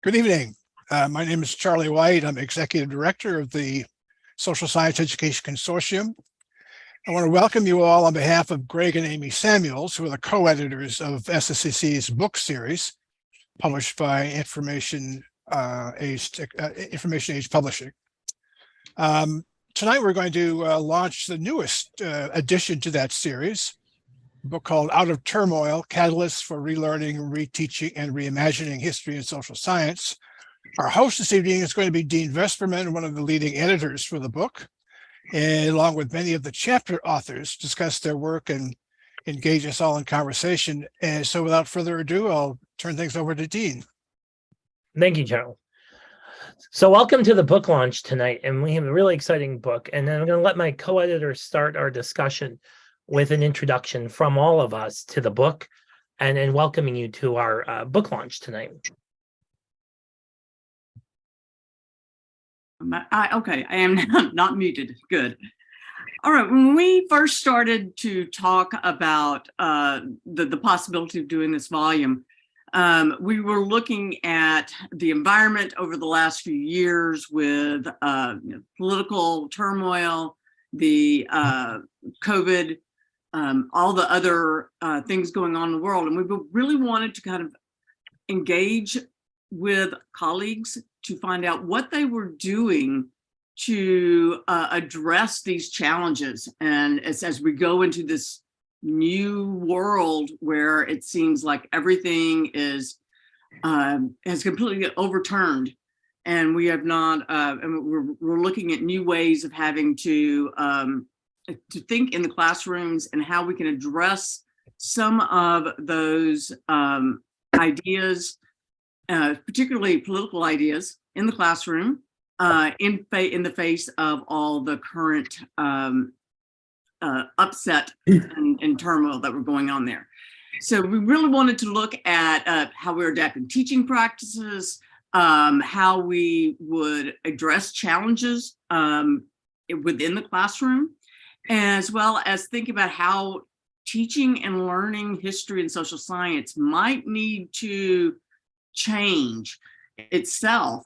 Good evening. My name is Charlie White. I'm Executive Director of the Social Science Education Consortium. I want to welcome you all on behalf of Greg and Amy Samuels, who are the co-editors of SSCC's book series, published by Information Age Publishing. Tonight, we're going to launch the newest addition to that series, a book called Out of Turmoil, Catalysts for Relearning, Reteaching, and Reimagining History and Social Science. Our host this evening is going to be Dean Vesperman, one of the leading editors for the book, and along with many of the chapter authors, discuss their work and engage us all in conversation. And so without further ado, I'll turn things over to Dean. Thank you, Charlie. So welcome to the book launch tonight, and we have a really exciting book. And then I'm going to let my co-editors start our discussion with an introduction from all of us to the book, and then welcoming you to our book launch tonight. Okay, I am not muted. Good. All right, when we first started to talk about the possibility of doing this volume, we were looking at the environment over the last few years with political turmoil, the COVID, all the other things going on in the world. And we really wanted to kind of engage with colleagues to find out what they were doing to address these challenges. And as we go into this new world where it seems like everything is has completely overturned, and we have not, and we're looking at new ways of having to think in the classrooms and how we can address some of those ideas, particularly political ideas, in the classroom, in the face of all the current upset and turmoil that were going on there. So we really wanted to look at how we're adapting teaching practices, how we would address challenges within the classroom, as well as think about how teaching and learning history and social science might need to change itself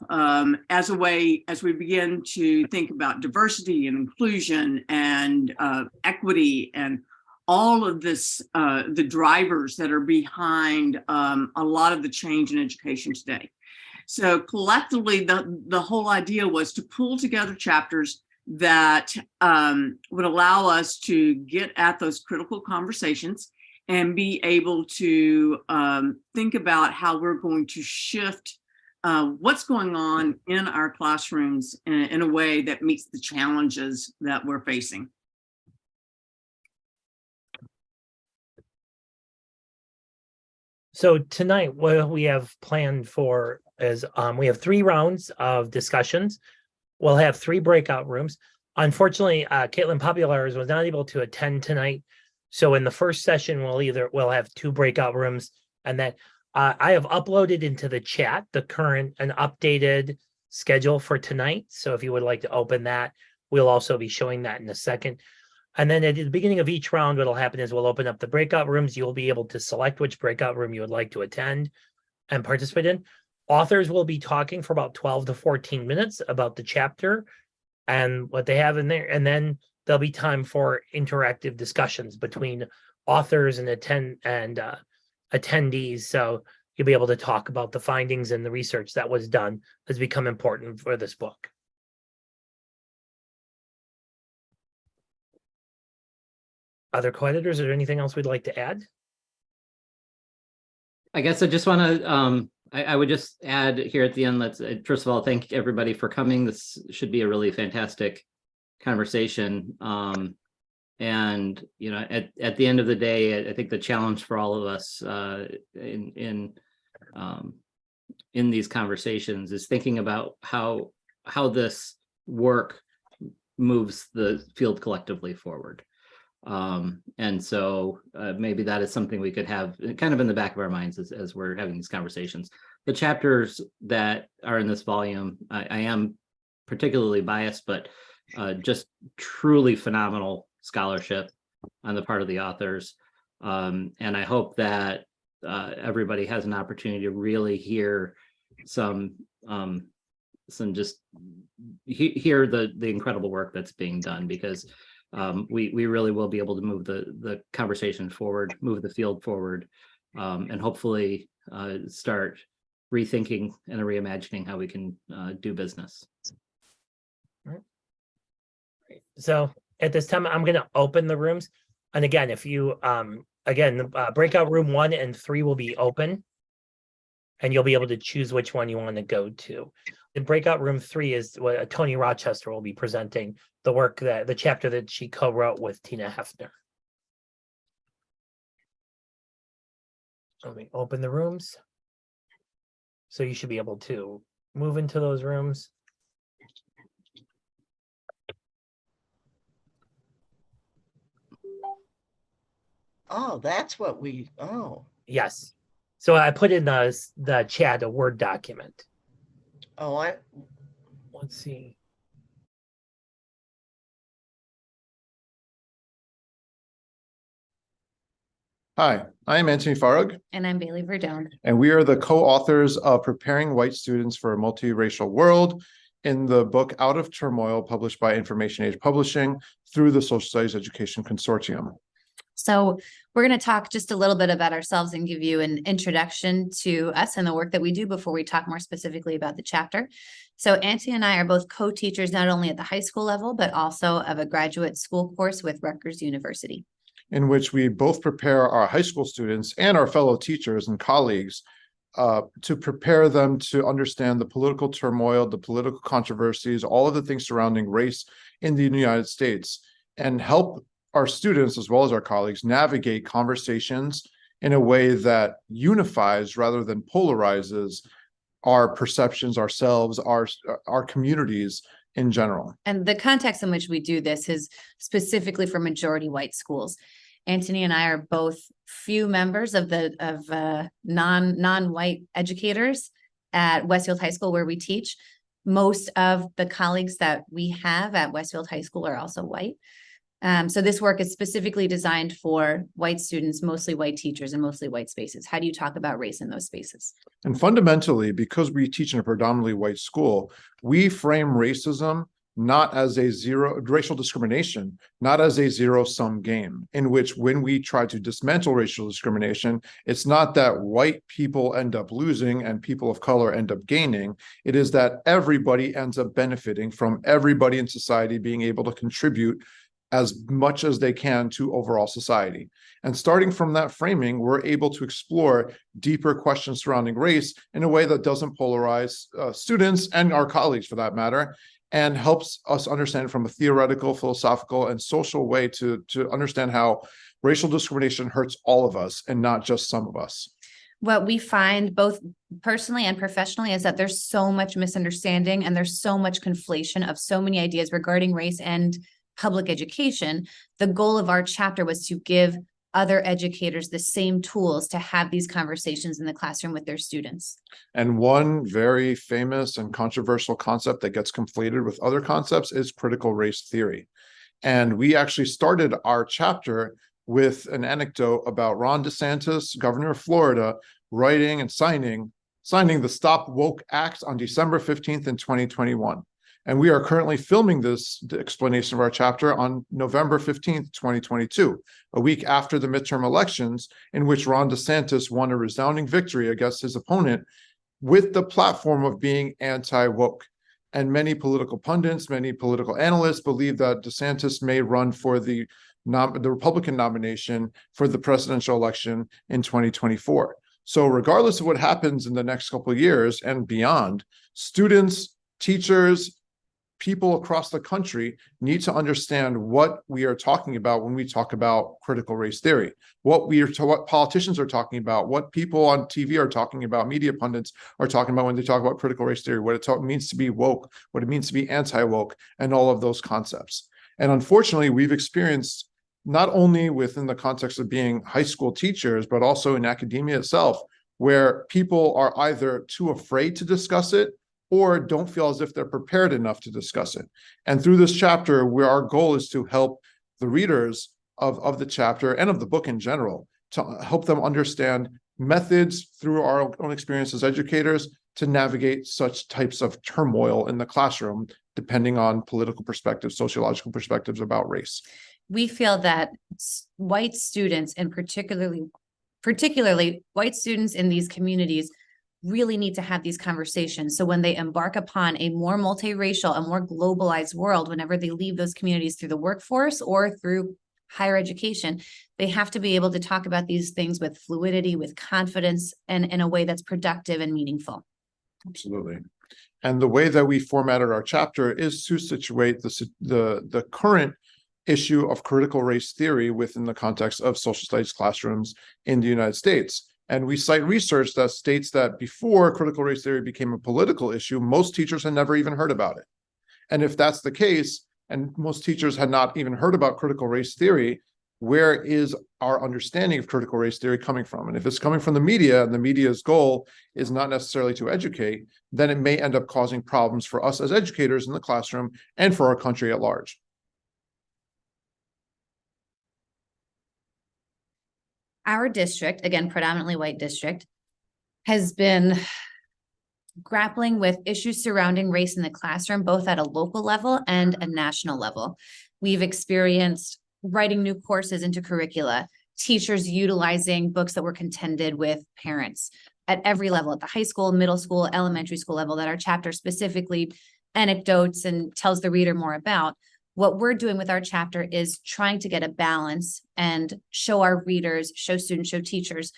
as a way, as we begin to think about diversity and inclusion and equity and all of this, the drivers that are behind a lot of the change in education today. So collectively, the whole idea was to pull together chapters that would allow us to get at those critical conversations and be able to think about how we're going to shift what's going on in our classrooms in a way that meets the challenges that we're facing. So tonight, what we have planned for is we have 3 rounds of discussions. We'll have 3 breakout rooms. Unfortunately, Caitlin Populares was not able to attend tonight. So in the first session, we'll have 2 breakout rooms, and then I have uploaded into the chat the current and updated schedule for tonight. So if you would like to open that, we'll also be showing that in a second. And then at the beginning of each round, what'll happen is we'll open up the breakout rooms. You'll be able to select which breakout room you would like to attend and participate in. Authors will be talking for about 12 to 14 minutes about the chapter and what they have in there. And then there'll be time for interactive discussions between authors and attendees. So you'll be able to talk about the findings and the research that was done has become important for this book. Other co-editors, is there anything else we'd like to add? I guess I just want to, I would just add here at the end, let's first of all, thank everybody for coming. This should be a really fantastic conversation. And, you know, at the end of the day, I think the challenge for all of us in these conversations is thinking about how this work moves the field collectively forward. And so maybe that is something we could have kind of in the back of our minds as we're having these conversations. The chapters that are in this volume, I am particularly biased, but just truly phenomenal scholarship on the part of the authors. And I hope that everybody has an opportunity to really hear some just hear the incredible work that's being done, because we really will be able to move the conversation forward, move the field forward, and hopefully start rethinking and reimagining how we can do business. So at this time, I'm going to open the rooms. And again, if you, breakout room 1 and 3 will be open, and you'll be able to choose which one you want to go to. The breakout room 3 is what Tony Rochester will be presenting, the chapter that she co-wrote with Tina Hefner. Let me open the rooms. So you should be able to move into those rooms. Oh, that's what oh. Yes. So I put in the chat a Word document. Oh, Let's see. Hi, I am Anthony Farag. And I'm Bailey Verdone. And we are the co-authors of Preparing White Students for a Multiracial World in the book Out of Turmoil, published by Information Age Publishing through the Social Studies Education Consortium. So we're going to talk just a little bit about ourselves and give you an introduction to us and the work that we do before we talk more specifically about the chapter. So Anthony and I are both co-teachers, not only at the high school level, but also of a graduate school course with Rutgers University, in which we both prepare our high school students and our fellow teachers and colleagues to prepare them to understand the political turmoil, the political controversies, all of the things surrounding race in the United States, and help our students as well as our colleagues navigate conversations in a way that unifies rather than polarizes our perceptions, ourselves, our communities in general. and the context in which we do this is specifically for majority white schools. Anthony and I are both few members of non-white educators at Westfield High School where we teach. Most of the colleagues that we have at Westfield High School are also white. So this work is specifically designed for white students, mostly white teachers, and mostly white spaces. How do you talk about race in those spaces? And fundamentally, because we teach in a predominantly white school, we frame racism not as racial discrimination, not as a zero-sum game, in which when we try to dismantle racial discrimination, it's not that white people end up losing and people of color end up gaining. It is that everybody ends up benefiting from everybody in society being able to contribute as much as they can to overall society. And starting from that framing, we're able to explore deeper questions surrounding race in a way that doesn't polarize students and our colleagues for that matter, and helps us understand from a theoretical, philosophical, and social way to understand how racial discrimination hurts all of us and not just some of us. What we find both personally and professionally is that there's so much misunderstanding and there's so much conflation of so many ideas regarding race and public education. The goal of our chapter was to give other educators the same tools to have these conversations in the classroom with their students. And one very famous and controversial concept that gets conflated with other concepts is critical race theory. And we actually started our chapter with an anecdote about Ron DeSantis, governor of Florida, writing and signing the Stop Woke Act on December 15th in 2021. And we are currently filming this explanation of our chapter on November 15th, 2022, a week after the midterm elections, in which Ron DeSantis won a resounding victory against his opponent with the platform of being anti-woke. And many political pundits, many political analysts believe that DeSantis may run for the Republican nomination for the presidential election in 2024. So regardless of what happens in the next couple of years and beyond, students, teachers, people across the country need to understand what we are talking about when we talk about critical race theory, what politicians are talking about, what people on TV are talking about, media pundits are talking about when they talk about critical race theory, what it means to be woke, what it means to be anti-woke, and all of those concepts. And unfortunately, we've experienced not only within the context of being high school teachers, but also in academia itself, where people are either too afraid to discuss it or don't feel as if they're prepared enough to discuss it. And through this chapter, where our goal is to help the readers of the chapter and of the book in general, to help them understand methods through our own experience as educators, to navigate such types of turmoil in the classroom, depending on political perspectives, sociological perspectives about race. We feel that white students, and particularly white students in these communities, really need to have these conversations. So when they embark upon a more multiracial, a more globalized world, whenever they leave those communities through the workforce or through higher education, they have to be able to talk about these things with fluidity, with confidence, and in a way that's productive and meaningful. Absolutely. And the way that we formatted our chapter is to situate the current issue of critical race theory within the context of social studies classrooms in the United States. And we cite research that states that before critical race theory became a political issue, most teachers had never even heard about it. And if that's the case, and most teachers had not even heard about critical race theory, where is our understanding of critical race theory coming from? And if it's coming from the media, and the media's goal is not necessarily to educate, then it may end up causing problems for us as educators in the classroom and for our country at large. Our district, again, predominantly white district, has been grappling with issues surrounding race in the classroom, both at a local level and a national level. We've experienced writing new courses into curricula, teachers utilizing books that were contended with parents at every level, at the high school, middle school, elementary school level, that our chapter specifically anecdotes and tells the reader more about. What we're doing with our chapter is trying to get a balance and show our readers, show students, show teachers,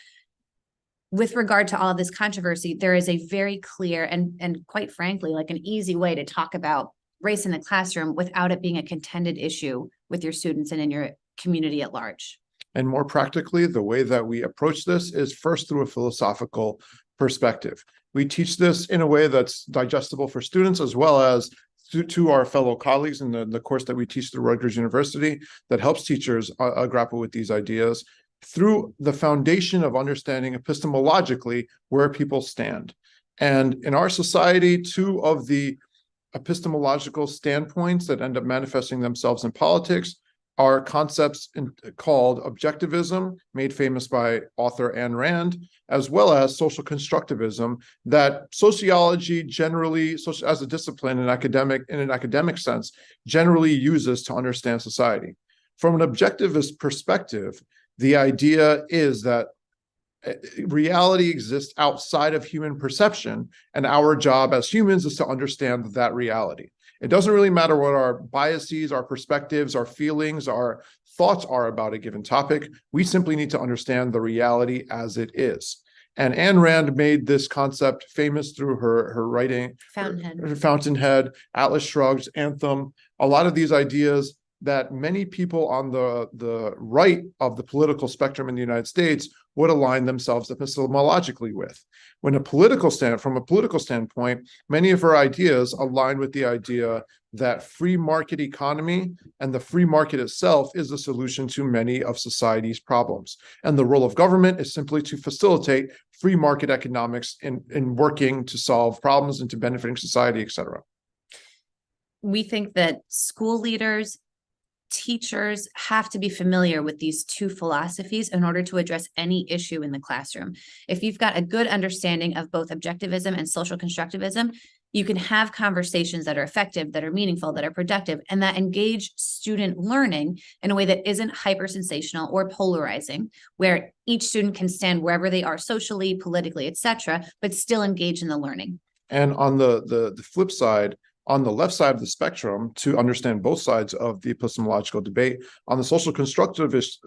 with regard to all of this controversy, there is a very clear and quite frankly, like an easy way to talk about race in the classroom without it being a contended issue with your students and in your community at large. And more practically, the way that we approach this is first through a philosophical perspective. We teach this in a way that's digestible for students as well as to our fellow colleagues in the course that we teach through Rutgers University that helps teachers grapple with these ideas through the foundation of understanding epistemologically where people stand. And in our society, two of the epistemological standpoints that end up manifesting themselves in politics are concepts called objectivism, made famous by author Ayn Rand, as well as social constructivism, that sociology generally, as a discipline in an academic sense, generally uses to understand society. From an objectivist perspective, the idea is that reality exists outside of human perception, and our job as humans is to understand that reality. It doesn't really matter what our biases, our perspectives, our feelings, our thoughts are about a given topic. We simply need to understand the reality as it is. And Ayn Rand made this concept famous through her writing, Fountainhead, Atlas Shrugged, Anthem, a lot of these ideas that many people on the right of the political spectrum in the United States would align themselves epistemologically with. From a political standpoint, many of her ideas align with the idea that free market economy and the free market itself is the solution to many of society's problems. And the role of government is simply to facilitate free market economics in working to solve problems and to benefiting society, et cetera. We think that school leaders, teachers have to be familiar with these two philosophies in order to address any issue in the classroom. If you've got a good understanding of both objectivism and social constructivism, you can have conversations that are effective, that are meaningful, that are productive, and that engage student learning in a way that isn't hyper-sensational or polarizing, where each student can stand wherever they are socially, politically, etc., but still engage in the learning. And on the flip side, on the left side of the spectrum, to understand both sides of the epistemological debate, on the social constructivist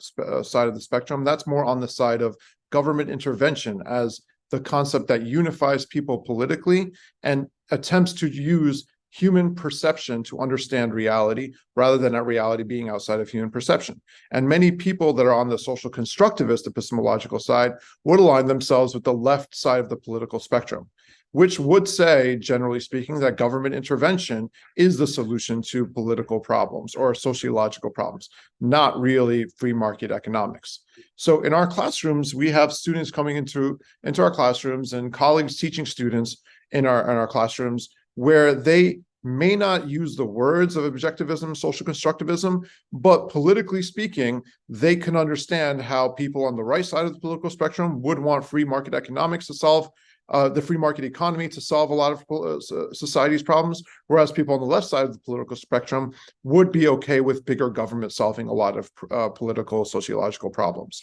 side of the spectrum, that's more on the side of government intervention as the concept that unifies people politically and attempts to use human perception to understand reality rather than that reality being outside of human perception. And many people that are on the social constructivist epistemological side would align themselves with the left side of the political spectrum, which would say, generally speaking, that government intervention is the solution to political problems or sociological problems, not really free market economics. So in our classrooms, we have students coming into our classrooms and colleagues teaching students in our classrooms where they may not use the words of objectivism, social constructivism, but politically speaking, they can understand how people on the right side of the political spectrum would want free market economics to solve the free market economy to solve a lot of society's problems, whereas people on the left side of the political spectrum would be okay with bigger government solving a lot of political, sociological problems.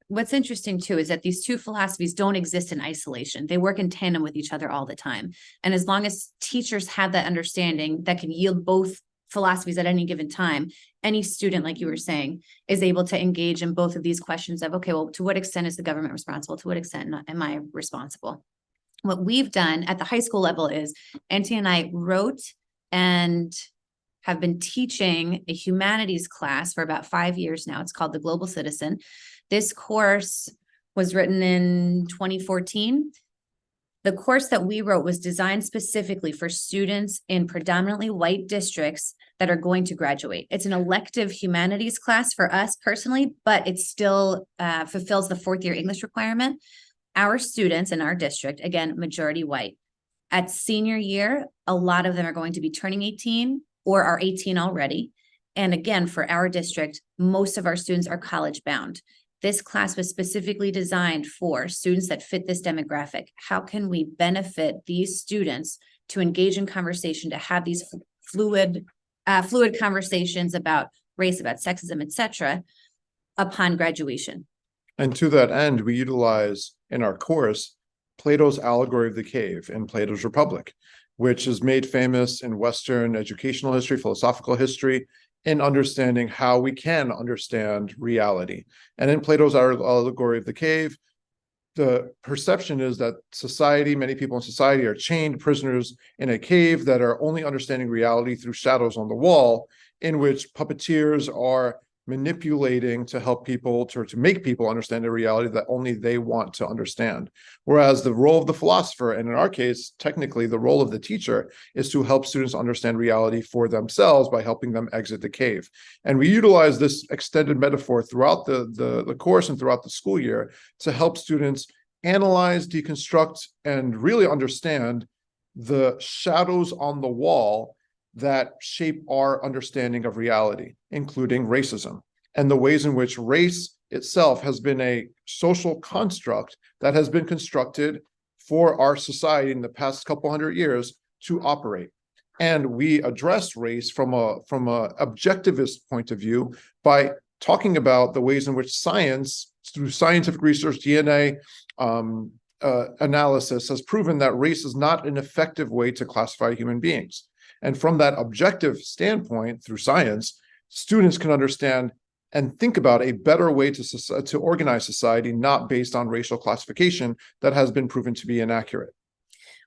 What's interesting too is that these two philosophies don't exist in isolation. They work in tandem with each other all the time. And as long as teachers have that understanding that can yield both philosophies at any given time, any student, like you were saying, is able to engage in both of these questions of, okay, well, to what extent is the government responsible? To what extent am I responsible? What we've done at the high school level is Auntie and I wrote and have been teaching a humanities class for about 5 years now. It's called The Global Citizen. This course was written in 2014. The course that we wrote was designed specifically for students in predominantly white districts that are going to graduate. It's an elective humanities class for us personally, but it still fulfills the fourth-year English requirement. Our students in our district, again, majority white, at senior year, a lot of them are going to be turning 18 or are 18 already. And again, for our district, most of our students are college bound. This class was specifically designed for students that fit this demographic. How can we benefit these students to engage in conversation, to have these fluid conversations about race, about sexism, etc., upon graduation? And to that end, we utilize in our course Plato's Allegory of the Cave in Plato's Republic, which is made famous in Western educational history, philosophical history, in understanding how we can understand reality. And in Plato's Allegory of the Cave, the perception is that society, many people in society are chained prisoners in a cave that are only understanding reality through shadows on the wall, in which puppeteers are manipulating to help people, to make people understand a reality that only they want to understand. Whereas the role of the philosopher, and in our case, technically the role of the teacher, is to help students understand reality for themselves by helping them exit the cave. And we utilize this extended metaphor throughout the course and throughout the school year to help students analyze, deconstruct, and really understand the shadows on the wall that shape our understanding of reality, including racism, and the ways in which race itself has been a social construct that has been constructed for our society in the past couple hundred years to operate. And we address race from a objectivist point of view by talking about the ways in which science, through scientific research, DNA analysis, has proven that race is not an effective way to classify human beings. And from that objective standpoint, through science, students can understand and think about a better way to organize society, not based on racial classification that has been proven to be inaccurate.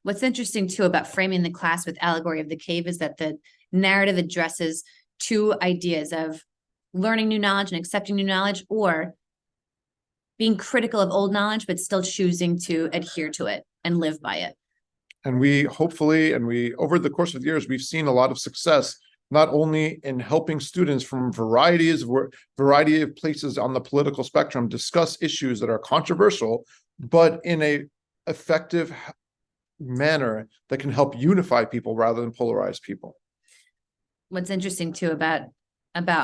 What's interesting too about framing the class with Allegory of the Cave is that the narrative addresses two ideas of learning new knowledge and accepting new knowledge, or being critical of old knowledge, but still choosing to adhere to it and live by it. And we hopefully, over the course of the years, we've seen a lot of success, not only in helping students from variety of places on the political spectrum discuss issues that are controversial, but in a effective manner that can help unify people rather than polarize people. What's interesting too about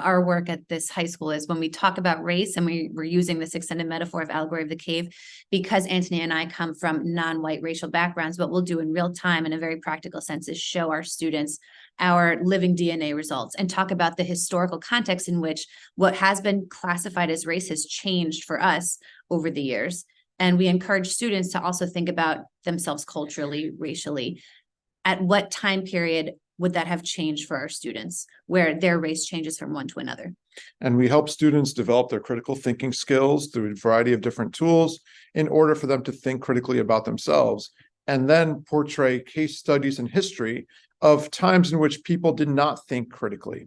our work at this high school is when we talk about race, and we're using this extended metaphor of Allegory of the Cave, because Anthony and I come from non-white racial backgrounds. What we'll do in real time in a very practical sense is show our students our living DNA results and talk about the historical context in which what has been classified as race has changed for us over the years. And we encourage students to also think about themselves culturally, racially. At what time period would that have changed for our students, where their race changes from one to another? And we help students develop their critical thinking skills through a variety of different tools in order for them to think critically about themselves, and then portray case studies in history of times in which people did not think critically,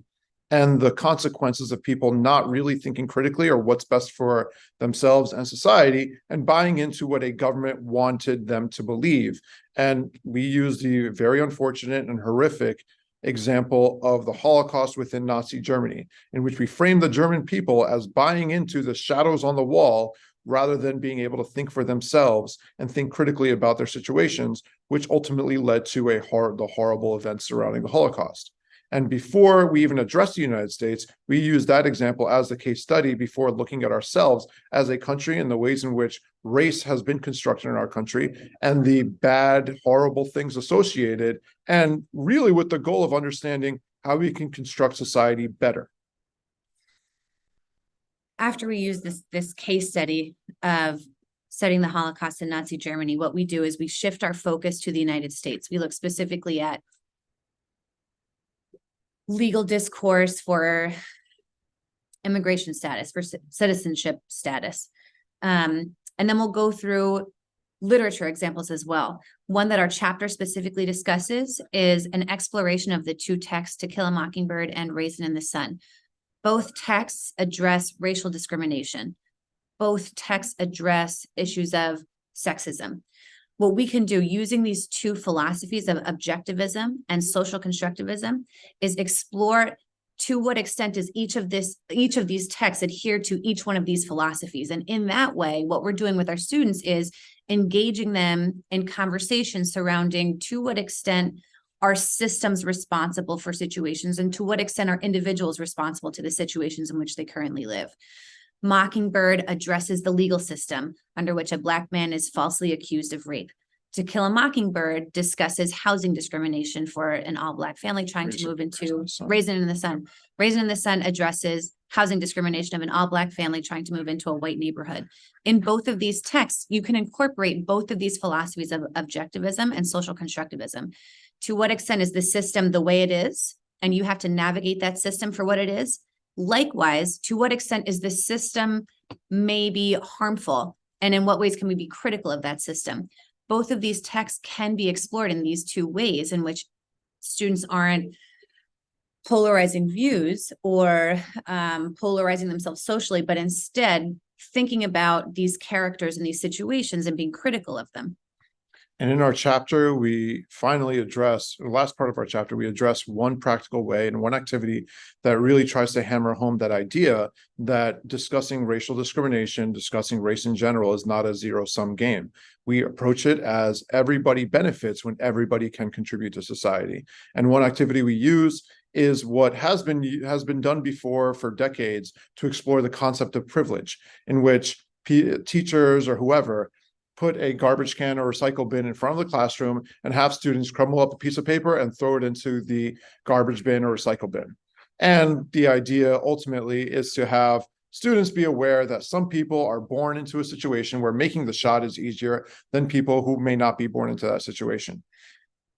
and the consequences of people not really thinking critically or what's best for themselves and society, and buying into what a government wanted them to believe. And we use the very unfortunate and horrific example of the Holocaust within Nazi Germany, in which we frame the German people as buying into the shadows on the wall rather than being able to think for themselves and think critically about their situations, which ultimately led to the horrible events surrounding the Holocaust. And before we even address the United States, we use that example as the case study before looking at ourselves as a country and the ways in which race has been constructed in our country and the bad, horrible things associated, and really with the goal of understanding how we can construct society better. After we use this case study of studying the Holocaust in Nazi Germany, what we do is we shift our focus to the United States. We look specifically at legal discourse for immigration status, for citizenship status. And then we'll go through literature examples as well. One that our chapter specifically discusses is an exploration of the two texts, To Kill a Mockingbird and Raisin in the Sun. Both texts address racial discrimination. Both texts address issues of sexism. What we can do using these two philosophies of objectivism and social constructivism is explore to what extent does each of these texts adhere to each one of these philosophies. And in that way, what we're doing with our students is engaging them in conversations surrounding to what extent are systems responsible for situations and to what extent are individuals responsible to the situations in which they currently live. Mockingbird addresses the legal system under which a Black man is falsely accused of rape. To Kill a Mockingbird discusses housing discrimination for an all-Black family trying to move into Raisin in the Sun. Raisin in the Sun addresses housing discrimination of an all-Black family trying to move into a white neighborhood. In both of these texts, you can incorporate both of these philosophies of objectivism and social constructivism. To what extent is the system the way it is, and you have to navigate that system for what it is? Likewise, to what extent is the system maybe harmful, and in what ways can we be critical of that system? Both of these texts can be explored in these two ways in which students aren't polarizing views or polarizing themselves socially, but instead thinking about these characters and these situations and being critical of them. And in our chapter, we finally address, the last part of our chapter, we address one practical way and one activity that really tries to hammer home that idea that discussing racial discrimination, discussing race in general is not a zero-sum game. We approach it as everybody benefits when everybody can contribute to society. And one activity we use is what has been done before for decades to explore the concept of privilege, in which teachers or whoever put a garbage can or recycle bin in front of the classroom and have students crumble up a piece of paper and throw it into the garbage bin or recycle bin. And the idea ultimately is to have students be aware that some people are born into a situation where making the shot is easier than people who may not be born into that situation.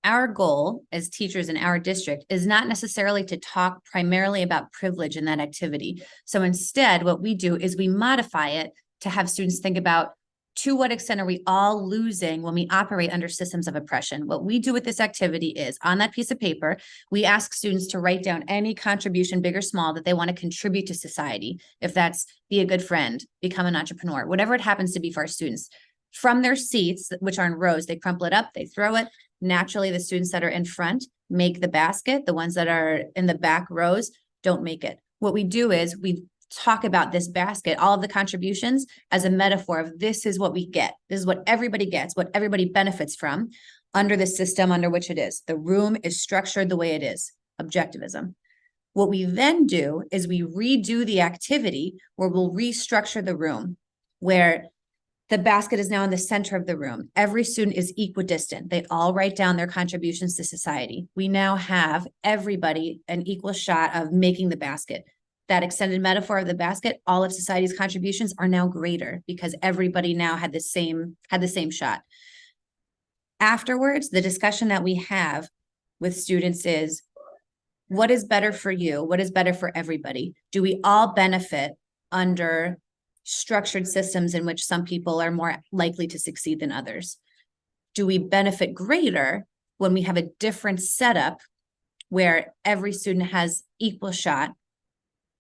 Our goal as teachers in our district is not necessarily to talk primarily about privilege in that activity. So instead, what we do is we modify it to have students think about to what extent are we all losing when we operate under systems of oppression? What we do with this activity is on that piece of paper, we ask students to write down any contribution, big or small, that they want to contribute to society. If that's be a good friend, become an entrepreneur, whatever it happens to be for our students. From their seats, which are in rows, they crumple it up, they throw it. Naturally, the students that are in front make the basket. The ones that are in the back rows don't make it. What we do is we talk about this basket, all of the contributions, as a metaphor of this is what we get. This is what everybody gets, what everybody benefits from under the system under which it is. The room is structured the way it is, objectivism. What we then do is we redo the activity where we'll restructure the room, where the basket is now in the center of the room. Every student is equidistant. They all write down their contributions to society. We now have everybody an equal shot of making the basket. That extended metaphor of the basket, all of society's contributions are now greater because everybody now had the same shot. Afterwards, the discussion that we have with students is, what is better for you? What is better for everybody? Do we all benefit under structured systems in which some people are more likely to succeed than others? Do we benefit greater when we have a different setup where every student has equal shot,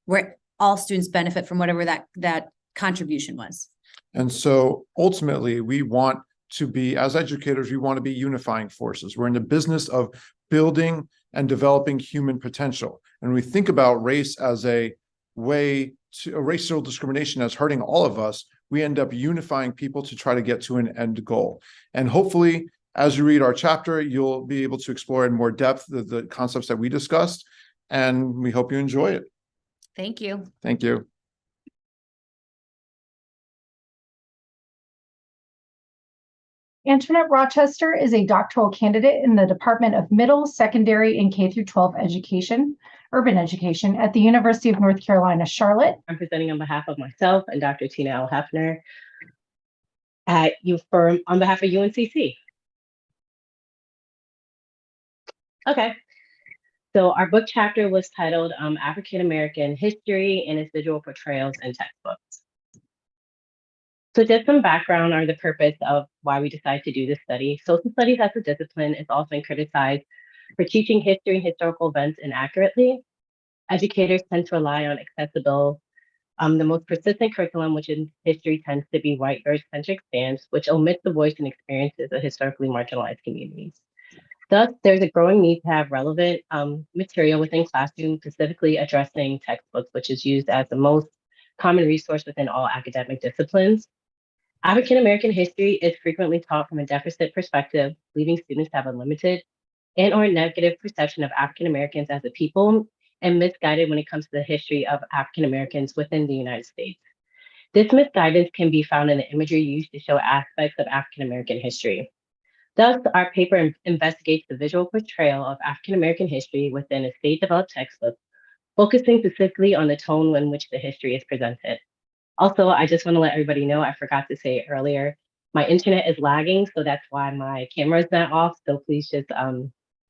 where all students benefit from whatever that contribution was? And so ultimately, we want to be, as educators, we want to be unifying forces. We're in the business of building and developing human potential. And we think about race as a way to racial discrimination as hurting all of us. We end up unifying people to try to get to an end goal. And hopefully, as you read our chapter, you'll be able to explore in more depth the concepts that we discussed. and we hope you enjoy it. Thank you. Thank you. Antoinette Rochester is a doctoral candidate in the Department of Middle, Secondary, and K-12 Education, Urban Education at the University of North Carolina, Charlotte. I'm presenting on behalf of myself and Dr. Tina L. Hefner at UFirm on behalf of UNCC. Okay, so our book chapter was titled African American History and its Visual Portrayals in Textbooks. So just some background on the purpose of why we decided to do this study. Social studies as a discipline is often criticized for teaching history and historical events inaccurately. Educators tend to rely on accessible, the most persistent curriculum, which in history tends to be white Earth-centric stance, which omits the voice and experiences of historically marginalized communities. Thus, there's a growing need to have relevant material within classrooms, specifically addressing textbooks, which is used as the most common resource within all academic disciplines. African American history is frequently taught from a deficit perspective, leaving students to have a limited and or negative perception of African Americans as a people, and misguided when it comes to the history of African Americans within the United States. This misguidance can be found in the imagery used to show aspects of African American history. Thus, our paper investigates the visual portrayal of African American history within a state-developed textbook, focusing specifically on the tone in which the history is presented. Also, I just want to let everybody know, I forgot to say it earlier, my internet is lagging, so that's why my camera is not off. So please just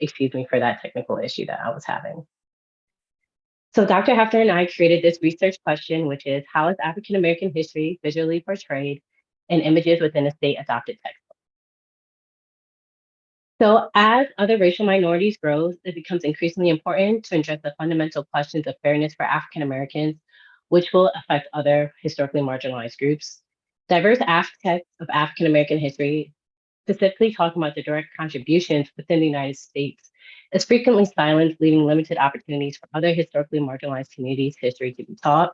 excuse me for that technical issue that I was having. So Dr. Hefner and I created this research question, which is, how is African American history visually portrayed in images within a state-adopted textbook? So as other racial minorities grow, it becomes increasingly important to address the fundamental questions of fairness for African Americans, which will affect other historically marginalized groups. Diverse aspects of African American history, specifically talking about the direct contributions within the United States, is frequently silenced, leaving limited opportunities for other historically marginalized communities' history to be taught.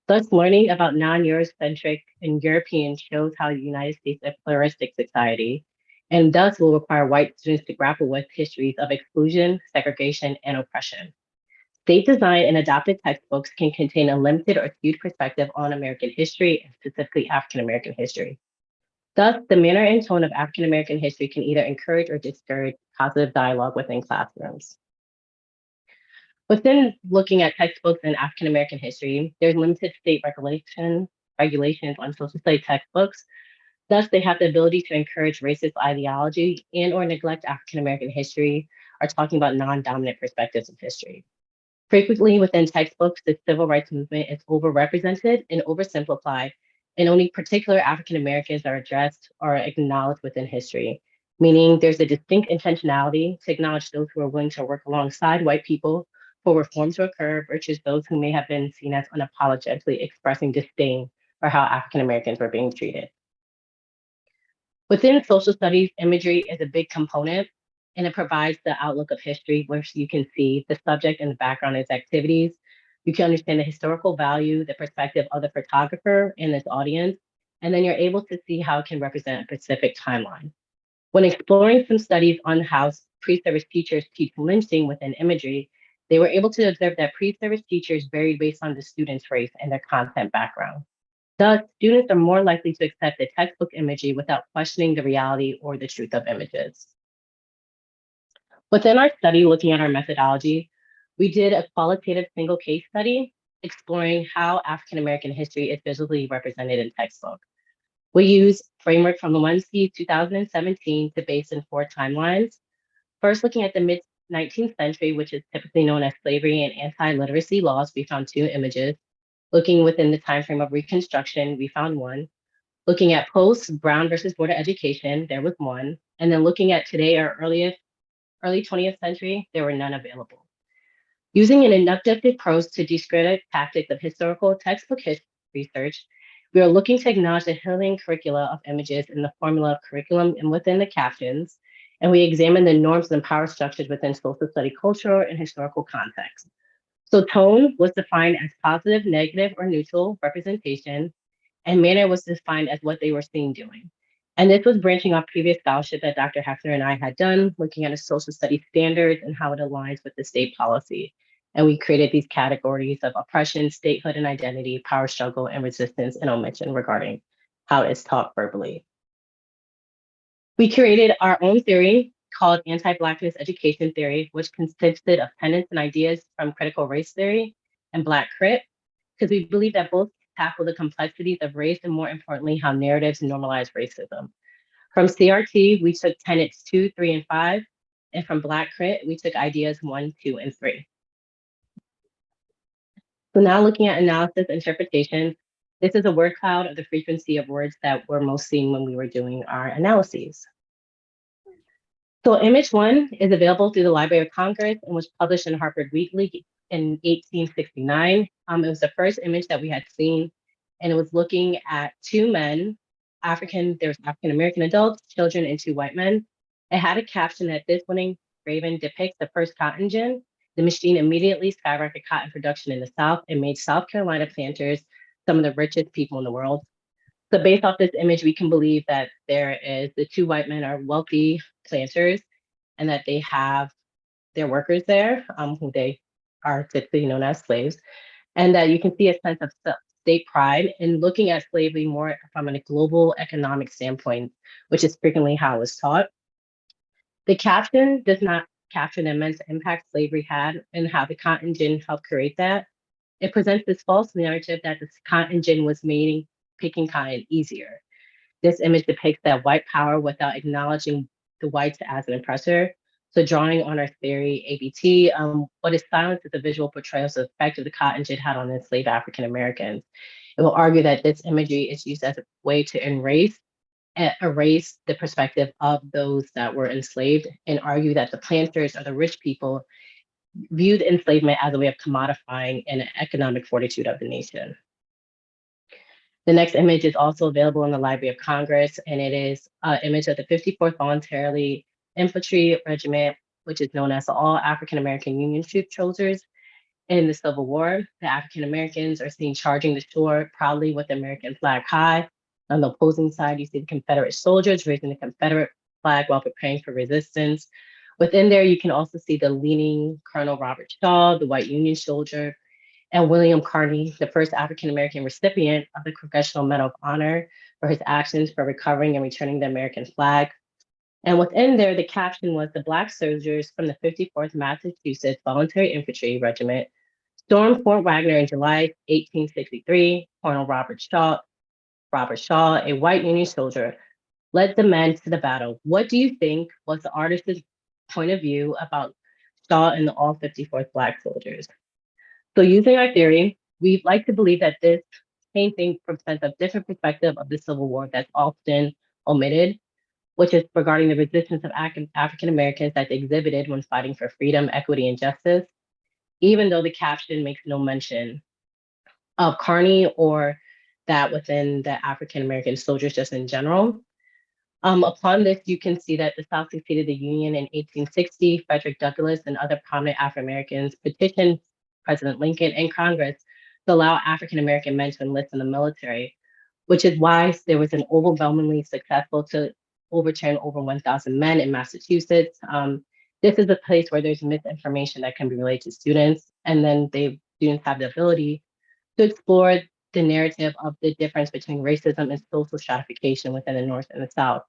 Thus, learning about non-Eurocentric and European shows how the United States is a pluralistic society, and thus will require white students to grapple with histories of exclusion, segregation, and oppression. State design and adopted textbooks can contain a limited or skewed perspective on American history, and specifically African American history. Thus, the manner and tone of African American history can either encourage or discourage positive dialogue within classrooms. Within looking at textbooks in African American history, there's limited state regulations on social studies textbooks. Thus, they have the ability to encourage racist ideology and or neglect African American history, or talking about non-dominant perspectives of history. Frequently within textbooks, the civil rights movement is overrepresented and oversimplified, and only particular African Americans are addressed or acknowledged within history, meaning there's a distinct intentionality to acknowledge those who are willing to work alongside white people for reform to occur versus those who may have been seen as unapologetically expressing disdain for how African Americans were being treated. Within social studies, imagery is a big component, and it provides the outlook of history where you can see the subject and the background of its activities. You can understand the historical value, the perspective of the photographer and this audience, and then you're able to see how it can represent a specific timeline. When exploring some studies on how pre-service teachers teach lynching within imagery, they were able to observe that pre-service teachers varied based on the student's race and their content background. Thus, students are more likely to accept the textbook imagery without questioning the reality or the truth of images. Within our study, looking at our methodology, we did a qualitative single case study exploring how African American history is visually represented in textbook. We use framework from the OneC 2017 to base in 4 timelines. First, looking at the mid-19th century, which is typically known as slavery and anti-literacy laws, we found 2 images. Looking within the time frame of Reconstruction, we found 1. Looking at post-Brown versus Board of Education, there was 1. And then looking at today, our early 20th century, there were none available. Using an inductive approach to discredit tactics of historical textbook research, we are looking to acknowledge the healing curricula of images in the formula of curriculum and within the captions, and we examine the norms and power structures within social study cultural and historical context. So tone was defined as positive, negative, or neutral representation, and manner was defined as what they were seen doing. And this was branching off previous scholarship that Dr. Hefner and I had done, looking at a social studies standards and how it aligns with the state policy. And we created these categories of oppression, statehood and identity, power struggle, and resistance and omission regarding how it's taught verbally. We created our own theory called anti-Blackness education theory, which consisted of tenets and ideas from critical race theory and Black crit, because we believe that both tackle the complexities of race and, more importantly, how narratives normalize racism. From CRT, we took tenets 2, 3, and 5, and from Black crit, we took ideas 1, 2, and 3. So now looking at analysis interpretation, this is a word cloud of the frequency of words that were most seen when we were doing our analyses. So image 1 is available through the Library of Congress and was published in Harper's Weekly in 1869. It was the first image that we had seen, and it was looking at two men, there was African-American adults, children, and two white men. It had a caption that this winning raven depicts the first cotton gin. The machine immediately skyrocketed cotton production in the South and made South Carolina planters some of the richest people in the world. So based off this image, we can believe that the two white men are wealthy planters and that they have their workers there, who they are typically known as slaves, and that you can see a sense of state pride in looking at slavery more from a global economic standpoint, which is frequently how it was taught. The caption does not capture the immense impact slavery had and how the cotton gin helped create that. It presents this false narrative that the cotton gin was making picking cotton easier. This image depicts that white power without acknowledging the whites as an oppressor. So drawing on our theory, ABT, what is silence is a visual portrayal of the effect of the cotton gin had on enslaved African Americans. It will argue that this imagery is used as a way to erase the perspective of those that were enslaved and argue that the planters or the rich people viewed enslavement as a way of commodifying an economic fortitude of the nation. The next image is also available in the Library of Congress, and it is an image of the 54th Voluntarily Infantry Regiment, which is known as the All African American Union Troop Soldiers in the Civil War. The African Americans are seen charging the shore proudly with the American flag high. On the opposing side, you see the Confederate soldiers raising the Confederate flag while preparing for resistance. Within there, you can also see the leaning Colonel Robert Shaw, the white Union soldier, and William Carney, the first African-American recipient of the Congressional Medal of Honor for his actions for recovering and returning the American flag. And within there, the caption was the Black soldiers from the 54th Massachusetts Voluntary Infantry Regiment stormed Fort Wagner in July 1863. Colonel Robert Shaw, a white Union soldier, led the men to the battle. What do you think was the artist's point of view about Shaw and the all 54th Black soldiers? So using our theory, we'd like to believe that this painting presents a different perspective of the Civil War that's often omitted, which is regarding the resistance of African Americans that they exhibited when fighting for freedom, equity, and justice, even though the caption makes no mention of Carney or that within the African American soldiers just in general. Upon this, you can see that the South succeeded the Union in 1860. Frederick Douglass and other prominent African Americans petitioned President Lincoln and Congress to allow African American men to enlist in the military, which is why there was an overwhelmingly successful to overturn over 1,000 men in Massachusetts. This is a place where there's misinformation that can be relayed to students, and then students have the ability to explore the narrative of the difference between racism and social stratification within the North and the South.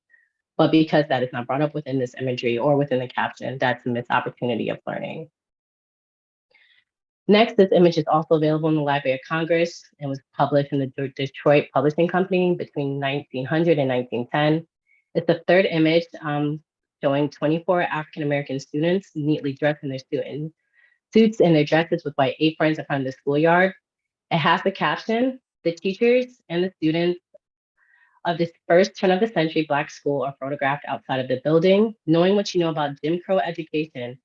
But because that is not brought up within this imagery or within the caption, that's a missed opportunity of learning. Next, this image is also available in the Library of Congress and was published in the Detroit Publishing Company between 1900 and 1910. It's the third image showing 24 African-American students neatly dressed in their student suits and their dresses with white aprons in front of the schoolyard. It has the caption, "The teachers and the students of this first turn of the century Black school are photographed outside of the building. Knowing what you know about Jim Crow education,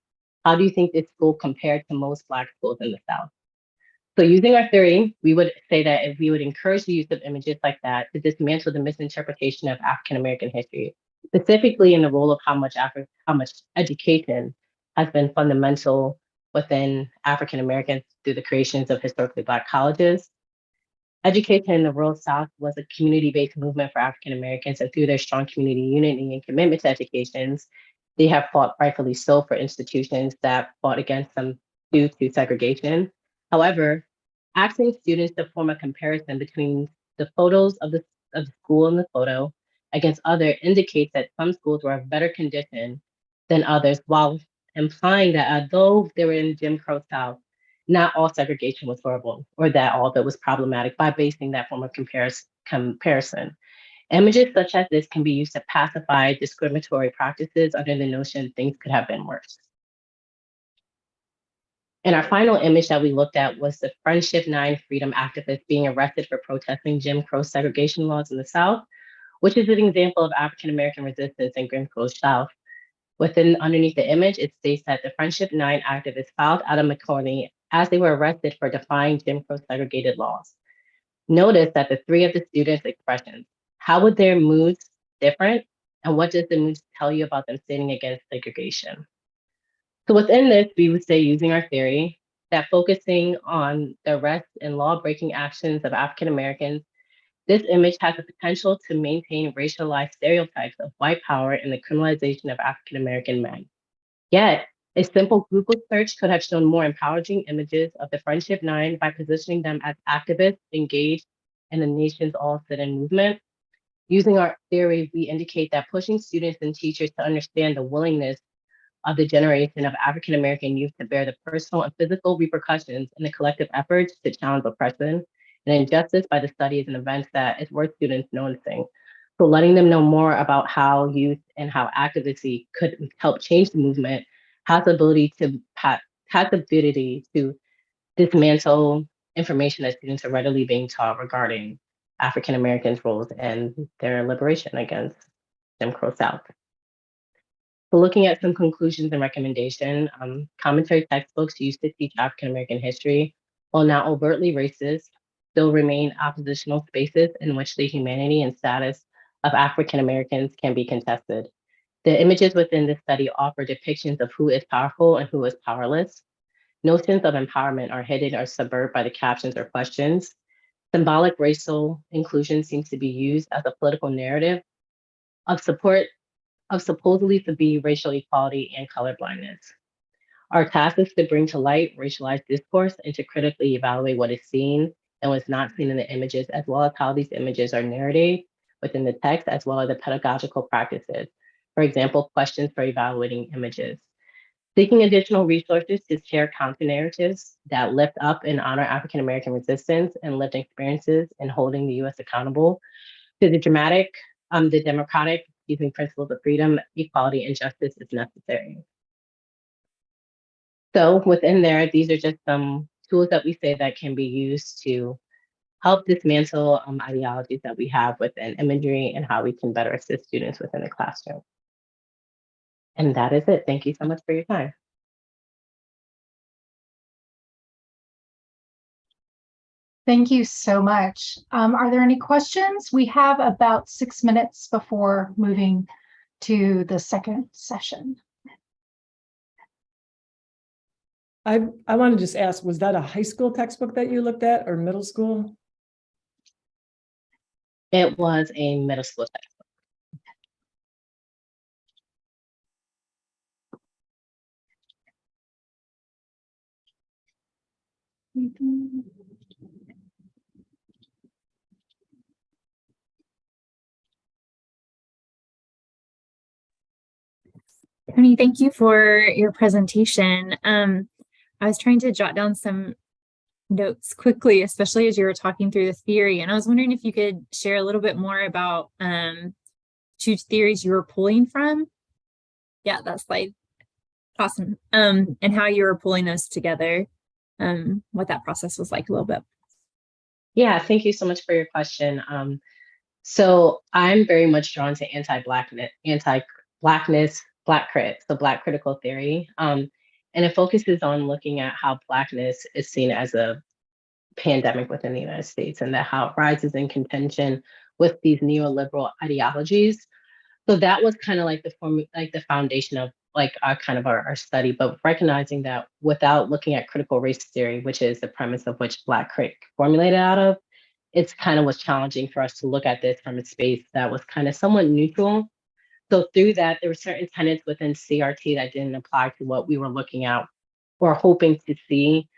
how do you think this school compared to most Black schools in the South?" So using our theory, we would say that if we would encourage the use of images like that to dismantle the misinterpretation of African American history, specifically in the role of how much education has been fundamental within African Americans through the creations of historically Black colleges. Education in the rural South was a community-based movement for African Americans, and through their strong community unity and commitment to education, they have fought rightfully so for institutions that fought against some due to segregation. However, asking students to form a comparison between the photos of the school in the photo against other indicates that some schools were of better condition than others, while implying that although they were in Jim Crow South, not all segregation was horrible or that all of it was problematic by basing that form of comparison. Images such as this can be used to pacify discriminatory practices under the notion things could have been worse. And our final image that we looked at was the Friendship 9 freedom activists being arrested for protesting Jim Crow segregation laws in the South, which is an example of African American resistance in Jim Crow South. Underneath the image, it states that the Friendship 9 activists filed out of McCorney as they were arrested for defying Jim Crow segregated laws. Notice that the three of the students' expressions, how would their moods different? And what does the moods tell you about them standing against segregation? So within this, we would say, using our theory, that focusing on the arrest and law-breaking actions of African Americans, this image has the potential to maintain racialized stereotypes of white power and the criminalization of African American men. Yet, a simple Google search could have shown more empowering images of the Friendship 9 by positioning them as activists engaged in the nation's all-sit-in movement. Using our theory, we indicate that pushing students and teachers to understand the willingness of the generation of African American youth to bear the personal and physical repercussions in the collective efforts to challenge oppression and injustice by the studies and events that is worth students noticing. So letting them know more about how youth and how advocacy could help change the movement has the ability to dismantle information that students are readily being taught regarding African Americans' roles and their liberation against Jim Crow South. So looking at some conclusions and recommendation, commentary textbooks used to teach African American history, while not overtly racist, still remain oppositional spaces in which the humanity and status of African Americans can be contested. The images within this study offer depictions of who is powerful and who is powerless. Notions of empowerment are hidden or subverted by the captions or questions. Symbolic racial inclusion seems to be used as a political narrative of support of supposedly to be racial equality and colorblindness. Our task is to bring to light racialized discourse and to critically evaluate what is seen and what's not seen in the images, as well as how these images are narrated within the text, as well as the pedagogical practices. For example, questions for evaluating images. Seeking additional resources to share counter narratives that lift up and honor African American resistance and lived experiences in holding the US accountable to the democratic principles of freedom, equality, and justice is necessary. So within there, these are just some tools that we say that can be used to help dismantle ideologies that we have within imagery and how we can better assist students within the classroom. And that is it. Thank you so much for your time. Thank you so much. Are there any questions? We have about 6 minutes before moving to the second session. I want to just ask, was that a high school textbook that you looked at or middle school? It was a middle school textbook. Tony, thank you for your presentation. I was trying to jot down some notes quickly, especially as you were talking through the theory. And I was wondering if you could share a little bit more about two theories you were pulling from. Yeah, that slide. Awesome. And how you were pulling those together, what that process was like a little bit. Yeah, thank you so much for your question. So I'm very much drawn to anti-Blackness, Black crit, so Black critical theory. And it focuses on looking at how Blackness is seen as a pandemic within the United States and that how it rises in contention with these neoliberal ideologies. So that was kind of like the foundation of like our study, but recognizing that without looking at critical race theory, which is the premise of which Black crit formulated out of, it's kind of was challenging for us to look at this from a space that was kind of somewhat neutral. So through that, there were certain tenets within CRT that didn't apply to what we were looking at or hoping to see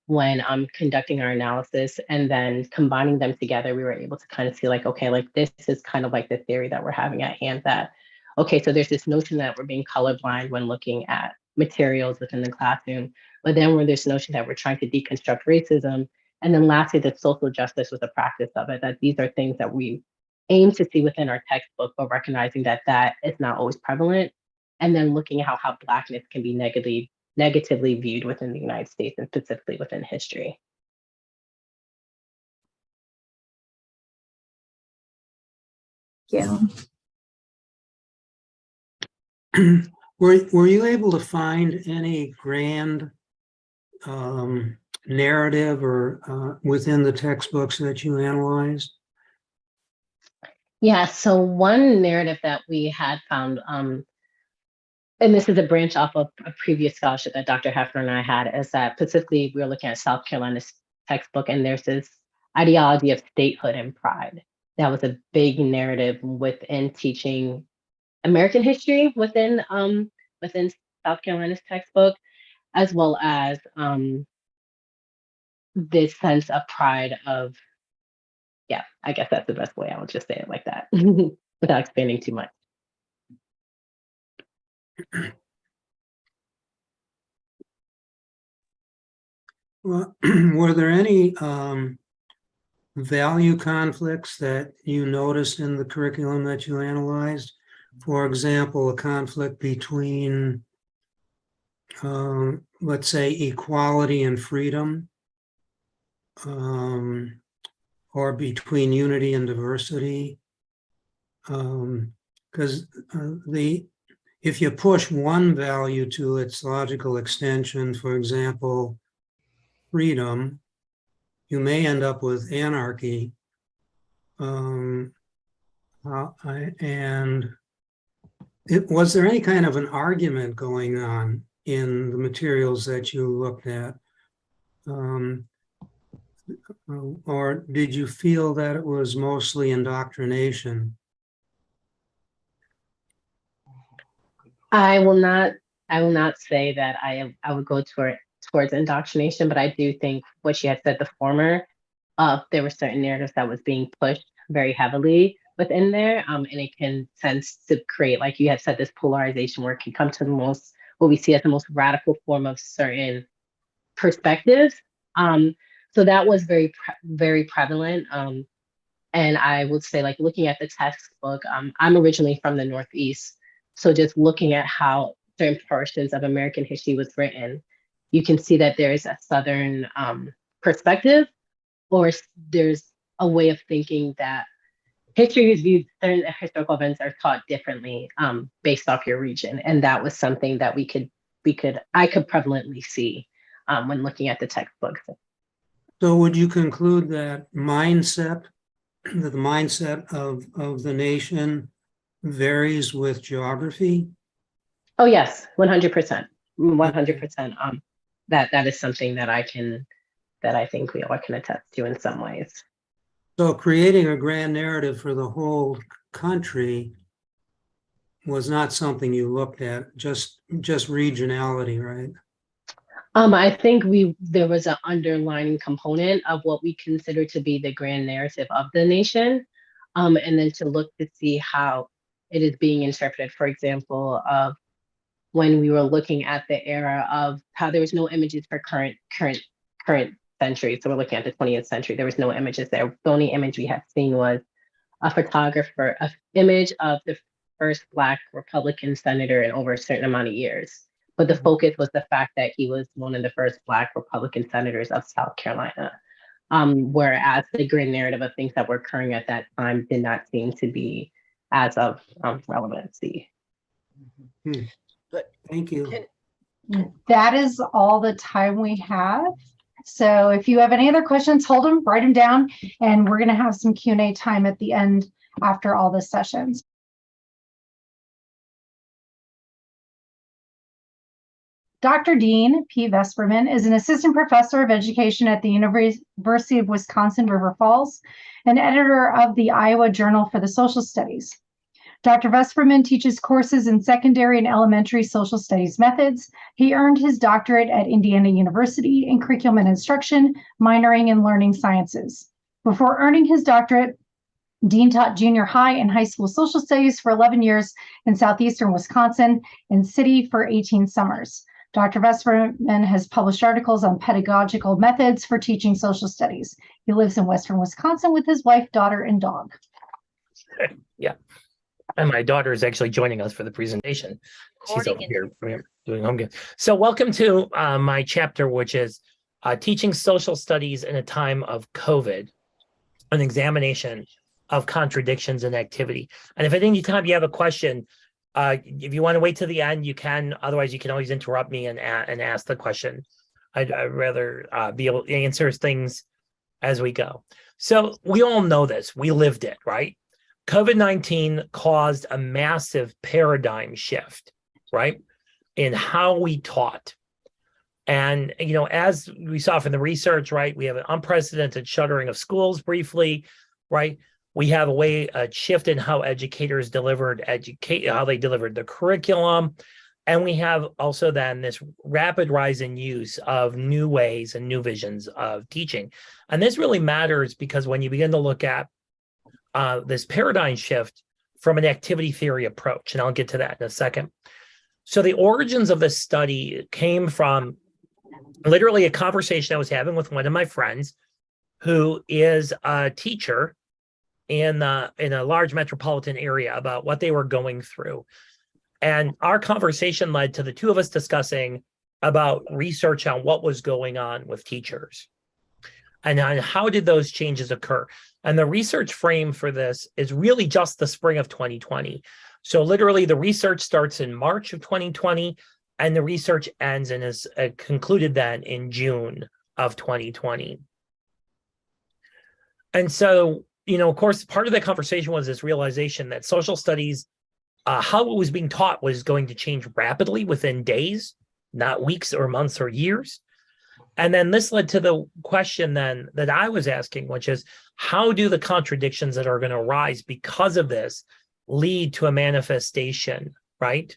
when conducting our analysis, and then combining them together, we were able to kind of see like, okay, like this is kind of like the theory that we're having at hand, that, okay, so there's this notion that we're being colorblind when looking at materials within the classroom, but then we're this notion that we're trying to deconstruct racism. And then lastly, that social justice was a practice of it, that these are things that we aim to see within our textbook, but recognizing that that is not always prevalent. And then looking at how Blackness can be negatively viewed within the United States and specifically within history. Yeah. Were you able to find any grand narrative or within the textbooks that you analyzed? Yeah, so one narrative that we had found, and this is a branch off of a previous scholarship that Dr. Hefner and I had, is that specifically we were looking at South Carolina's textbook, and there's this ideology of statehood and pride. That was a big narrative within teaching American history within South Carolina's textbook, as well as this sense of pride of, yeah, I guess that's the best way. I would just say it like that without expanding too much. Well, were there any value conflicts that you noticed in the curriculum that you analyzed? For example, a conflict between, let's say, equality and freedom, or between unity and diversity. Because if you push one value to its logical extension, for example, freedom, you may end up with anarchy. Was there any kind of an argument going on in the materials that you looked at? Or did you feel that it was mostly indoctrination? I will not say that I would go towards indoctrination, but I do think what she had said, the former, there were certain narratives that was being pushed very heavily within there, and it can sense to create, like you had said, this polarization where it can come to what we see as the most radical form of certain perspectives. So that was very prevalent. And I would say, like, looking at the textbook, I'm originally from the Northeast. So just looking at how certain portions of American history was written, you can see that there's a Southern perspective, or there's a way of thinking that history is viewed, certain historical events are taught differently based off your region. And that was something that I could prevalently see when looking at the textbooks. So would you conclude that the mindset of the nation varies with geography? Oh yes, 100%, 100%. That is something that I think we all can attest to in some ways. So creating a grand narrative for the whole country was not something you looked at, just regionality, right? I think there was an underlying component of what we consider to be the grand narrative of the nation, and then to look to see how it is being interpreted. For example, of when we were looking at the era of how there was no images for current century. So we're looking at the 20th century. There was no images there. The only image we had seen was an image of the first Black Republican senator in over a certain amount of years. But the focus was the fact that he was one of the first Black Republican senators of South Carolina. Whereas the grand narrative of things that were occurring at that time did not seem to be as of relevancy. But Thank you. That is all the time we have. So if you have any other questions, hold them, write them down, and we're going to have some Q&A time at the end after all the sessions. Dr. Dean P. Vesperman is an assistant professor of education at the University of Wisconsin River Falls and editor of the Iowa Journal for the Social Studies. Dr. Vesperman teaches courses in secondary and elementary social studies methods. He earned his doctorate at Indiana University in curriculum and instruction, minoring in learning sciences. Before earning his doctorate, Dean taught junior high and high school social studies for 11 years in southeastern Wisconsin and City for 18 summers. Dr. Vesperman has published articles on pedagogical methods for teaching social studies. He lives in western Wisconsin with his wife, daughter, and dog. Yeah. And my daughter is actually joining us for the presentation. She's over here doing home games. So welcome to my chapter, which is Teaching Social Studies in a Time of COVID, an examination of contradictions in activity. And if at any time you have a question, if you want to wait till the end, you can. Otherwise, you can always interrupt me and ask the question. I'd rather be able to answer things as we go. So we all know this. We lived it, right? COVID-19 caused a massive paradigm shift, right, in how we taught. And, you know, as we saw from the research, right, we have an unprecedented shuttering of schools briefly, right? We have a shift in how educators delivered how they delivered the curriculum. And we have also then this rapid rise in use of new ways and new visions of teaching. And this really matters because when you begin to look at this paradigm shift from an activity theory approach, and I'll get to that in a second. So the origins of this study came from literally a conversation I was having with one of my friends who is a teacher in a large metropolitan area about what they were going through. And our conversation led to the two of us discussing about research on what was going on with teachers and on how did those changes occur. And the research frame for this is really just the spring of 2020. So literally the research starts in March of 2020 and the research ends and is concluded then in June of 2020. And so, you know, of course, part of the conversation was this realization that social studies, how it was being taught was going to change rapidly within days, not weeks or months or years. And then this led to the question then that I was asking, which is, how do the contradictions that are going to arise because of this lead to a manifestation, right?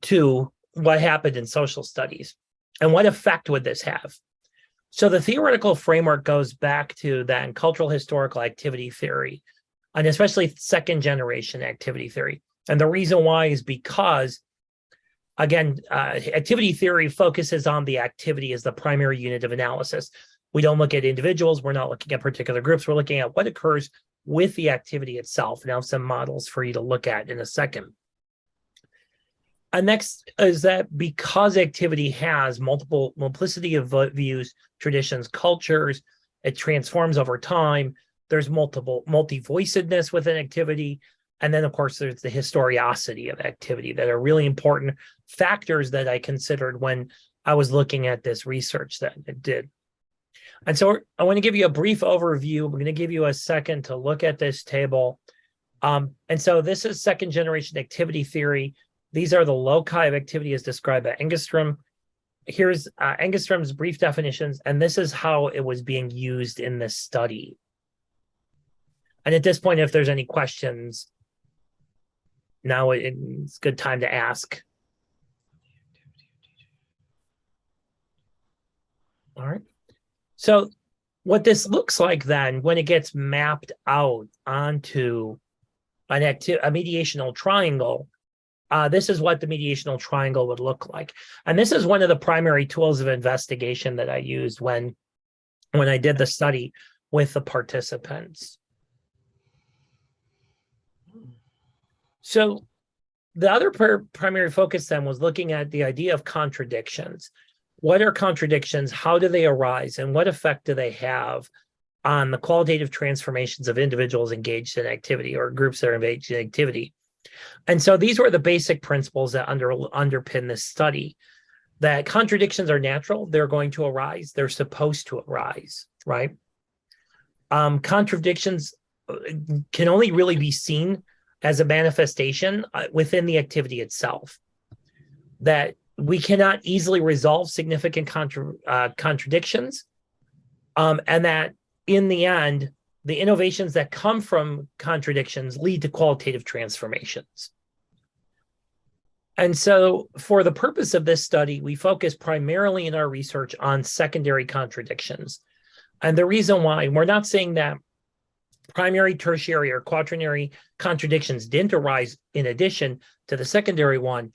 To what happened in social studies, and what effect would this have? So the theoretical framework goes back to then cultural historical activity theory, and especially second generation activity theory. And the reason why is because, again, activity theory focuses on the activity as the primary unit of analysis. We don't look at individuals. We're not looking at particular groups. We're looking at what occurs with the activity itself. And I have some models for you to look at in a second. And next is that because activity has multiplicity of views, traditions, cultures, it transforms over time. There's multi-voicedness within activity. And then, of course, there's the historicity of activity that are really important factors that I considered when I was looking at this research that I did. And so I want to give you a brief overview. We're going to give you a second to look at this table. And so this is second generation activity theory. These are the loci of activity as described by Engstrom. Here's Engstrom's brief definitions, and this is how it was being used in this study. And at this point, if there's any questions, now it's a good time to ask. All right. So what this looks like then, when it gets mapped out onto a mediational triangle, this is what the mediational triangle would look like. And this is one of the primary tools of investigation that I used when I did the study with the participants. So the other primary focus then was looking at the idea of contradictions. What are contradictions? How do they arise? And what effect do they have on the qualitative transformations of individuals engaged in activity or groups that are engaged in activity? And so these were the basic principles that underpin this study, that contradictions are natural. They're going to arise. They're supposed to arise, right? Contradictions can only really be seen as a manifestation within the activity itself, that we cannot easily resolve significant contradictions, and that in the end, the innovations that come from contradictions lead to qualitative transformations. And so for the purpose of this study, we focus primarily in our research on secondary contradictions. And the reason why, we're not saying that primary, tertiary, or quaternary contradictions didn't arise in addition to the secondary one,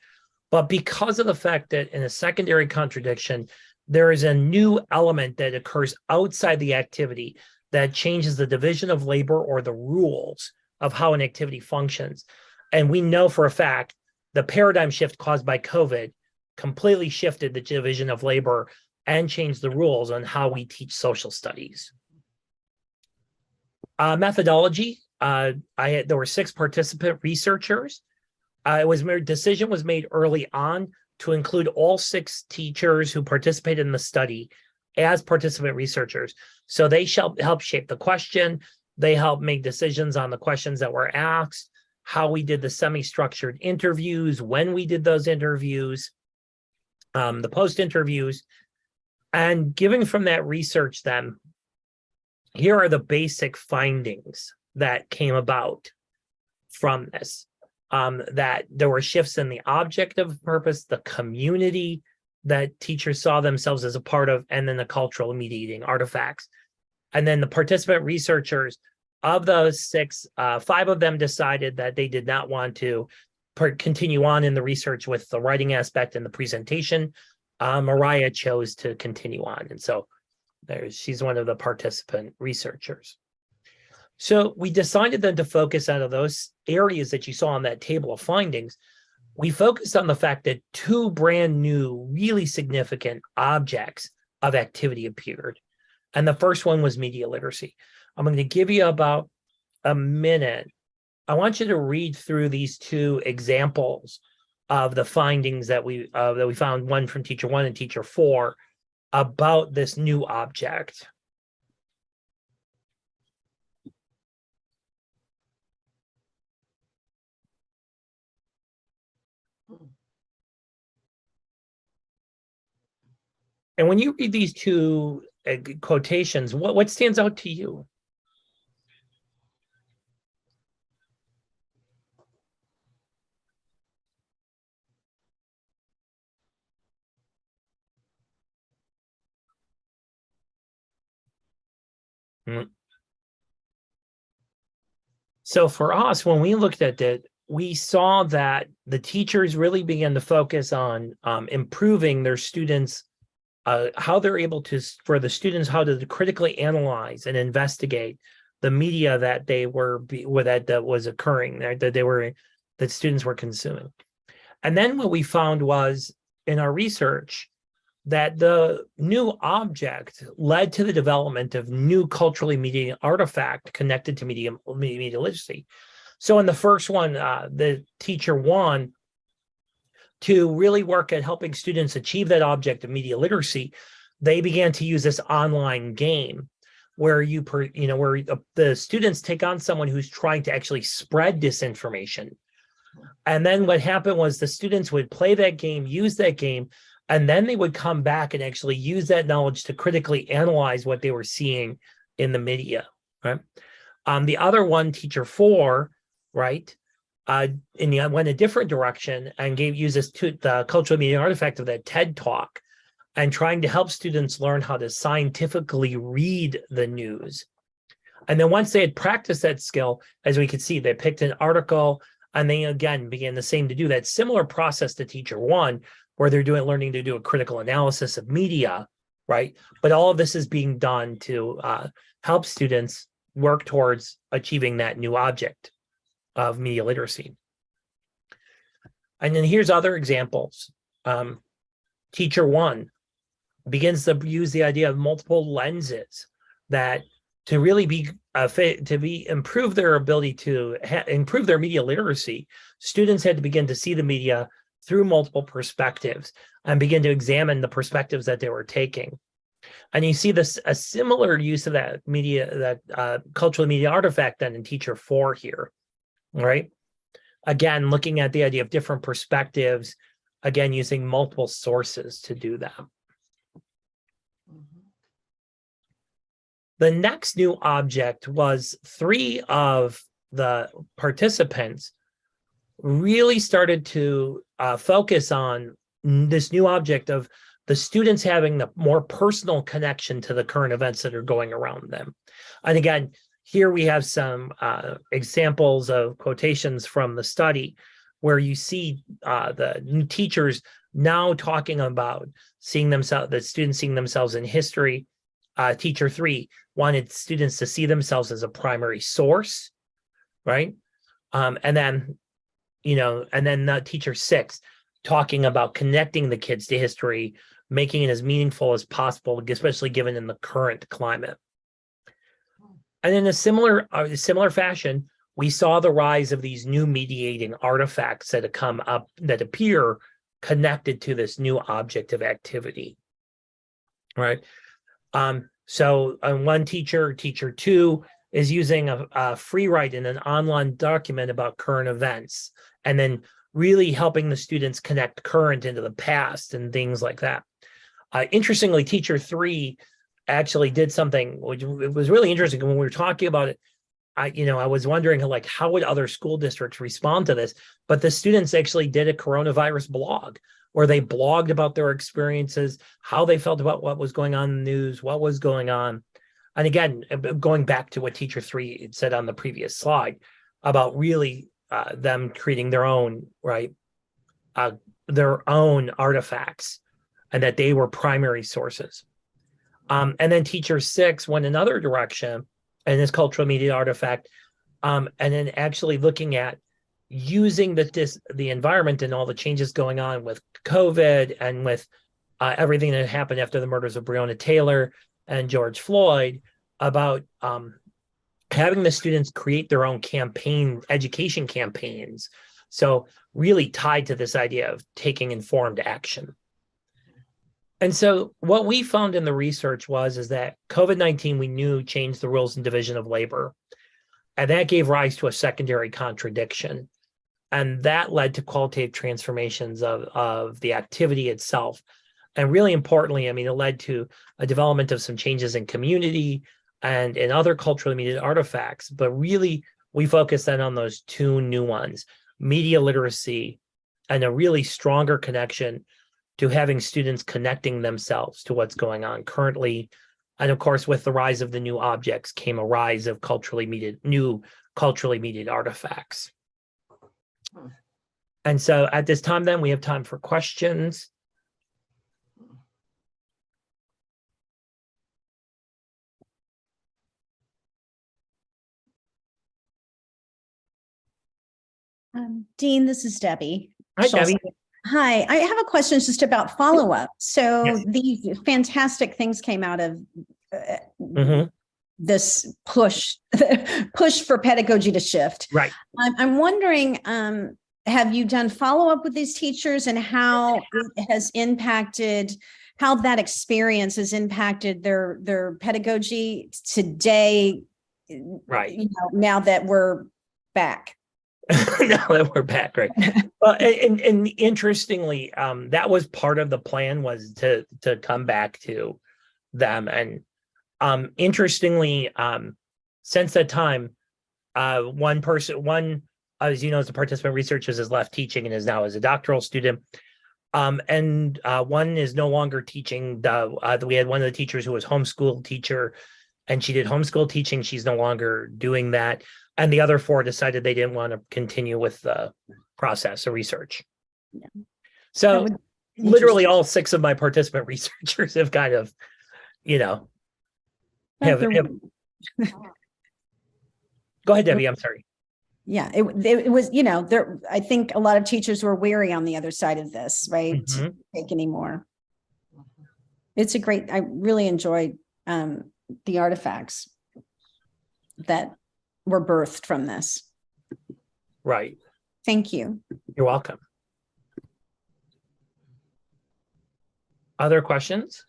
but because of the fact that in a secondary contradiction, there is a new element that occurs outside the activity that changes the division of labor or the rules of how an activity functions. And we know for a fact the paradigm shift caused by COVID completely shifted the division of labor and changed the rules on how we teach social studies. Methodology, there were 6 participant researchers. Decision was made early on to include all 6 teachers who participated in the study as participant researchers. So they shall help shape the question. They help make decisions on the questions that were asked, how we did the semi-structured interviews, when we did those interviews, the post-interviews. And given from that research then, here are the basic findings that came about from this. That there were shifts in the object of purpose, the community that teachers saw themselves as a part of, and then the cultural mediating artifacts. And then the participant researchers, of those 6, 5 of them decided that they did not want to continue on in the research with the writing aspect and the presentation. Mariah chose to continue on. And so she's one of the participant researchers. So we decided then to focus out of those areas that you saw on that table of findings. We focused on the fact that 2 brand new, really significant objects of activity appeared. And the first one was media literacy. I'm going to give you about a minute. I want you to read through these 2 examples of the findings that we found, one from teacher 1 and teacher 4, about this new object. And when you read these 2 quotations, what stands out to you? So for us, when we looked at it, we saw that the teachers really began to focus on improving their students, how they're able to, for the students, how to critically analyze and investigate the media that they were that was occurring, that students were consuming. And then what we found was in our research that the new object led to the development of new culturally mediated artifact connected to media literacy. So in the first one, the teacher 1, to really work at helping students achieve that object of media literacy, they began to use this online game where where the students take on someone who's trying to actually spread disinformation. And then what happened was the students would play that game, use that game, and then they would come back and actually use that knowledge to critically analyze what they were seeing in the media, right? The other one, teacher 4, right, went a different direction and uses the cultural media artifact of that TED Talk and trying to help students learn how to scientifically read the news. And then once they had practiced that skill, as we could see, they picked an article and they again began the same to do that similar process to teacher 1, where they're learning to do a critical analysis of media, right? But all of this is being done to help students work towards achieving that new object of media literacy. And then here's other examples. Teacher 1 begins to use the idea of multiple lenses that to really improve their ability to improve their media literacy, students had to begin to see the media through multiple perspectives and begin to examine the perspectives that they were taking. And you see a similar use of that cultural media artifact then in teacher 4 here, right? Again, looking at the idea of different perspectives, again, using multiple sources to do that. The next new object was 3 of the participants really started to focus on this new object of the students having the more personal connection to the current events that are going around them. And again, here we have some examples of quotations from the study where you see the new teachers now talking about seeing themselves, the students seeing themselves in history. Teacher 3 wanted students to see themselves as a primary source, right? And then, and then teacher 6 talking about connecting the kids to history, making it as meaningful as possible, especially given in the current climate. And in a similar fashion, we saw the rise of these new mediating artifacts that have come up that appear connected to this new object of activity, right? So one teacher 2, is using a free write in an online document about current events, and then really helping the students connect current into the past and things like that. Interestingly, teacher 3 actually did something which was really interesting. When we were talking about it, I was wondering, like, how would other school districts respond to this? But the students actually did a coronavirus blog where they blogged about their experiences, how they felt about what was going on in the news, what was going on. And again, going back to what teacher 3 had said on the previous slide about really them creating their own, right, their own artifacts, and that they were primary sources. And then teacher 6 went another direction in this cultural media artifact, and then actually looking at using the environment and all the changes going on with COVID and with everything that happened after the murders of Breonna Taylor and George Floyd, about having the students create their own education campaigns. So really tied to this idea of taking informed action. And so what we found in the research is that COVID-19, we knew, changed the rules and division of labor. And that gave rise to a secondary contradiction. And that led to qualitative transformations of the activity itself. And really importantly, it led to a development of some changes in community and in other culturally mediated artifacts. But really, we focused then on those 2 new ones: media literacy and a really stronger connection to having students connecting themselves to what's going on currently. And of course, with the rise of the new objects came a rise of new culturally mediated artifacts. And so at this time, then, we have time for questions. Dean, this is Debbie. Hi, Debbie. Hi, I have a question just about follow-up. So Yes. these fantastic things came out of Mhm. this push for pedagogy to shift. Right. I'm wondering, have you done follow-up with these teachers and how it has impacted, how that experience has impacted their pedagogy today? Right. Now that we're back. Now that we're back, right? Well, and interestingly, that was part of the plan, was to come back to them. And interestingly, since that time, one, as you know, as a participant researcher, has left teaching and is now as a doctoral student. And one is no longer teaching. We had one of the teachers who was homeschool teacher, and she did homeschool teaching. She's no longer doing that. And the other 4 decided they didn't want to continue with the process of research. Yeah. So literally all 6 of my participant researchers have kind of, have Go ahead, Debbie. I'm sorry. Yeah, it was, I think a lot of teachers were weary on the other side of this, right? Mhm. To take anymore. It's I really enjoyed the artifacts that were birthed from this. Right. Thank you. You're welcome. Other questions?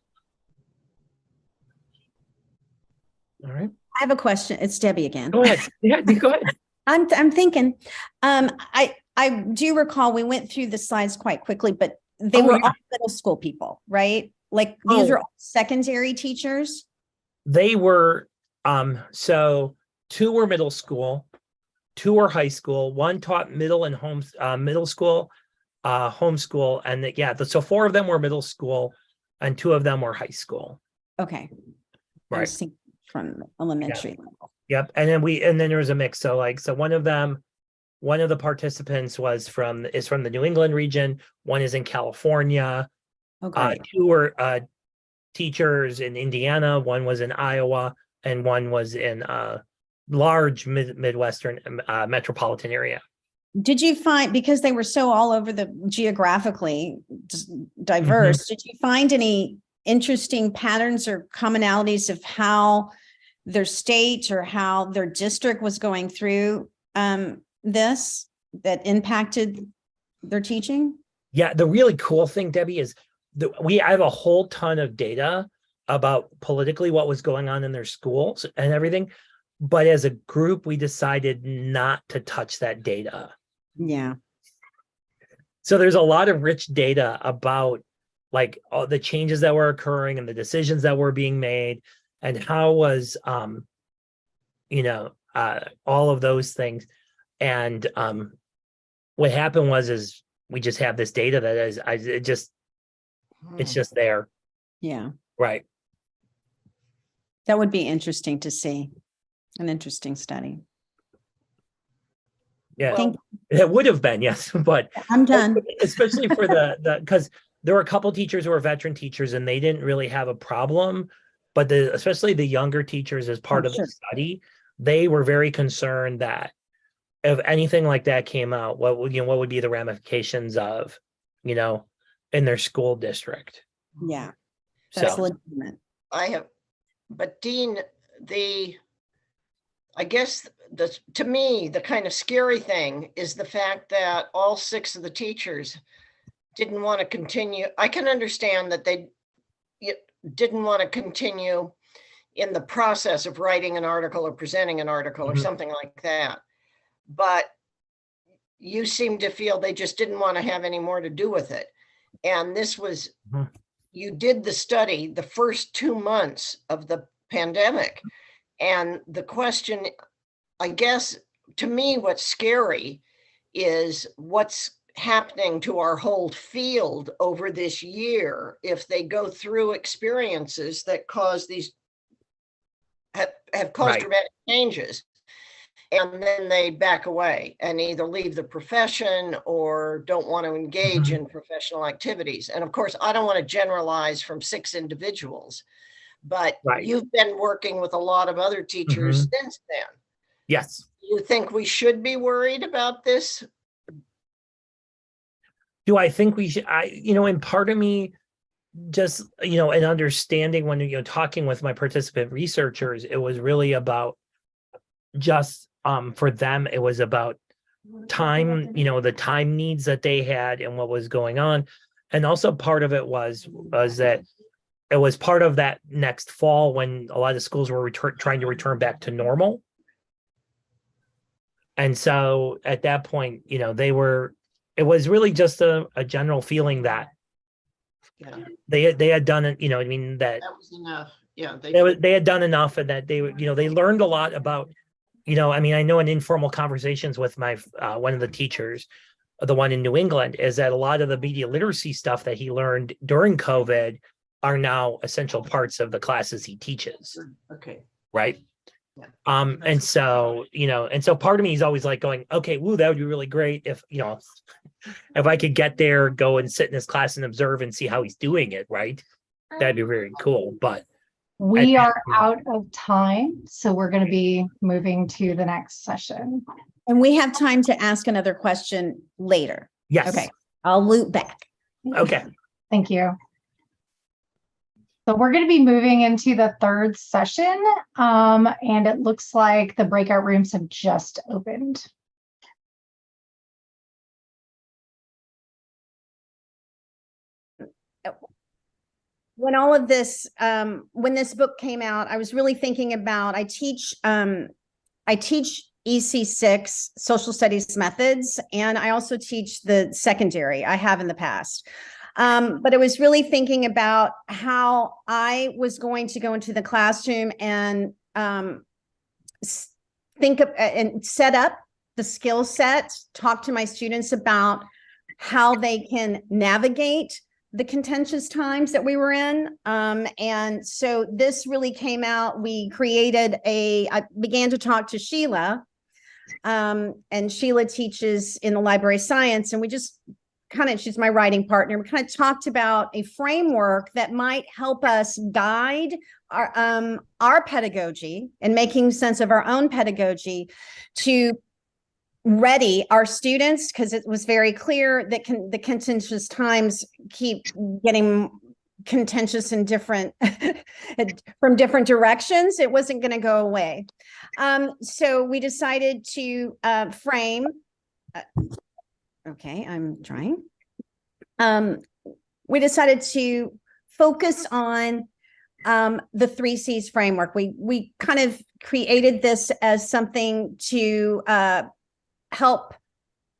All right. I have a question. It's Debbie again. Go ahead. Yeah, go ahead. I'm thinking, I do recall we went through the slides quite quickly, but they were all middle school people, right? Like these are all secondary teachers. They were So 2 were middle school, 2 were high school, 1 taught middle and middle school, homeschool, and so 4 of them were middle school, and 2 of them were high school. Okay. I Right. was thinking from elementary level. Yep. And then there was a mix. So one of the participants is from the New England region. 1 is in California. Okay. 2 were teachers in Indiana. 1 was in Iowa, and 1 was in large Midwestern metropolitan area. Did you find, because they were so all over the geographically diverse, did you find any interesting patterns or commonalities of how their state or how their district was going through this that impacted their teaching? Yeah, the really cool thing, Debbie, is that I have a whole ton of data about politically what was going on in their schools and everything. But as a group, we decided not to touch that data. Yeah. So there's a lot of rich data about like all the changes that were occurring and the decisions that were being made and how was, all of those things. And what happened is we just have this data that it's just there. Yeah. Right. That would be interesting to see. An interesting study. Yeah, Thank- it would have been, yes, but I'm done. especially for the because there were a couple teachers who were veteran teachers and they didn't really have a problem, but especially the younger teachers as part of the study, they were very concerned that if anything like that came out, what would be the ramifications of, in their school district. Yeah, that's So legitimate. But Dean, I guess to me, the kind of scary thing is the fact that all 6 of the teachers didn't want to continue. I can understand that they didn't want to continue in the process of writing an article or presenting an article or something like that. But you seem to feel they just didn't want to have any more to do with it. And this was, you did the study the first 2 months of the pandemic. And the question, I guess, to me, what's scary is what's happening to our whole field over this year if they go through experiences that cause these, have caused dramatic changes. And then they back away and either leave the profession or don't want to engage in professional activities. And of course, I don't want to generalize from 6 individuals. But you've been working with a lot of other teachers since then. Yes. Do you think we should be worried about this? Do I think we should? And part of me just, an understanding when, talking with my participant researchers, it was really about just for them, it was about time, the time needs that they had and what was going on. And also part of it was that it was part of that next fall when a lot of schools were trying to return back to normal. And so at that point, it was really just a general feeling that they had done it, that was enough. Yeah. They had done enough and that they learned a lot about, I know in informal conversations with my, one of the teachers, the one in New England, is that a lot of the media literacy stuff that he learned during COVID are now essential parts of the classes he teaches. Okay. Right. Yeah. And so part of me is always like going, okay, woo, that would be really great if I could get there, go and sit in his class and observe and see how he's doing it. Right. That'd be very cool. But we are out of time, so we're going to be moving to the next session. And we have time to ask another question later. Yes. Okay. I'll loop back. Okay. Thank you. So we're going to be moving into the 3rd session, and it looks like the breakout rooms have just opened. When all of this, when this book came out, I was really thinking about, I teach EC6 social studies methods, and I also teach the secondary. I have in the past. But I was really thinking about how I was going to go into the classroom and think of and set up the skill set, talk to my students about how they can navigate the contentious times that we were in. And so this really came out. We created I began to talk to Sheila, and Sheila teaches in the library of science. And we just she's my writing partner. We kind of talked about a framework that might help us guide our pedagogy and making sense of our own pedagogy to ready our students, because it was very clear that the contentious times keep getting contentious in different from different directions. It wasn't going to go away. So we decided to frame. Okay, I'm trying. We decided to focus on the 3 C's framework. We kind of created this as something to help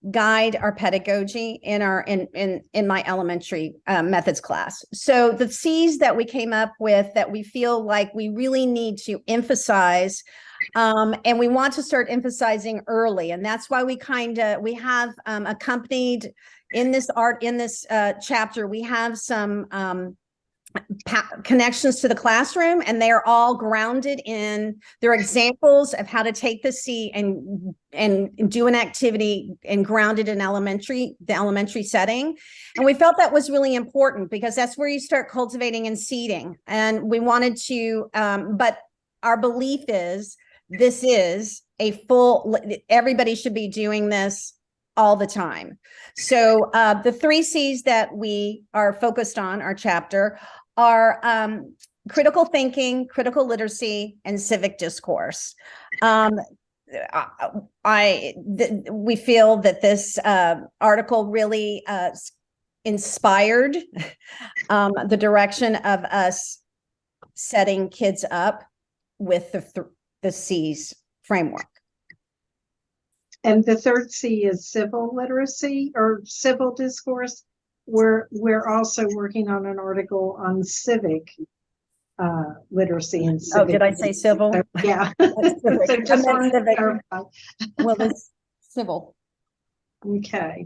guide our pedagogy in my elementary methods class. So the C's that we came up with that we feel like we really need to emphasize, and we want to start emphasizing early, and that's why we have accompanied in this chapter. We have some connections to the classroom, and they are all grounded in their examples of how to take the C and do an activity and grounded in the elementary setting. And we felt that was really important because that's where you start cultivating and seeding. And we wanted to, but our belief is this is everybody should be doing this all the time. So the 3 C's that we are focused on, our chapter, are critical thinking, critical literacy, and civic discourse. We feel that this article really inspired the direction of us setting kids up with the C's framework. And the 3rd C is civil literacy or civil discourse. We're also working on an article on civic literacy and civic. Oh, did I say civil? So, yeah. So just wanted to civic. clarify. Well, it's civil. Okay.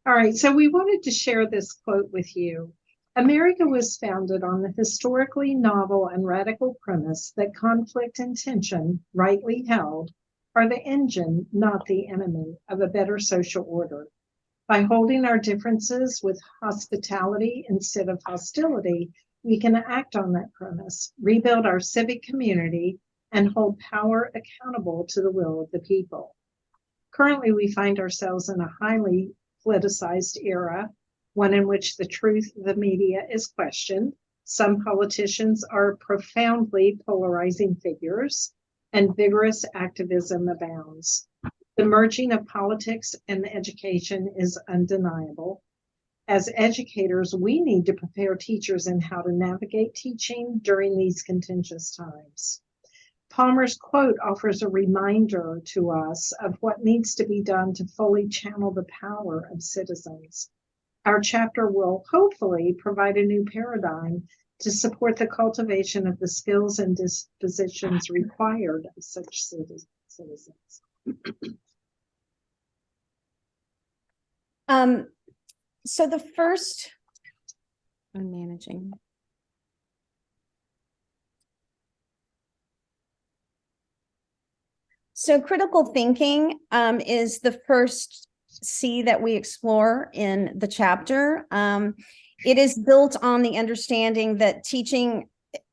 All right. So we wanted to share this quote with you. America was founded on the historically novel and radical premise that conflict and tension, rightly held, are the engine, not the enemy, of a better social order. By holding our differences with hospitality instead of hostility, we can act on that premise, rebuild our civic community, and hold power accountable to the will of the people. Currently, we find ourselves in a highly politicized era, one in which the truth of the media is questioned. Some politicians are profoundly polarizing figures, and vigorous activism abounds. The merging of politics and education is undeniable. As educators, we need to prepare teachers in how to navigate teaching during these contentious times. Palmer's quote offers a reminder to us of what needs to be done to fully channel the power of citizens. Our chapter will hopefully provide a new paradigm to support the cultivation of the skills and dispositions required of such citizens. So the first, I'm managing. So critical thinking is the first C that we explore in the chapter. It is built on the understanding that teaching,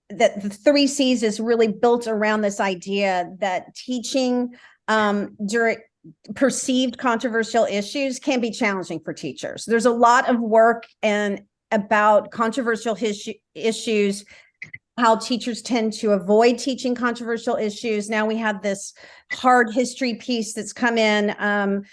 that the 3 C's is really built around this idea that teaching during perceived controversial issues can be challenging for teachers. There's a lot of work about controversial issues, how teachers tend to avoid teaching controversial issues. Now we have this hard history piece that's come in, and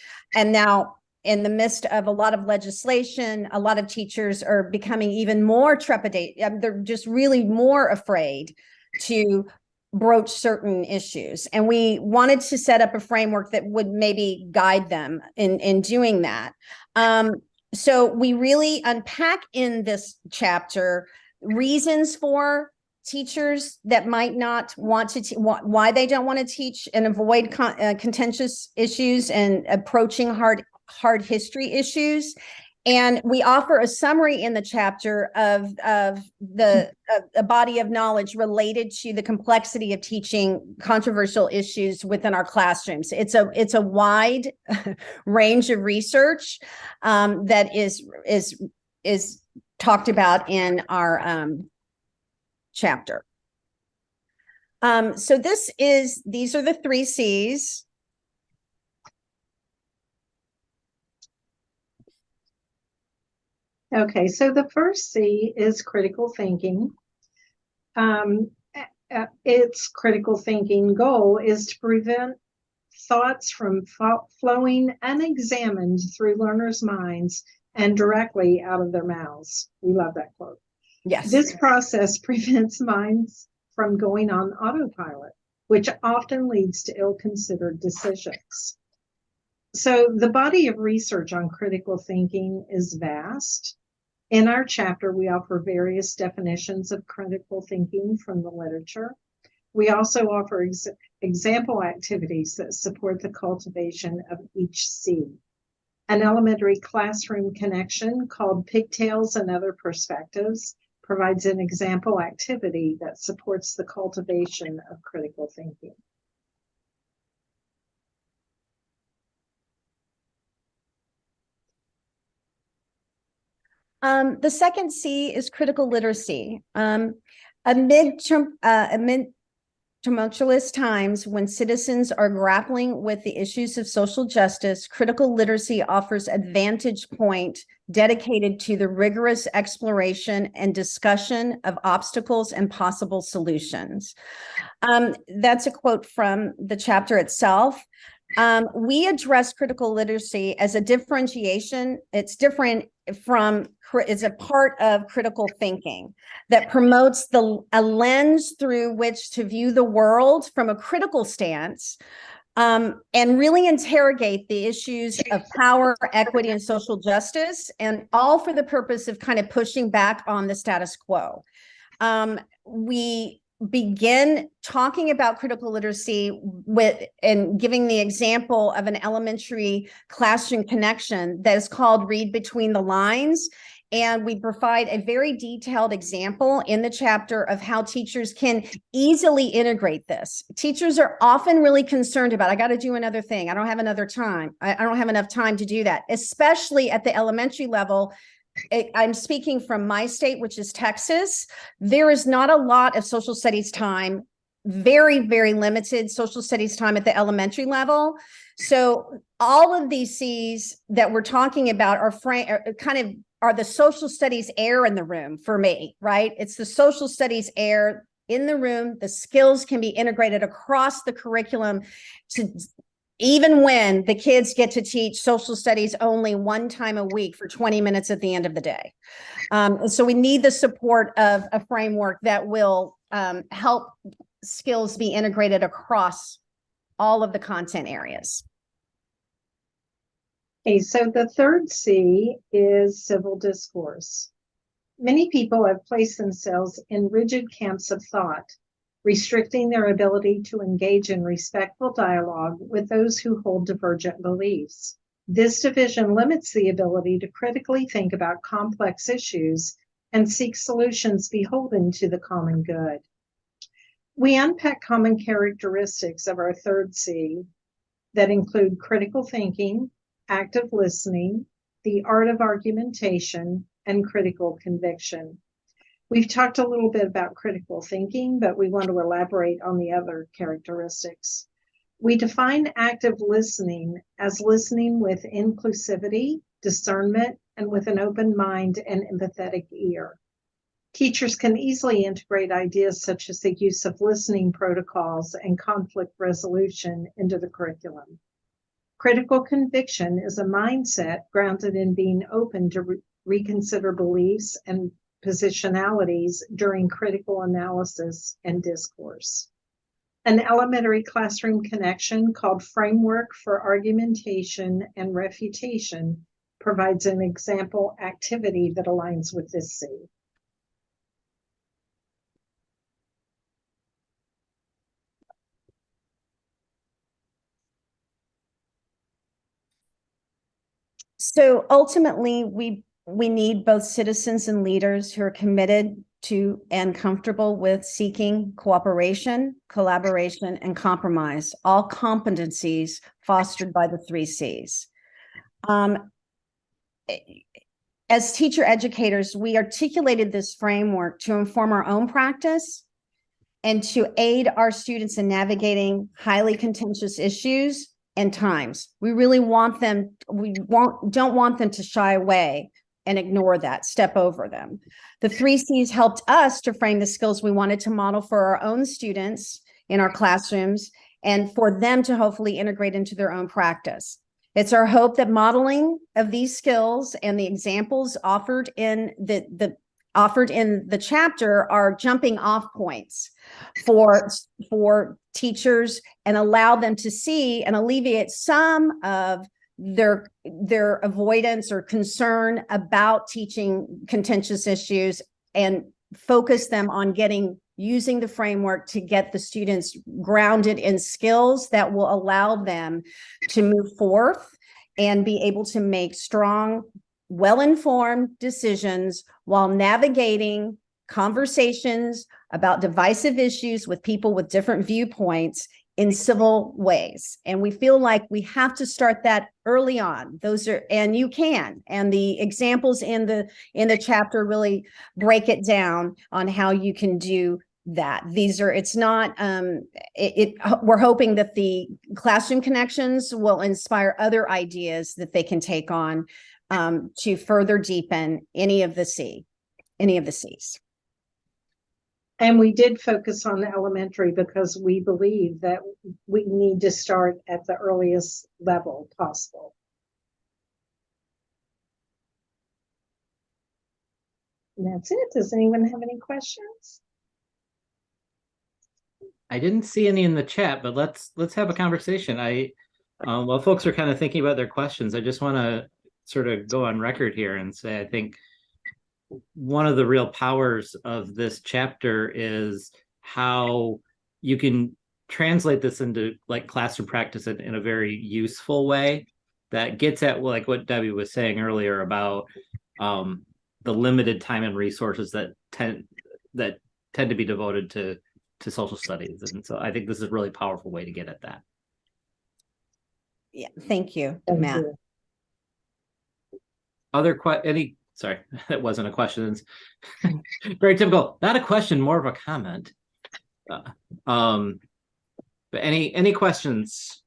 now in the midst of a lot of legislation, a lot of teachers are becoming even more trepidated. They're just really more afraid to broach certain issues. And we wanted to set up a framework that would maybe guide them in doing that. So we really unpack in this chapter reasons for teachers that might not want to, why they don't want to teach and avoid contentious issues and approaching hard history issues. And we offer a summary in the chapter of a body of knowledge related to the complexity of teaching controversial issues within our classrooms. It's a wide range of research that is talked about in our chapter. So these are the 3 C's. Okay, so the first C is critical thinking. Its critical thinking goal is to prevent thoughts from flowing unexamined through learners' minds and directly out of their mouths. We love that quote. Yes. This process prevents minds from going on autopilot, which often leads to ill-considered decisions. So the body of research on critical thinking is vast. In our chapter, we offer various definitions of critical thinking from the literature. We also offer example activities that support the cultivation of each C. An elementary classroom connection called Pigtails and Other Perspectives provides an example activity that supports the cultivation of critical thinking. The second C is critical literacy. Amid tumultuous times when citizens are grappling with the issues of social justice, critical literacy offers a vantage point dedicated to the rigorous exploration and discussion of obstacles and possible solutions. That's a quote from the chapter itself. We address critical literacy as a differentiation. It's different from, is a part of critical thinking that promotes a lens through which to view the world from a critical stance, and really interrogate the issues of power, equity, and social justice, and all for the purpose of kind of pushing back on the status quo. We begin talking about critical literacy and giving the example of an elementary classroom connection that is called Read Between the Lines. And we provide a very detailed example in the chapter of how teachers can easily integrate this. Teachers are often really concerned about, I got to do another thing. I don't have another time. I don't have enough time to do that, especially at the elementary level. I'm speaking from my state, which is Texas. There is not a lot of social studies time, very, very limited social studies time at the elementary level. So all of these C's that we're talking about are the social studies air in the room for me, right? It's the social studies air in the room. The skills can be integrated across the curriculum to even when the kids get to teach social studies only one time a week for 20 minutes at the end of the day. So we need the support of a framework that will help skills be integrated across all of the content areas. Okay, so the third C is civil discourse. Many people have placed themselves in rigid camps of thought, restricting their ability to engage in respectful dialogue with those who hold divergent beliefs. This division limits the ability to critically think about complex issues and seek solutions beholden to the common good. We unpack common characteristics of our third C that include critical thinking, active listening, the art of argumentation, and critical conviction. We've talked a little bit about critical thinking, but we want to elaborate on the other characteristics. We define active listening as listening with inclusivity, discernment, and with an open mind and empathetic ear. Teachers can easily integrate ideas such as the use of listening protocols and conflict resolution into the curriculum. Critical conviction is a mindset grounded in being open to reconsider beliefs and positionalities during critical analysis and discourse. An elementary classroom connection called Framework for Argumentation and Refutation provides an example activity that aligns with this C. So ultimately, we need both citizens and leaders who are committed to and comfortable with seeking cooperation, collaboration, and compromise, all competencies fostered by the 3 C's. As teacher educators, we articulated this framework to inform our own practice and to aid our students in navigating highly contentious issues and times. We really want them, don't want them to shy away and ignore that, step over them. The 3 C's helped us to frame the skills we wanted to model for our own students in our classrooms and for them to hopefully integrate into their own practice. It's our hope that modeling of these skills and the examples offered in the chapter are jumping off points for teachers and allow them to see and alleviate some of their avoidance or concern about teaching contentious issues and focus them on using the framework to get the students grounded in skills that will allow them to move forth and be able to make strong, well-informed decisions while navigating conversations about divisive issues with people with different viewpoints in civil ways. And we feel like we have to start that early on. And you can, and the examples in the chapter really break it down on how you can do that. We're hoping that the classroom connections will inspire other ideas that they can take on to further deepen any of the C's. And we did focus on the elementary because we believe that we need to start at the earliest level possible. And that's it. Does anyone have any questions? I didn't see any in the chat, but let's have a conversation. While folks are kind of thinking about their questions, I just want to sort of go on record here and say, I think one of the real powers of this chapter is how you can translate this into like classroom practice in a very useful way that gets at like what Debbie was saying earlier about the limited time and resources that tend to be devoted to social studies. And so I think this is a really powerful way to get at that. Yeah, thank you, Thank Matt. you. Sorry, that wasn't a question. Very typical. Not a question, more of a comment. But any questions?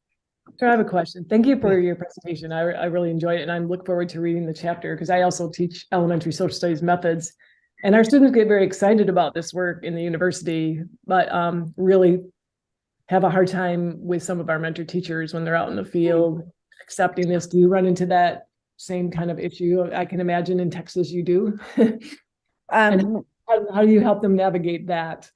So I have a question. Thank you for your presentation. I really enjoyed it, and I look forward to reading the chapter because I also teach elementary social studies methods, and our students get very excited about this work in the university, but really have a hard time with some of our mentor teachers when they're out in the field accepting this. Do you run into that same kind of issue? I can imagine in Texas you do. And how do you help them navigate that?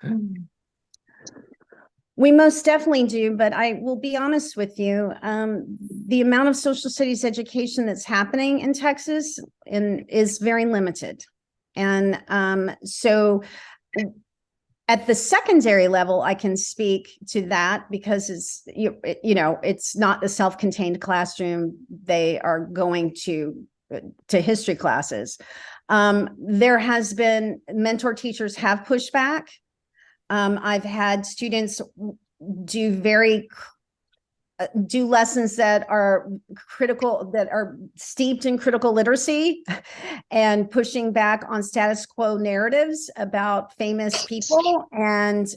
We most definitely do, but I will be honest with you. The amount of social studies education that's happening in Texas is very limited. And so at the secondary level, I can speak to that because it's not a self-contained classroom. They are going to history classes. There has been mentor teachers have pushed back. I've had students do lessons that are critical, that are steeped in critical literacy and pushing back on status quo narratives about famous people. And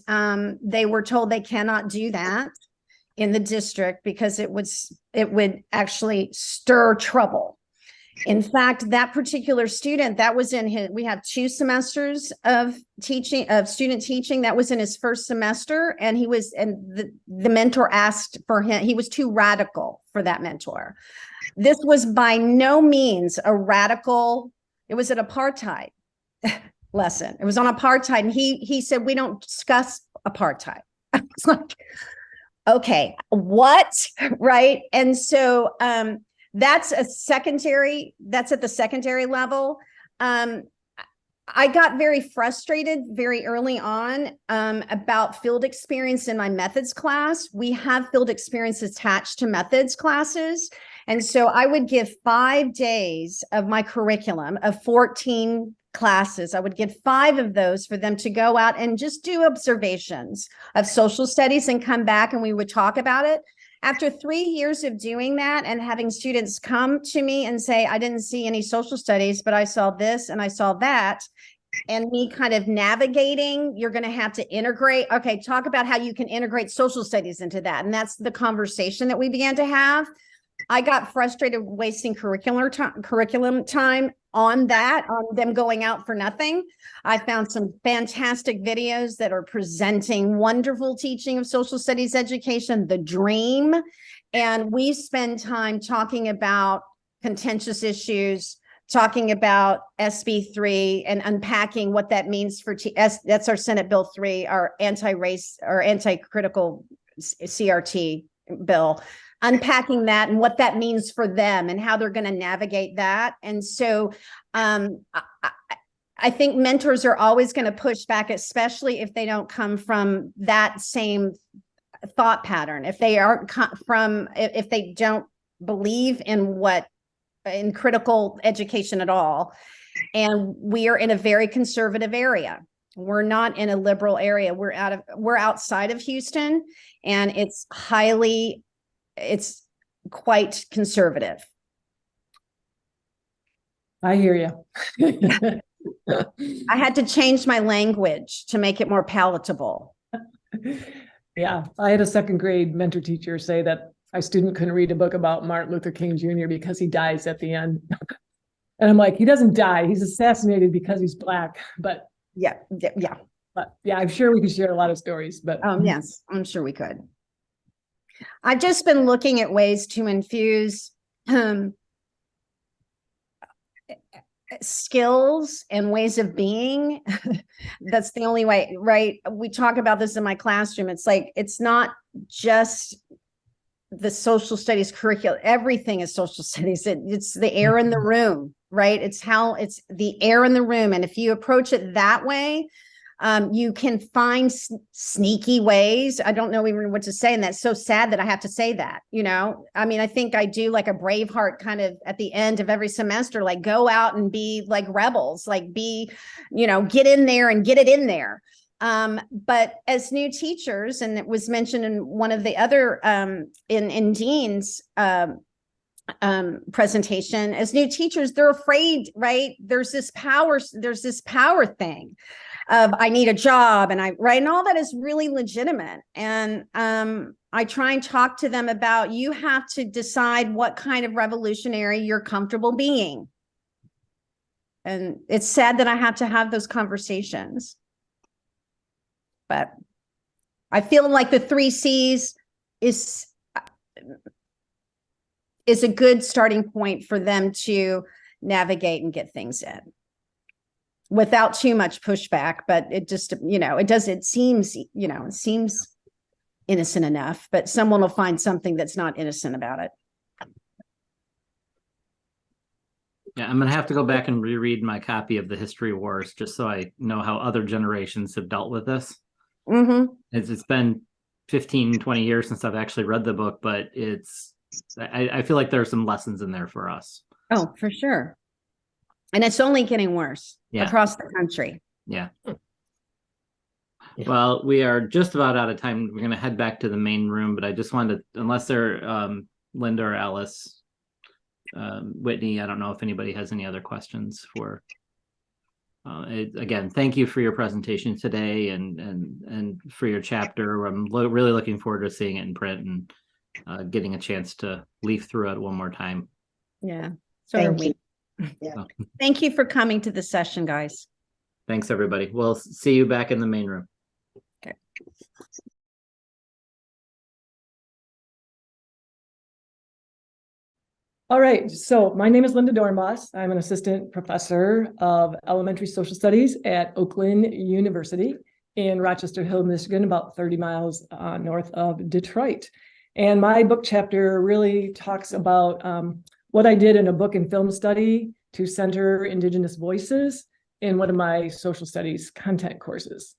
they were told they cannot do that in the district because it would actually stir trouble. In fact, that particular student, that was we have 2 semesters of student teaching. That was in his first semester. And the mentor asked for him, he was too radical for that mentor. This was by no means a radical, it was an apartheid lesson. It was on apartheid. And he said, we don't discuss apartheid. I was like, okay, what? Right. And so, that's at the secondary level. I got very frustrated very early on about field experience in my methods class. We have field experience attached to methods classes. And so I would give 5 days of my curriculum of 14 classes. I would give 5 of those for them to go out and just do observations of social studies and come back and we would talk about it. After 3 years of doing that and having students come to me and say, I didn't see any social studies, but I saw this and I saw that, and me kind of navigating, you're going to have to integrate. Okay, talk about how you can integrate social studies into that. And that's the conversation that we began to have. I got frustrated wasting curriculum time on that, on them going out for nothing. I found some fantastic videos that are presenting wonderful teaching of social studies education, the dream. And we spend time talking about contentious issues, talking about SB3 and unpacking what that means for that's our Senate Bill 3, our anti-race or anti-critical CRT bill, unpacking that and what that means for them and how they're going to navigate that. And so I think mentors are always going to push back, especially if they don't come from that same thought pattern. If they aren't if they don't believe in critical education at all. And we are in a very conservative area. We're not in a liberal area. We're outside of Houston, and it's quite conservative. I hear you. I had to change my language to make it more palatable. Yeah, I had a 2nd grade mentor teacher say that my student couldn't read a book about Martin Luther King Jr. because he dies at the end. And I'm like, he doesn't die. He's assassinated because he's Black. But yeah. But yeah, I'm sure we could share a lot of stories. But yes, I'm sure we could. I've just been looking at ways to infuse skills and ways of being. That's the only way, right? We talk about this in my classroom. It's like, it's not just the social studies curriculum. Everything is social studies. It's the air in the room, right? It's the air in the room. And if you approach it that way, you can find sneaky ways. I don't know even what to say. And that's so sad that I have to say that, I mean, I think I do like a Braveheart kind of at the end of every semester, like go out and be like rebels, like get in there and get it in there. But as new teachers, and it was mentioned in one of the other, in Dean's, presentation, as new teachers, they're afraid, right? There's this power thing of I need a job and and all that is really legitimate. And I try and talk to them about, you have to decide what kind of revolutionary you're comfortable being. And it's sad that I have to have those conversations. But I feel like the 3 C's is a good starting point for them to navigate and get things in without too much pushback. But it just, it seems innocent enough, but someone will find something that's not innocent about it. Yeah, I'm going to have to go back and reread my copy of the History Wars just so I know how other generations have dealt with this. Mm-hmm. It's been 15, 20 years since I've actually read the book, but I feel like there are some lessons in there for us. Oh, for sure. And it's only getting worse across the country. Yeah. Well, we are just about out of time. We're going to head back to the main room, but I just wanted to, unless they're Linda or Alice, Whitney, I don't know if anybody has any other questions for. Again, thank you for your presentation today and for your chapter. I'm really looking forward to seeing it in print and getting a chance to leaf through it one more time. Yeah. So are we. Yeah. Thank you for coming to the session, guys. Thanks, everybody. We'll see you back in the main room. Okay. All right, so my name is Linda Dornbos. I'm an assistant professor of elementary social studies at Oakland University in Rochester Hill, Michigan, about 30 miles north of Detroit. And my book chapter really talks about what I did in a book and film study to center Indigenous voices in one of my social studies content courses.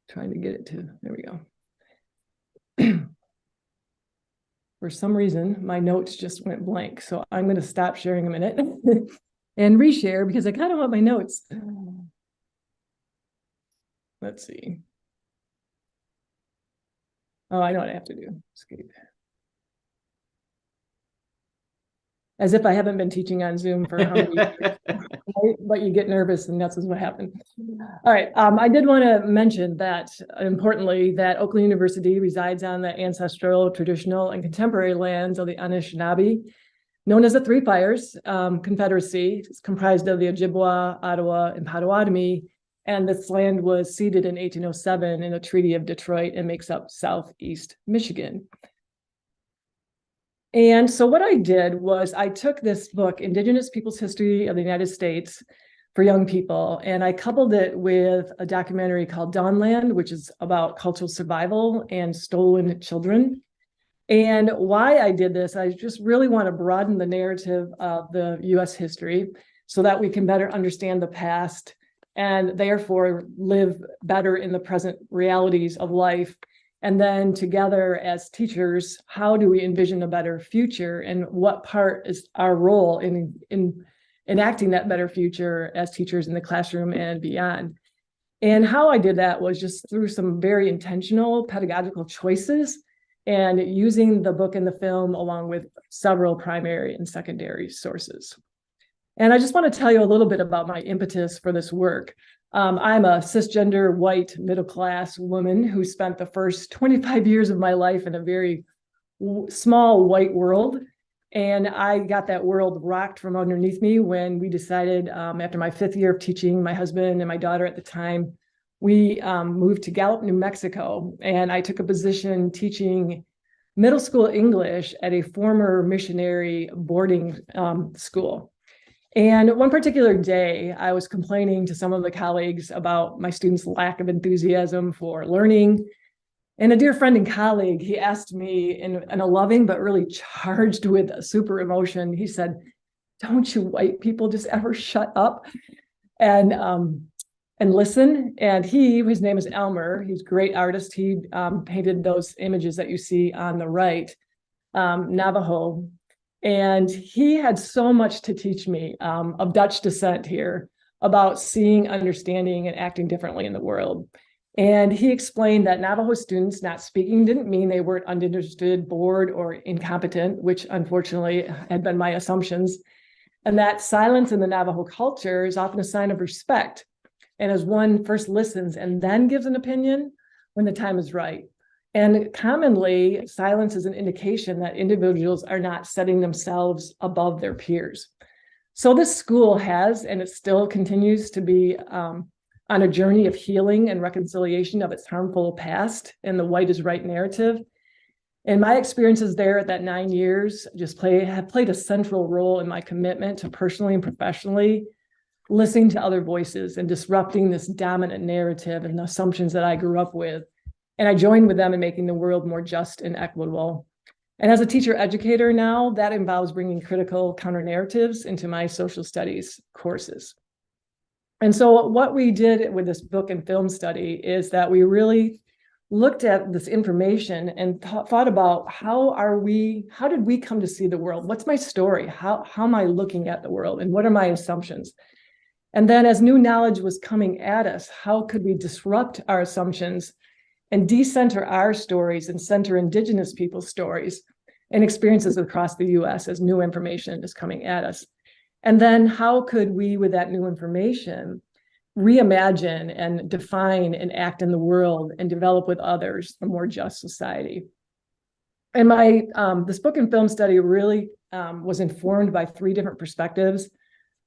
Trying to get it to, there we go. For some reason, my notes just went blank. So I'm going to stop sharing a minute and reshare because I kind of want my notes. Let's see. Oh, I know what I have to do. Escape. As if I haven't been teaching on Zoom for how many years, right? But you get nervous and that's what happened. All right, I did want to mention that, importantly, that Oakland University resides on the ancestral, traditional, and contemporary lands of the Anishinaabe, known as the Three Fires Confederacy. It's comprised of the Ojibwa, Ottawa, and Potawatomi, and this land was ceded in 1807 in the Treaty of Detroit and makes up Southeast Michigan. And so what I did was I took this book, Indigenous Peoples' History of the United States for Young People, and I coupled it with a documentary called Dawnland, which is about cultural survival and stolen children. And why I did this, I just really want to broaden the narrative of the US history so that we can better understand the past and therefore live better in the present realities of life. And then together as teachers, how do we envision a better future and what part is our role in enacting that better future as teachers in the classroom and beyond? And how I did that was just through some very intentional pedagogical choices and using the book and the film along with several primary and secondary sources. And I just want to tell you a little bit about my impetus for this work. I'm a cisgender, white, middle-class woman who spent the first 25 years of my life in a very small white world. And I got that world rocked from underneath me when we decided, after my 5th year of teaching, my husband and my daughter at the time, we moved to Gallup, New Mexico. And I took a position teaching middle school English at a former missionary boarding school. And one particular day, I was complaining to some of the colleagues about my students' lack of enthusiasm for learning. And a dear friend and colleague, he asked me in a loving but really charged with a super emotion. He said, "Don't you white people just ever shut up and listen?" And his name is Elmer. He's a great artist. He painted those images that you see on the right, Navajo. And he had so much to teach me of Dutch descent here about seeing, understanding, and acting differently in the world. And he explained that Navajo students not speaking didn't mean they weren't uninterested, bored, or incompetent, which unfortunately had been my assumptions. And that silence in the Navajo culture is often a sign of respect. And as one first listens and then gives an opinion when the time is right. And commonly, silence is an indication that individuals are not setting themselves above their peers. So this school has, and it still continues to be on a journey of healing and reconciliation of its harmful past and the white is right narrative. And my experiences there at that 9 years have played a central role in my commitment to personally and professionally listening to other voices and disrupting this dominant narrative and the assumptions that I grew up with. And I joined with them in making the world more just and equitable. And as a teacher educator now, that involves bringing critical counter narratives into my social studies courses. And so what we did with this book and film study is that we really looked at this information and thought about how did we come to see the world? What's my story? How am I looking at the world? And what are my assumptions? And then as new knowledge was coming at us, how could we disrupt our assumptions and decenter our stories and center Indigenous people's stories and experiences across the US as new information is coming at us? And then how could we, with that new information, reimagine and define and act in the world and develop with others a more just society? And this book and film study really was informed by 3 different perspectives.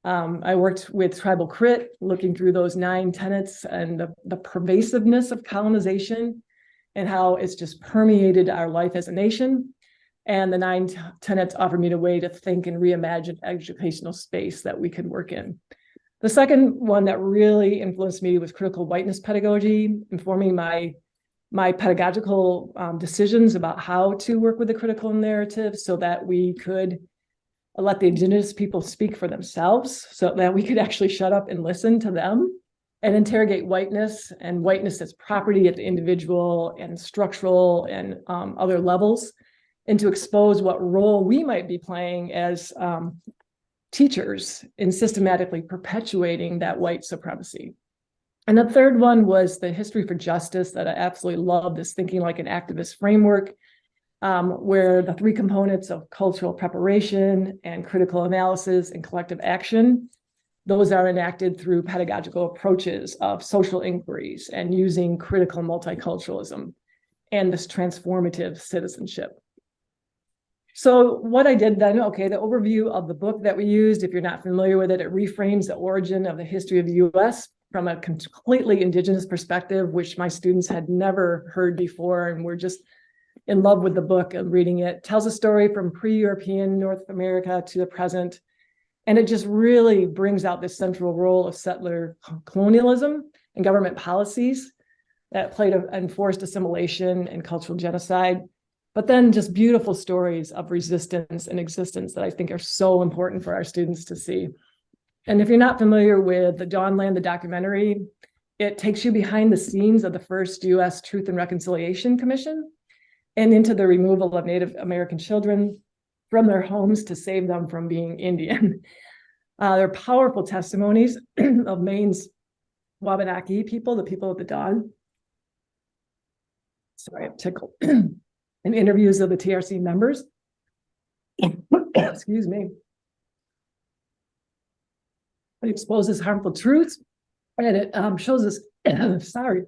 I worked with Tribal Crit, looking through those 9 tenets and the pervasiveness of colonization and how it's just permeated our life as a nation. And the 9 tenets offered me a way to think and reimagine educational space that we could work in. The second one that really influenced me was critical whiteness pedagogy, informing my pedagogical decisions about how to work with the critical narrative so that we could let the Indigenous people speak for themselves so that we could actually shut up and listen to them and interrogate whiteness and whiteness as property at the individual and structural and other levels and to expose what role we might be playing as teachers in systematically perpetuating that white supremacy. And the third one was the history for justice that I absolutely love, this thinking like an activist framework, where the three components of cultural preparation and critical analysis and collective action, those are enacted through pedagogical approaches of social inquiries and using critical multiculturalism and this transformative citizenship. So what I did then, okay, the overview of the book that we used, if you're not familiar with it, it reframes the origin of the history of the US from a completely indigenous perspective, which my students had never heard before, and were just in love with the book and reading it. It tells a story from pre-European North America to the present. And it just really brings out this central role of settler colonialism and government policies that played enforced assimilation and cultural genocide. But then just beautiful stories of resistance and existence that I think are so important for our students to see. And if you're not familiar with the Dawnland, the documentary, it takes you behind the scenes of the first US Truth and Reconciliation Commission and into the removal of Native American children from their homes to save them from being Indian. They're powerful testimonies of Maine's Wabanaki people, the people of the dawn. Sorry, I'm tickled. And interviews of the TRC members. Excuse me. It exposes harmful truths, and it shows us, sorry.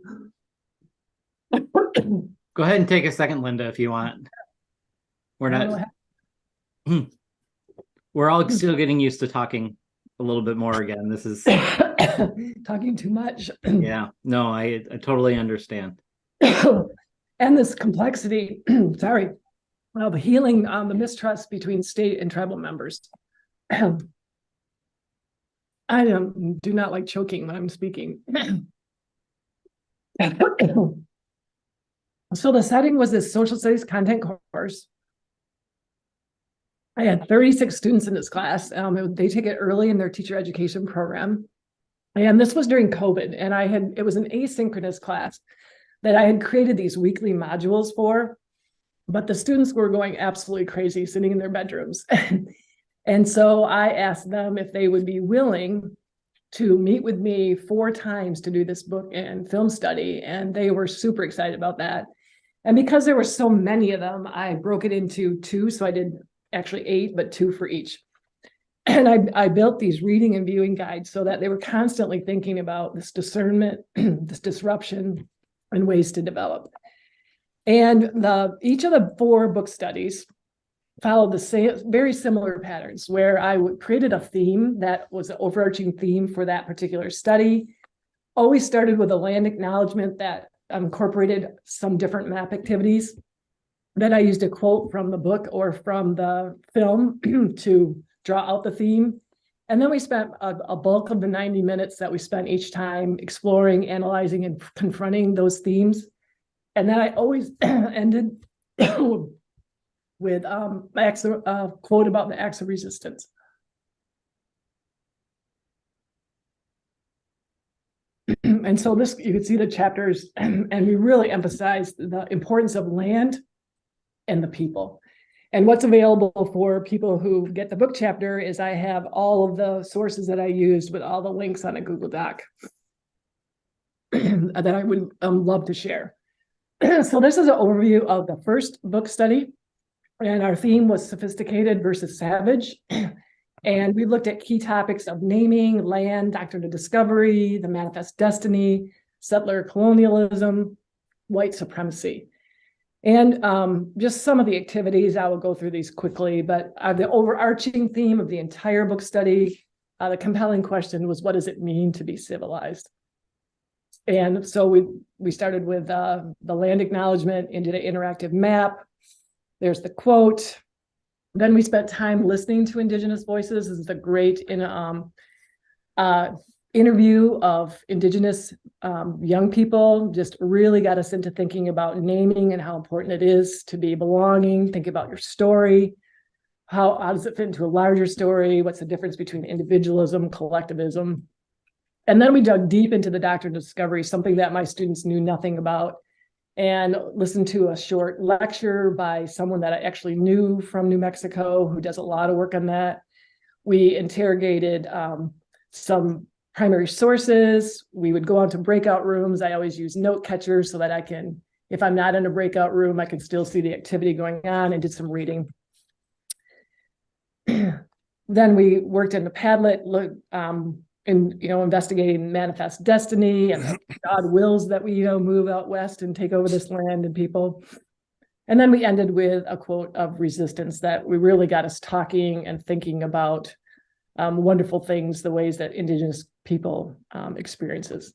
Go ahead and take a second, Linda, if you want. We're not. We're all still getting used to talking a little bit more again. This is talking too much. Yeah, no, I totally understand. And this complexity, sorry, of healing the mistrust between state and tribal members. I do not like choking when I'm speaking. So the setting was this social studies content course. I had 36 students in this class. They take it early in their teacher education program. And this was during COVID. And it was an asynchronous class that I had created these weekly modules for, but the students were going absolutely crazy sitting in their bedrooms. And so I asked them if they would be willing to meet with me 4 times to do this book and film study. And they were super excited about that. And because there were so many of them, I broke it into 2. So I did actually 8, but 2 for each. And I built these reading and viewing guides so that they were constantly thinking about this discernment, this disruption, and ways to develop. And each of the 4 book studies followed the same, very similar patterns, where I created a theme that was an overarching theme for that particular study. Always started with a land acknowledgement that incorporated some different map activities. Then I used a quote from the book or from the film to draw out the theme. And then we spent a bulk of the 90 minutes that we spent each time exploring, analyzing, and confronting those themes. And then I always ended with a quote about the acts of resistance. And so this, you can see the chapters, and we really emphasize the importance of land and the people. And what's available for people who get the book chapter is I have all of the sources that I used with all the links on a Google Doc that I would love to share. So this is an overview of the first book study. And our theme was sophisticated versus savage. And we looked at key topics of naming, land, doctrine of discovery, the manifest destiny, settler colonialism, white supremacy. And just some of the activities, I will go through these quickly, but the overarching theme of the entire book study, the compelling question was, what does it mean to be civilized? And so we started with the land acknowledgement into the interactive map. There's the quote. Then we spent time listening to Indigenous voices. This is a great interview of Indigenous young people. Just really got us into thinking about naming and how important it is to be belonging. Think about your story. How does it fit into a larger story? What's the difference between individualism, collectivism? And then we dug deep into the doctrine of discovery, something that my students knew nothing about. and listened to a short lecture by someone that I actually knew from New Mexico who does a lot of work on that. We interrogated some primary sources. We would go out to breakout rooms. I always use note catchers so that I can, if I'm not in a breakout room, I can still see the activity going on, and did some reading. Then we worked in the Padlet, investigating manifest destiny and God wills that we, move out west and take over this land and people. And then we ended with a quote of resistance that we really got us talking and thinking about wonderful things, the ways that Indigenous people experiences.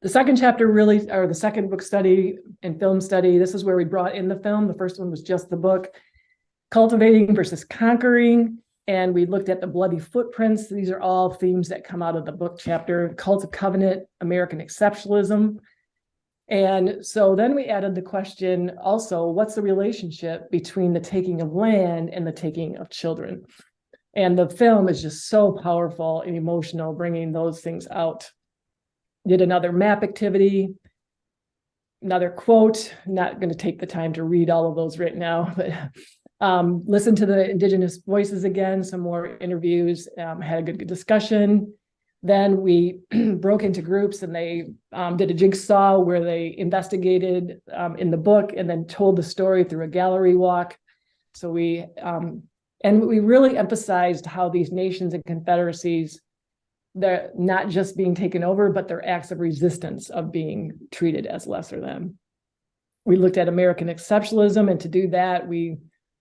The second chapter or the second book study and film study, this is where we brought in the film. The first one was just the book, Cultivating versus Conquering. And we looked at the bloody footprints. These are all themes that come out of the book chapter, Cult of Covenant, American exceptionalism. And so then we added the question also, what's the relationship between the taking of land and the taking of children? And the film is just so powerful and emotional, bringing those things out. Did another map activity, another quote, not going to take the time to read all of those right now, but listen to the Indigenous voices again, some more interviews, had a good discussion. Then we broke into groups and they did a jigsaw where they investigated in the book and then told the story through a gallery walk. So we really emphasized how these nations and confederacies, they're not just being taken over, but they're acts of resistance of being treated as lesser than. We looked at American exceptionalism, and to do that, we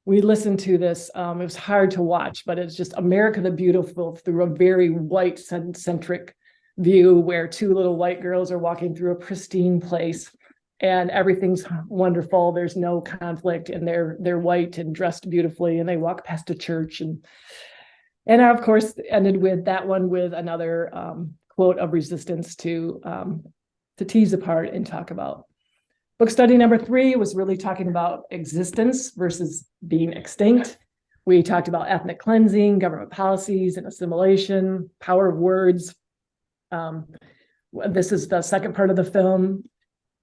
listened to this. It was hard to watch, but it's just America the Beautiful through a very white-centric view where two little white girls are walking through a pristine place and everything's wonderful. There's no conflict, and they're white and dressed beautifully, and they walk past a church. And I, of course, ended with that one with another quote of resistance to tease apart and talk about. Book study number 3 was really talking about existence versus being extinct. We talked about ethnic cleansing, government policies and assimilation, power of words. This is the second part of the film.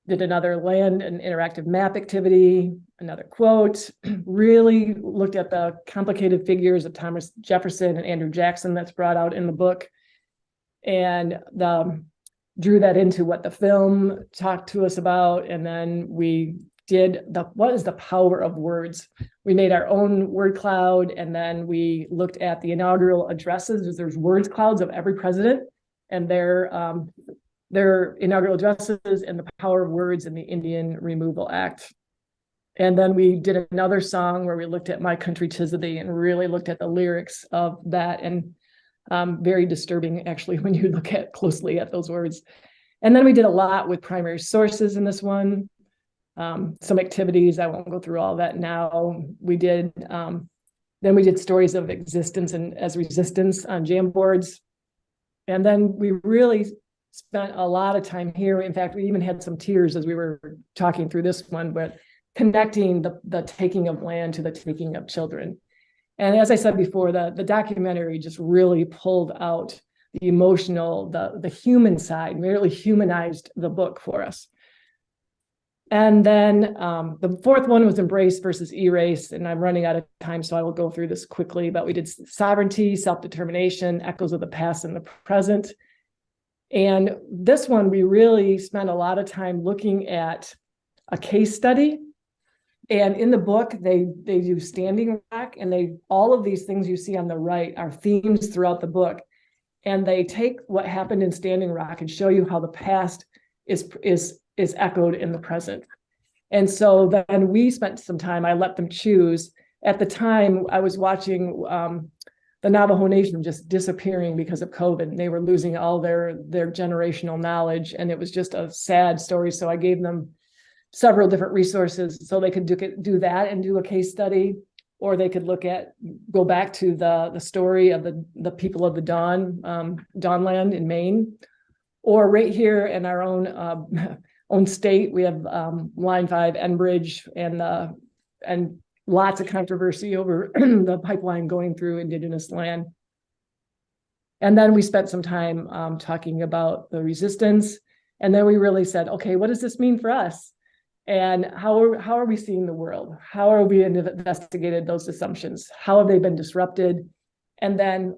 Did another land and interactive map activity, another quote, really looked at the complicated figures of Thomas Jefferson and Andrew Jackson that's brought out in the book, and drew that into what the film talked to us about. And then we did what is the power of words? We made our own word cloud, and then we looked at the inaugural addresses. There's words clouds of every president and their inaugural addresses and the power of words in the Indian Removal Act. And then we did another song where we looked at My Country 'Tis of Thee and really looked at the lyrics of that, and very disturbing actually when you look closely at those words. And then we did a lot with primary sources in this one. Some activities, I won't go through all that now. We did stories of existence and as resistance on Jamboards. And then we really spent a lot of time here. In fact, we even had some tears as we were talking through this one, but connecting the taking of land to the taking of children. And as I said before, the documentary just really pulled out the emotional, the human side, really humanized the book for us. And then the fourth one was Embrace versus Erase, and I'm running out of time, so I will go through this quickly, but we did sovereignty, self-determination, echoes of the past and the present. And this one, we really spent a lot of time looking at a case study. And in the book, they do Standing Rock, and all of these things you see on the right are themes throughout the book. And they take what happened in Standing Rock and show you how the past is echoed in the present. And so then we spent some time, I let them choose. At the time, I was watching the Navajo Nation just disappearing because of COVID, and they were losing all their generational knowledge. And it was just a sad story. So I gave them several different resources so they could do that and do a case study, or they could go back to the story of the people of the Dawnland in Maine, or right here in our own state, we have Line 5 Enbridge and lots of controversy over the pipeline going through Indigenous land. And then we spent some time talking about the resistance. And then we really said, okay, what does this mean for us? And how are we seeing the world? How are we investigated those assumptions? How have they been disrupted? And then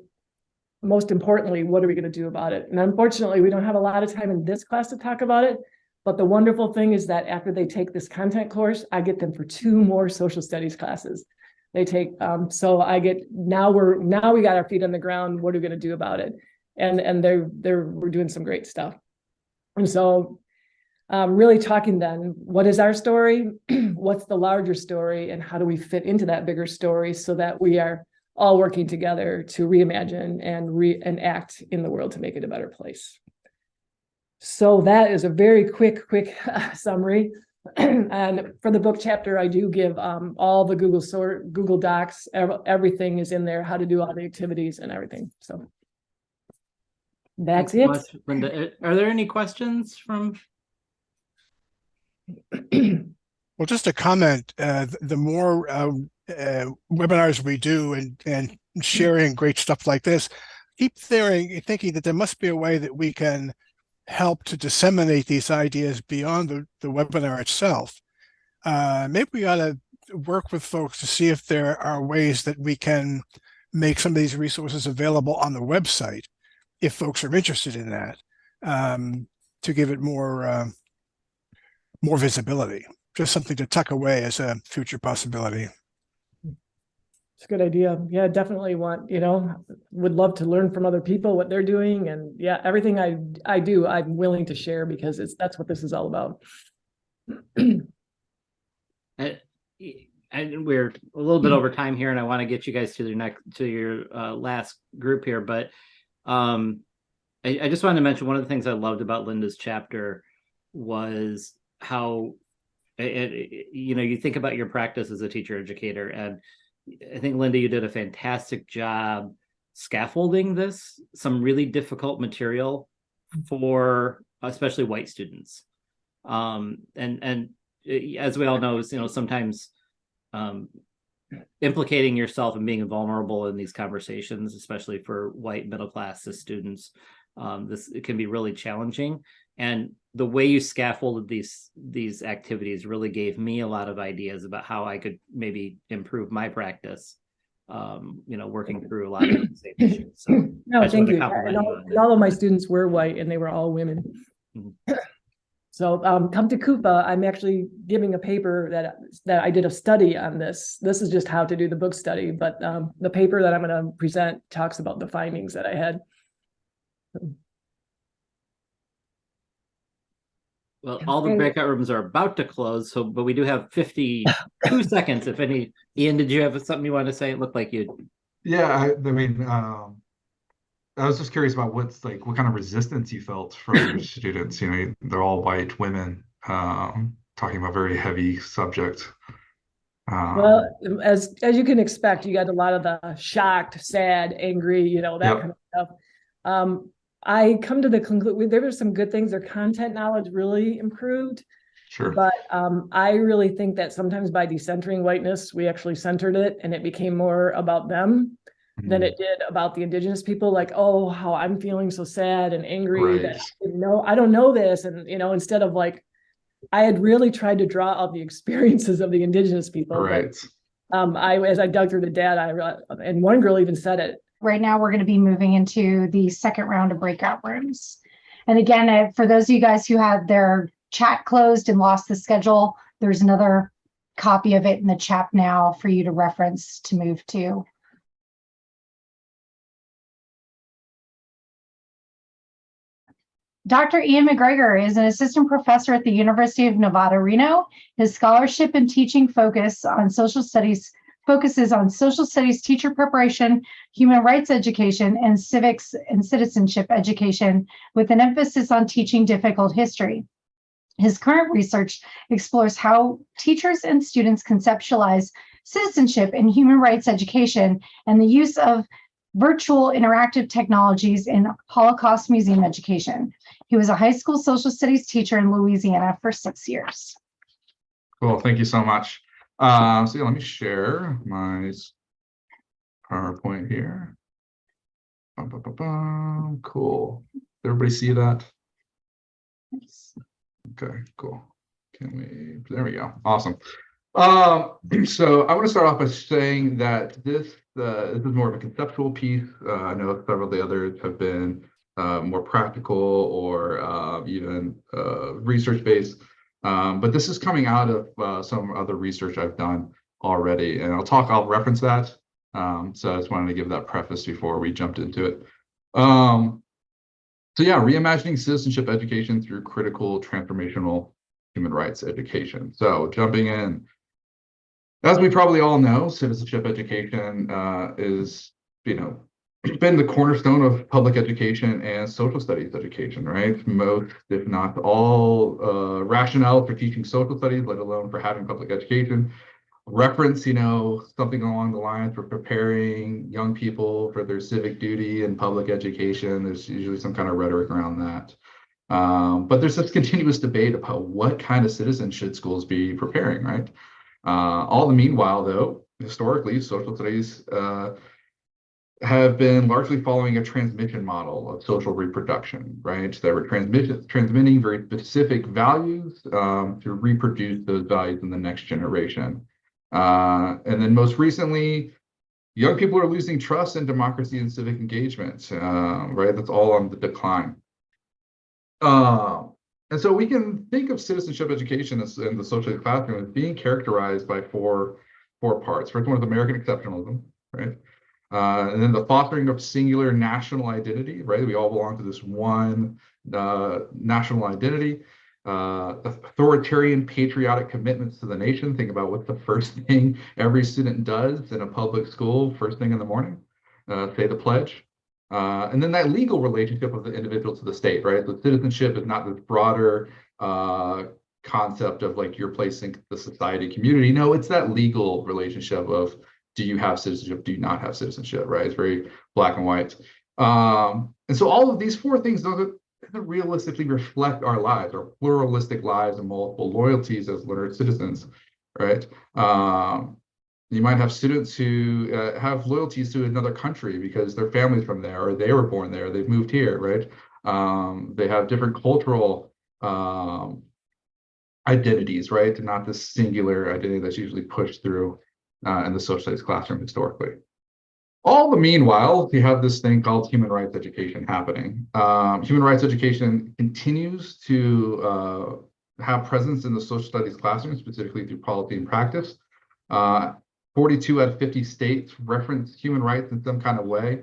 most importantly, what are we going to do about it? And unfortunately, we don't have a lot of time in this class to talk about it. But the wonderful thing is that after they take this content course, I get them for 2 more social studies classes. They take, so I get, now we got our feet on the ground. What are we going to do about it? And we're doing some great stuff. And so really talking then, what is our story? What's the larger story? And how do we fit into that bigger story so that we are all working together to reimagine and act in the world to make it a better place. So that is a very quick summary. And for the book chapter, I do give all the Google Docs, everything is in there, how to do all the activities and everything. So that's it. Much, Linda. Are there any questions from? Well, just a comment, the more webinars we do and sharing great stuff like this, keep thinking that there must be a way that we can help to disseminate these ideas beyond the webinar itself. Maybe we ought to work with folks to see if there are ways that we can make some of these resources available on the website, if folks are interested in that, to give it more visibility. Just something to tuck away as a future possibility. It's a good idea. Yeah, definitely would love to learn from other people what they're doing. And yeah, everything I do, I'm willing to share because that's what this is all about. And we're a little bit over time here, and I want to get you guys to your last group here. But I just wanted to mention one of the things I loved about Linda's chapter was how you think about your practice as a teacher educator, and I think, Linda, you did a fantastic job scaffolding some really difficult material for especially white students. And as we all know, sometimes implicating yourself and being vulnerable in these conversations, especially for white middle class students, it can be really challenging. And the way you scaffolded these activities really gave me a lot of ideas about how I could maybe improve my practice, working through a lot of the same issues. So no, thank you. All of my students were white and they were all women. Mm-hmm. So come to Coupa, I'm actually giving a paper that I did a study on this. This is just how to do the book study, but the paper that I'm going to present talks about the findings that I had. Well, all the breakout rooms are about to close, but we do have 52 seconds. If any, Ian, did you have something you want to say? It looked like you. Yeah, I mean, I was just curious about what kind of resistance you felt from your students. They're all white women talking about very heavy subject. Well, as you can expect, you got a lot of the shocked, sad, angry, that kind of stuff. I come to the conclusion there were some good things. Their content knowledge really improved. Sure. But I really think that sometimes by decentering whiteness, we actually centered it and it became more about them than it did about the indigenous people. Like, oh, how I'm feeling so sad and angry that I don't know this. And, instead of I had really tried to draw out the experiences of the indigenous people. Right. But, as I dug through the data, and one girl even said it. Right now, we're going to be moving into the second round of breakout rooms. And again, for those of you guys who had their chat closed and lost the schedule, there's another copy of it in the chat now for you to reference to move to. Dr. Ian McGregor is an assistant professor at the University of Nevada, Reno. His scholarship and teaching focuses on social studies teacher preparation, human rights education, and civics and citizenship education, with an emphasis on teaching difficult history. His current research explores how teachers and students conceptualize citizenship and human rights education and the use of virtual interactive technologies in Holocaust Museum education. He was a high school social studies teacher in Louisiana for 6 years. Cool, thank you so much. So yeah, let me share my PowerPoint here. Cool. Everybody see that? Yes. Okay, cool. There we go. Awesome. So I want to start off by saying that this is more of a conceptual piece. I know several of the others have been more practical or even research-based, but this is coming out of some other research I've done already, and I'll reference that. So I just wanted to give that preface before we jumped into it. So yeah, reimagining citizenship education through critical transformational human rights education. So jumping in, as we probably all know, citizenship education is, been the cornerstone of public education and social studies education, right? Most, if not all, rationale for teaching social studies, let alone for having public education, reference, something along the lines for preparing young people for their civic duty and public education. There's usually some kind of rhetoric around that. But there's this continuous debate about what kind of citizens should schools be preparing, right? All the meanwhile, though, historically, social studies have been largely following a transmission model of social reproduction, right? They were transmitting very specific values to reproduce those values in the next generation. And then most recently, young people are losing trust in democracy and civic engagement, right? That's all on the decline. And so we can think of citizenship education in the social classroom as being characterized by four parts. First one is American exceptionalism, right? And then the fostering of singular national identity, right? We all belong to this one national identity. Authoritarian patriotic commitments to the nation. Think about what's the first thing every student does in a public school first thing in the morning, say the pledge. And then that legal relationship of the individual to the state, right? The citizenship is not this broader concept of like your place in the society community. No, it's that legal relationship of do you have citizenship, do you not have citizenship, right? It's very black and white. And so all of these four things doesn't realistically reflect our lives, our pluralistic lives and multiple loyalties as literate citizens, right? You might have students who have loyalties to another country because their family's from there, or they were born there, they've moved here, right? They have different cultural identities, right? And not this singular identity that's usually pushed through in the social studies classroom historically. All the meanwhile, you have this thing called human rights education happening. Human rights education continues to have presence in the social studies classroom, specifically through policy and practice. 42 out of 50 states reference human rights in some kind of way.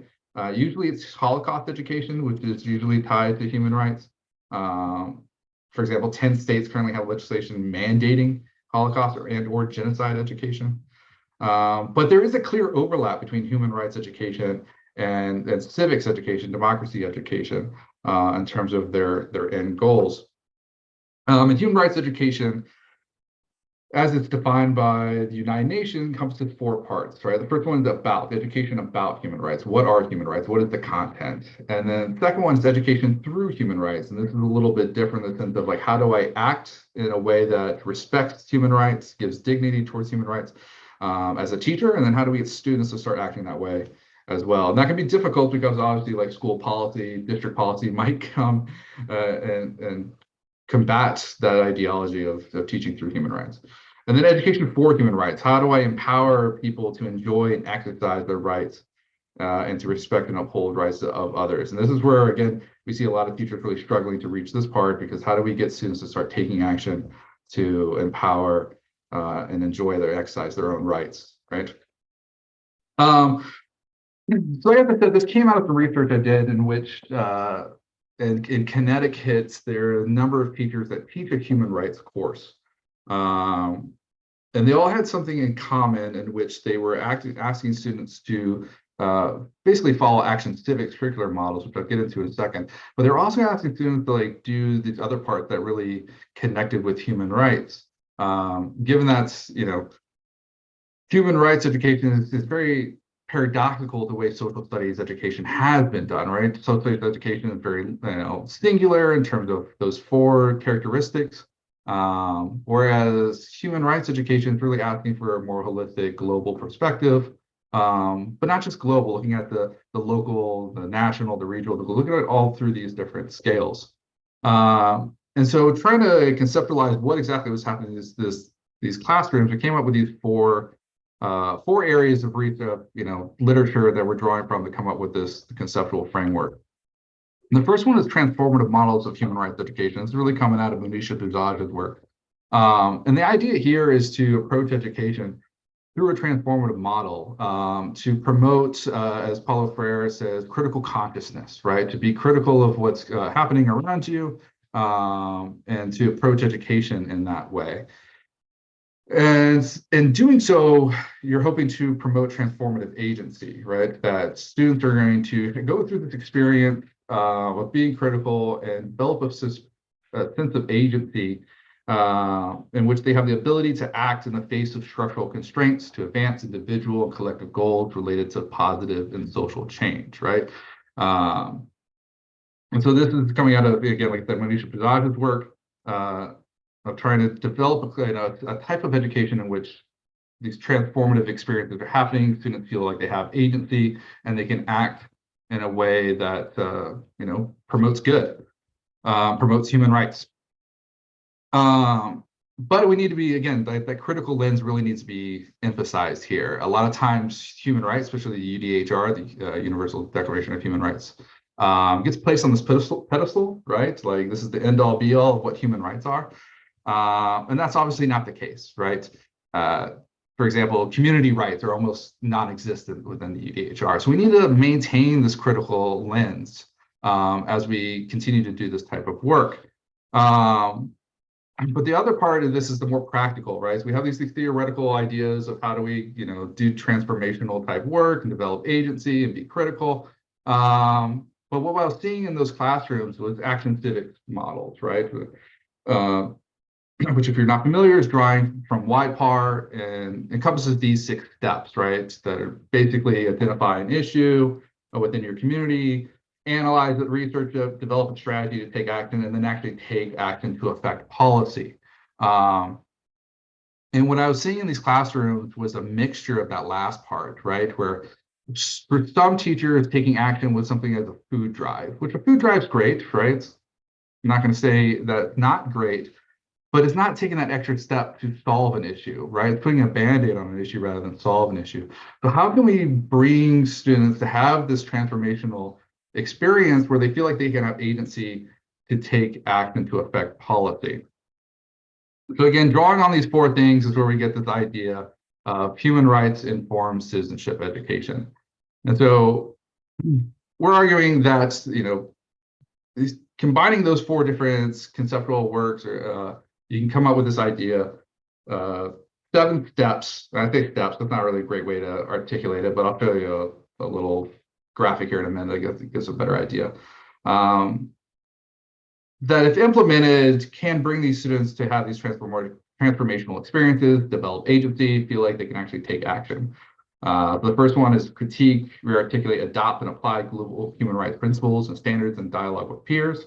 Usually it's Holocaust education, which is usually tied to human rights. For example, 10 states currently have legislation mandating Holocaust or genocide education. But there is a clear overlap between human rights education and civics education, democracy education, in terms of their end goals. And human rights education, as it's defined by the United Nations, encompasses four parts, right? The first one is about education about human rights. What are human rights? What is the content? And then the second one is education through human rights. And this is a little bit different in the sense of like, how do I act in a way that respects human rights, gives dignity towards human rights as a teacher? And then how do we get students to start acting that way as well? And that can be difficult because obviously like school policy, district policy might come and combat that ideology of teaching through human rights. And then education for human rights. How do I empower people to enjoy and exercise their rights and to respect and uphold rights of others? And this is where, again, we see a lot of teachers really struggling to reach this part, because how do we get students to start taking action to empower and enjoy their exercise their own rights, right? So like I said, this came out of the research I did in which in Connecticut, there are a number of teachers that teach a human rights course. And they all had something in common in which they were asking students to basically follow action civics curricular models, which I'll get into in a second. But they're also asking students to like do these other parts that really connected with human rights. Given that's, human rights education is very paradoxical the way social studies education has been done, right? Social studies education is very singular in terms of those four characteristics. Whereas human rights education is really asking for a more holistic global perspective, but not just global, looking at the local, the national, the regional, looking at it all through these different scales. And so trying to conceptualize what exactly was happening in these classrooms, we came up with these four areas of literature that we're drawing from to come up with this conceptual framework. And the first one is transformative models of human rights education. It's really coming out of Manisha Duzaj's work. And the idea here is to approach education through a transformative model to promote, as Paulo Freire says, critical consciousness, right? To be critical of what's happening around you and to approach education in that way. And in doing so, you're hoping to promote transformative agency, right? That students are going to go through this experience of being critical and develop a sense of agency in which they have the ability to act in the face of structural constraints to advance individual and collective goals related to positive and social change, right? And so this is coming out of, again, like the Manisha Duzaj's work of trying to develop a type of education in which these transformative experiences are happening. Students feel like they have agency and they can act in a way that promotes good, promotes human rights. But we need to be, again, that critical lens really needs to be emphasized here. A lot of times human rights, especially the UDHR, the Universal Declaration of Human Rights, gets placed on this pedestal, right? Like this is the end all be all of what human rights are. And that's obviously not the case, right? For example, community rights are almost non-existent within the UDHR. So we need to maintain this critical lens as we continue to do this type of work. But the other part of this is the more practical, right? So we have these theoretical ideas of how do we, do transformational type work and develop agency and be critical. But what I was seeing in those classrooms was action civics models, right? Which, if you're not familiar, is drawing from YPAR and encompasses these 6 steps, right? That are basically identify an issue within your community, analyze it, research it, develop a strategy to take action, and then actually take action to affect policy. And what I was seeing in these classrooms was a mixture of that last part, right? Where for some teachers, taking action was something as a food drive, which a food drive is great, right? I'm not going to say that it's not great, but it's not taking that extra step to solve an issue, right? It's putting a Band-Aid on an issue rather than solve an issue. So how can we bring students to have this transformational experience where they feel like they can have agency to take action to affect policy? So again, drawing on these 4 things is where we get this idea of human rights informed citizenship education. And so we're arguing that, combining those 4 different conceptual works, you can come up with this idea, 7 steps. I think steps, that's not really a great way to articulate it, but I'll show you a little graphic here in a minute. I guess it gives a better idea. That if implemented, can bring these students to have these transformational experiences, develop agency, feel like they can actually take action. The first one is critique, re-articulate, adopt, and apply global human rights principles and standards in dialogue with peers,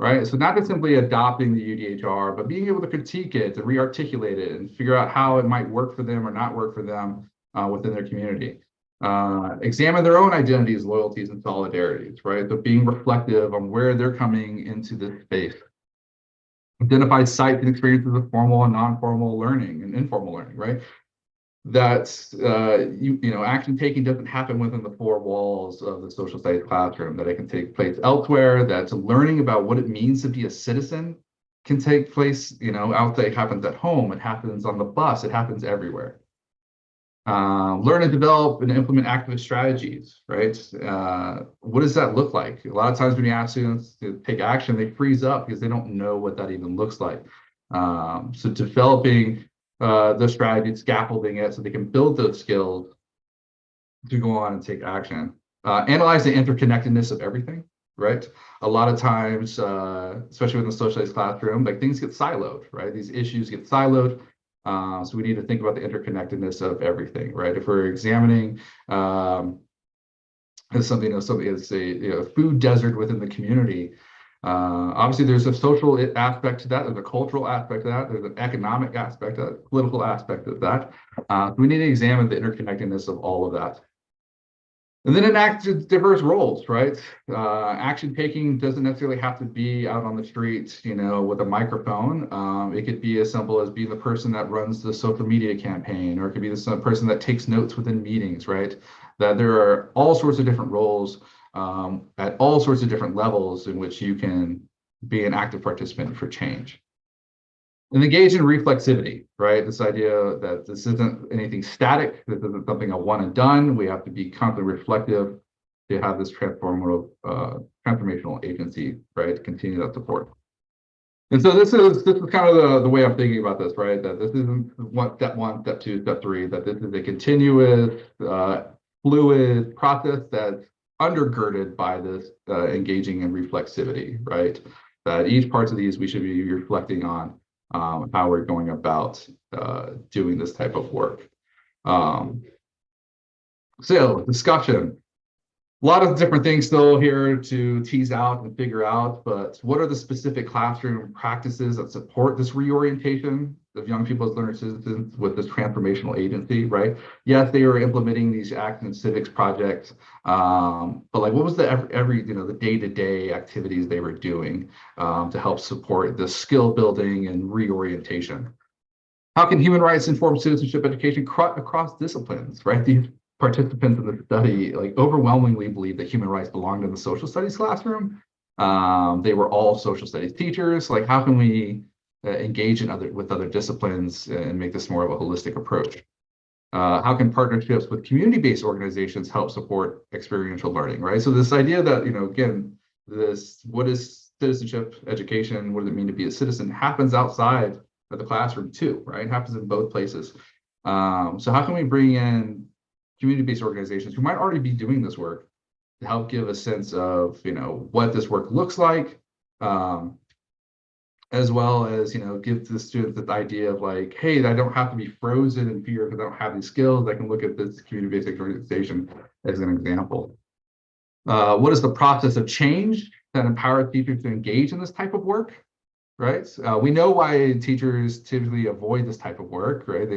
right? So not just simply adopting the UDHR, but being able to critique it and re-articulate it and figure out how it might work for them or not work for them within their community. Examine their own identities, loyalties, and solidarities, right? So being reflective on where they're coming into this space. Identify sites and experiences of formal and non-formal learning and informal learning, right? That action taking doesn't happen within the 4 walls of the social studies classroom, that it can take place elsewhere, that learning about what it means to be a citizen can take place, outside. It happens at home, it happens on the bus, it happens everywhere. Learn and develop and implement activist strategies, right? What does that look like? A lot of times when you ask students to take action, they freeze up because they don't know what that even looks like. So developing the strategy, scaffolding it so they can build those skills to go on and take action. Analyze the interconnectedness of everything, right? A lot of times, especially within the social studies classroom, like things get siloed, right? These issues get siloed. So we need to think about the interconnectedness of everything, right? If we're examining something as a food desert within the community, obviously there's a social aspect to that, there's a cultural aspect to that, there's an economic aspect to that, political aspect of that. We need to examine the interconnectedness of all of that. And then enact diverse roles, right? Action taking doesn't necessarily have to be out on the streets, with a microphone. It could be as simple as being the person that runs the social media campaign, or it could be the person that takes notes within meetings, right? That there are all sorts of different roles at all sorts of different levels in which you can be an active participant for change. And engage in reflexivity, right? This idea that this isn't anything static, this isn't something a one and done. We have to be constantly reflective to have this transformational agency, right? To continue that support. And so this is kind of the way I'm thinking about this, right? That this isn't step one, step two, step three, that this is a continuous, fluid process that's undergirded by this engaging in reflexivity, right? That each part of these we should be reflecting on how we're going about doing this type of work. So discussion. A lot of different things still here to tease out and figure out, but what are the specific classroom practices that support this reorientation of young people as learner citizens with this transformational agency, right? Yes, they were implementing these act and civics projects, but like what was the the day-to-day activities they were doing to help support the skill building and reorientation? How can human rights inform citizenship education across disciplines, right? These participants in the study overwhelmingly believe that human rights belonged in the social studies classroom. They were all social studies teachers. Like, how can we engage with other disciplines and make this more of a holistic approach? How can partnerships with community-based organizations help support experiential learning, right? So this idea that, again, what is citizenship education? What does it mean to be a citizen? Happens outside of the classroom too, right? It happens in both places. So how can we bring in community-based organizations who might already be doing this work to help give a sense of, what this work looks like, as well as, give the students the idea of like, hey, I don't have to be frozen in fear because I don't have these skills. I can look at this community-based organization as an example. What is the process of change that empowers teachers to engage in this type of work, right? We know why teachers typically avoid this type of work, right?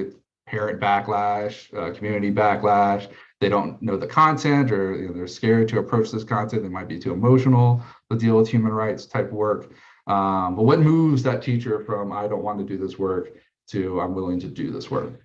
Parent backlash, community backlash. They don't know the content, or they're scared to approach this content. They might be too emotional to deal with human rights type work. But what moves that teacher from I don't want to do this work to I'm willing to do this work?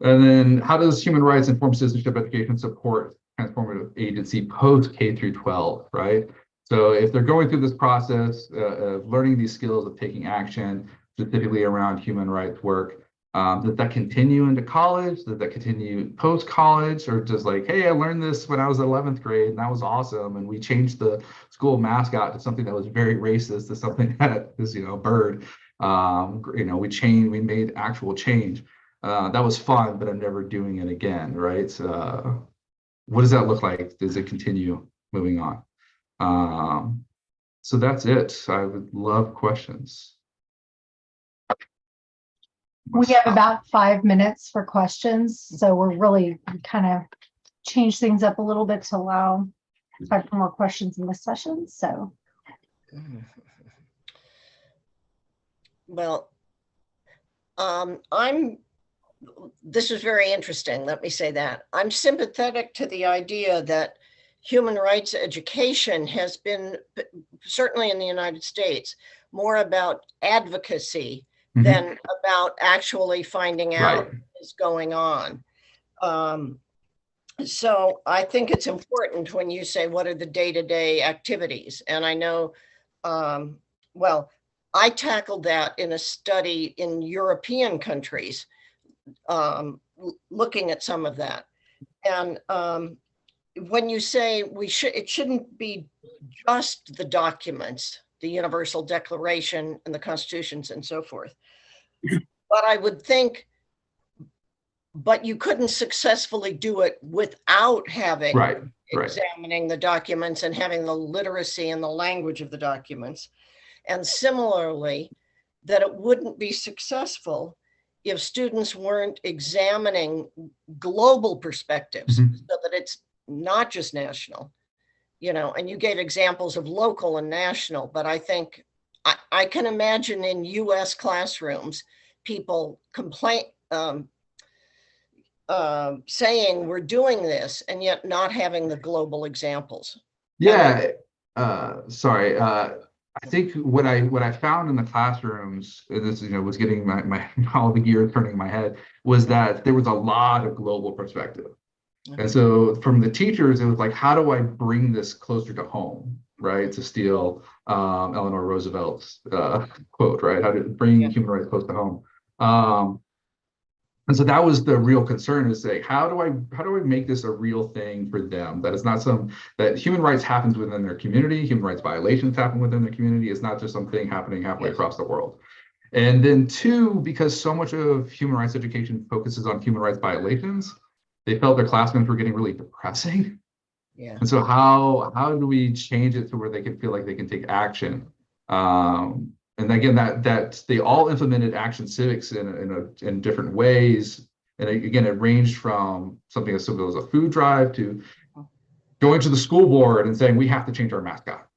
And then how does human rights inform citizenship education support transformative agency post K through 12, right? So if they're going through this process of learning these skills of taking action, specifically around human rights work, does that continue into college? Does that continue post-college? Or just like, hey, I learned this when I was 11th grade and that was awesome. And we changed the school mascot to something that was very racist, to something that is, a bird. We made actual change. That was fun, but I'm never doing it again, right? What does that look like? Does it continue moving on? So that's it. I would love questions. We have about 5 minutes for questions, so we're really kind of change things up a little bit to allow time for more questions in this session. So, well, this is very interesting. Let me say that. I'm sympathetic to the idea that human rights education has been, certainly in the United States, more about advocacy than about actually finding out what is going on. So I think it's important when you say, what are the day-to-day activities? And I know, well, I tackled that in a study in European countries, looking at some of that. And when you say it shouldn't be just the documents, the Universal Declaration and the constitutions and so forth. But I would think, but you couldn't successfully do it without having examining the documents and having the literacy and the language of the documents. And similarly, that it wouldn't be successful if students weren't examining global perspectives, so that it's not just national, and you gave examples of local and national, but I think I can imagine in US classrooms, people saying we're doing this and yet not having the global examples. Yeah, sorry. I think what I found in the classrooms, and this was getting my all the gears turning in my head, was that there was a lot of global perspective. And so from the teachers, it was like, how do I bring this closer to home, right? To steal Eleanor Roosevelt's quote, right? How to bring human rights close to home. And so that was the real concern, is say, how do I make this a real thing for them? That it's not that human rights happens within their community, human rights violations happen within their community. It's not just something happening halfway across the world. And then two, because so much of human rights education focuses on human rights violations, they felt their classrooms were getting really depressing. Yeah. And so how do we change it to where they can feel like they can take action? And again, that they all implemented action civics in different ways. And again, it ranged from something as simple as a food drive to going to the school board and saying, we have to change our mascot,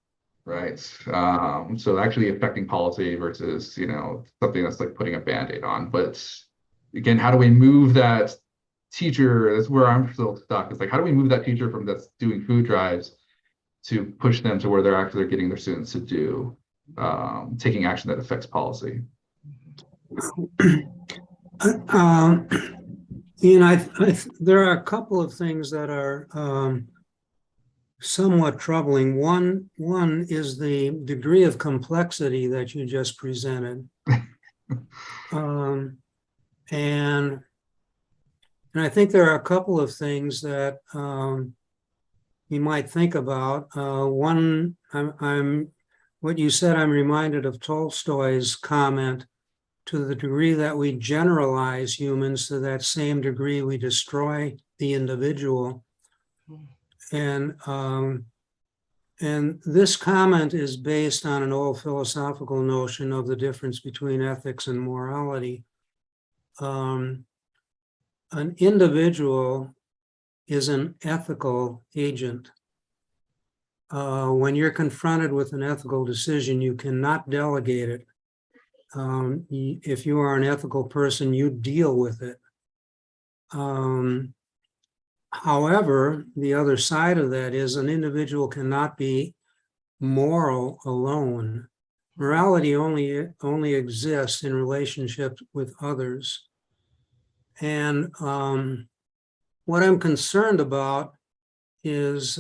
right? So actually affecting policy versus, something that's like putting a Band-Aid on. But again, how do we move that teacher? That's where I'm still stuck. It's like, how do we move that teacher from that's doing food drives to push them to where they're getting their students to do taking action that affects policy? There are a couple of things that are somewhat troubling. One is the degree of complexity that you just presented. And I think there are a couple of things that you might think about. One, what you said, I'm reminded of Tolstoy's comment, to the degree that we generalize humans, to that same degree we destroy the individual. And this comment is based on an old philosophical notion of the difference between ethics and morality. An individual is an ethical agent. When you're confronted with an ethical decision, you cannot delegate it. If you are an ethical person, you deal with it. However, the other side of that is an individual cannot be moral alone. Morality only exists in relationship with others. And what I'm concerned about is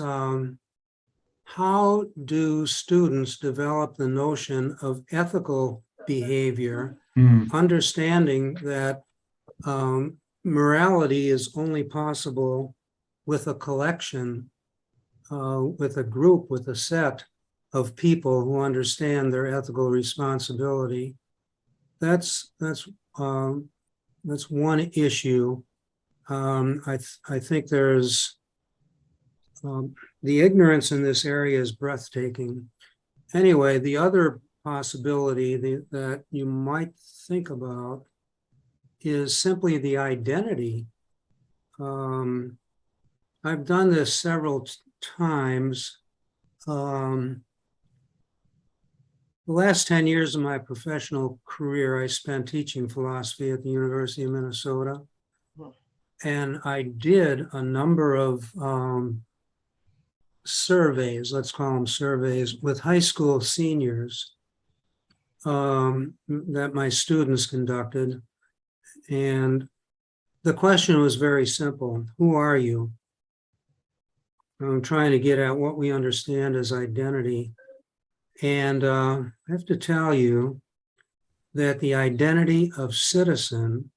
how do students develop the notion of ethical behavior, understanding that morality is only possible with a collection, with a group, with a set of people who understand their ethical responsibility. That's one issue. I think there's the ignorance in this area is breathtaking. Anyway, the other possibility that you might think about is simply the identity. I've done this several times. The last 10 years of my professional career, I spent teaching philosophy at the University of Minnesota. And I did a number of surveys, let's call them surveys, with high school seniors that my students conducted. And the question was very simple. Who are you? I'm trying to get at what we understand as identity. And I have to tell you that the identity of citizen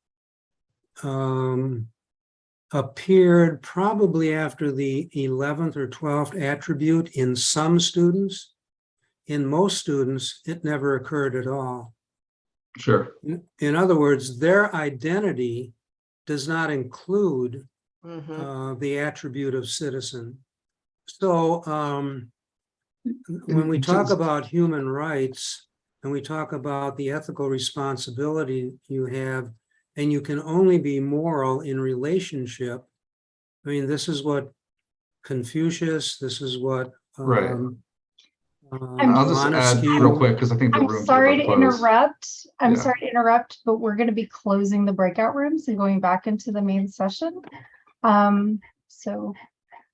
appeared probably after the 11th or 12th attribute in some students. In most students, it never occurred at all. Sure. In other words, their identity does not include the attribute of citizen. So when we talk about human rights and we talk about the ethical responsibility you have, and you can only be moral in relationship. I mean, this is what Confucius, this is what I'll just add real quick because I think the I'm room's sorry about to close. interrupt. I'm Yeah. sorry to interrupt, but we're going to be closing the breakout rooms and going back into the main session. So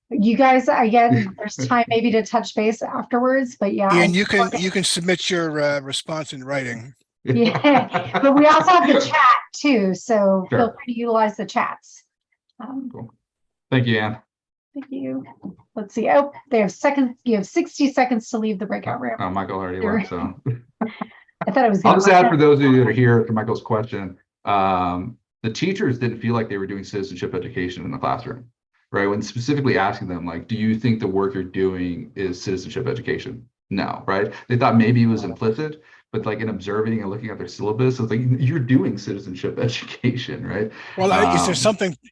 you guys, again, there's time maybe to touch base afterwards, but yeah. Ian, you can submit your response in writing. Yeah, but we also have the chat too, so Sure. feel free to utilize the chats. Cool. Thank you, Anne. Thank you. Let's see. Oh, they have seconds. You have 60 seconds to leave the breakout room. Oh, Michael already left, so. I thought it was. I'll just add for those of you that are here for Michael's question, the teachers didn't feel like they were doing citizenship education in the classroom, right? When specifically asking them, like, do you think the work you're doing is citizenship education? No, right? They thought maybe it was implicit, but like in observing and looking at their syllabus, it's like you're doing citizenship education, right? Well,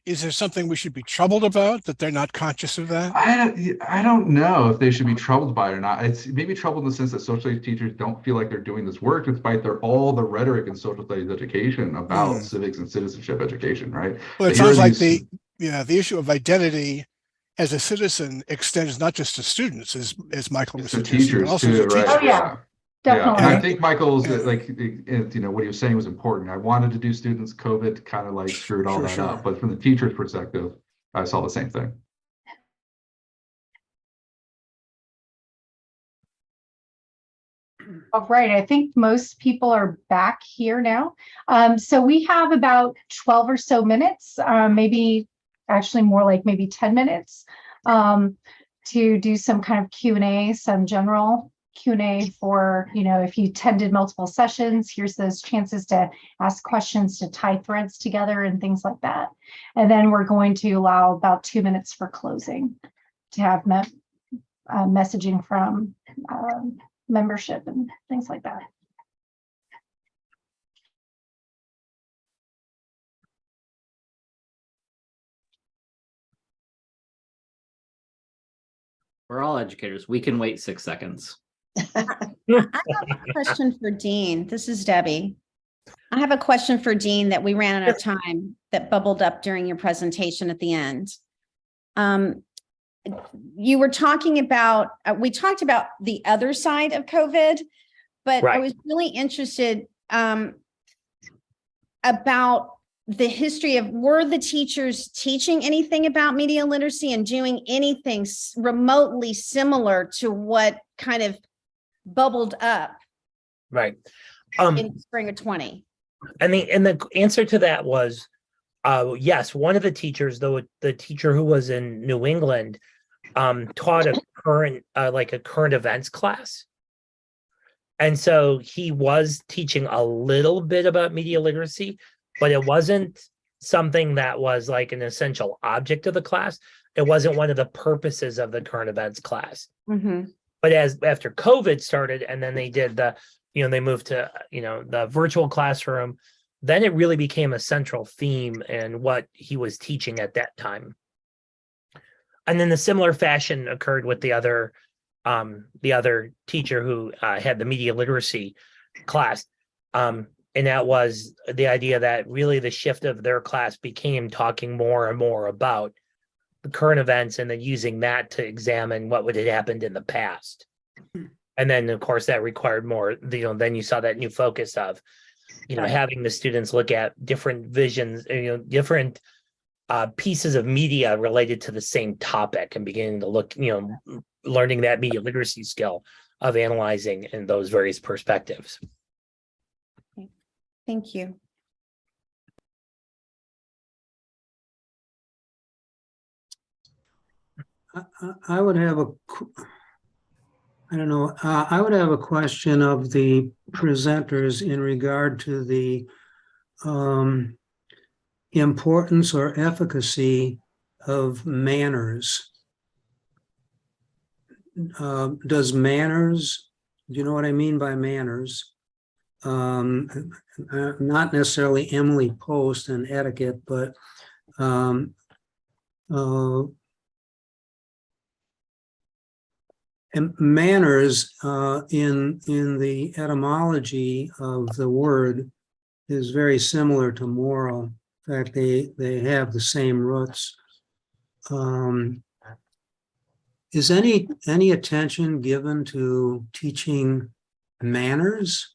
is there something we should be troubled about, that they're not conscious of that? I don't know if they should be troubled by it or not. It's maybe troubled in the sense that social studies teachers don't feel like they're doing this work, despite all the rhetoric in social studies education about civics and citizenship education, right? Well, it sounds like the issue of identity as a citizen extends not just to students, as Michael was suggesting, teachers but also too, to right? teachers. Oh, yeah. Definitely. And I think Michael's like, what he was saying was important. I wanted to do students. COVID kind of like screwed all that up. But from the teacher's perspective, I saw the same thing. All right, I think most people are back here now. So we have about 12 or so minutes, maybe actually more like maybe 10 minutes to do some kind of Q&A, some general Q&A for, if you attended multiple sessions, here's those chances to ask questions, to tie threads together and things like that. And then we're going to allow about 2 minutes for closing to have messaging from membership and things like that. We're all educators. We can wait 6 seconds. I have a question for Dean. This is Debbie. I have a question for Dean that we ran out of time that bubbled up during your presentation at the end. You were talking about, we talked about the other side of COVID, but I was really interested about the history of, were the teachers teaching anything about media literacy and doing anything remotely similar to what kind of bubbled up in spring of 20? And the answer to that was yes. One of the teachers, though, the teacher who was in New England, taught a current events class. And so he was teaching a little bit about media literacy, but it wasn't something that was like an essential object of the class. It wasn't one of the purposes of the current events class. Mm-hmm. But after COVID started, and then they did they moved to, the virtual classroom, then it really became a central theme in what he was teaching at that time. And then the similar fashion occurred with the other teacher who had the media literacy class. And that was the idea that really the shift of their class became talking more and more about the current events and then using that to examine what would have happened in the past. And then, of course, that required more, then you saw that new focus of, having the students look at different visions, different pieces of media related to the same topic and beginning to look, learning that media literacy skill of analyzing in those various perspectives. Thank you. I would have I would have a question of the presenters in regard to the importance or efficacy of manners. Does manners, do you know what I mean by manners? Not necessarily Emily Post and etiquette, but and manners in the etymology of the word is very similar to moral. In fact, they have the same roots. is any attention given to teaching manners?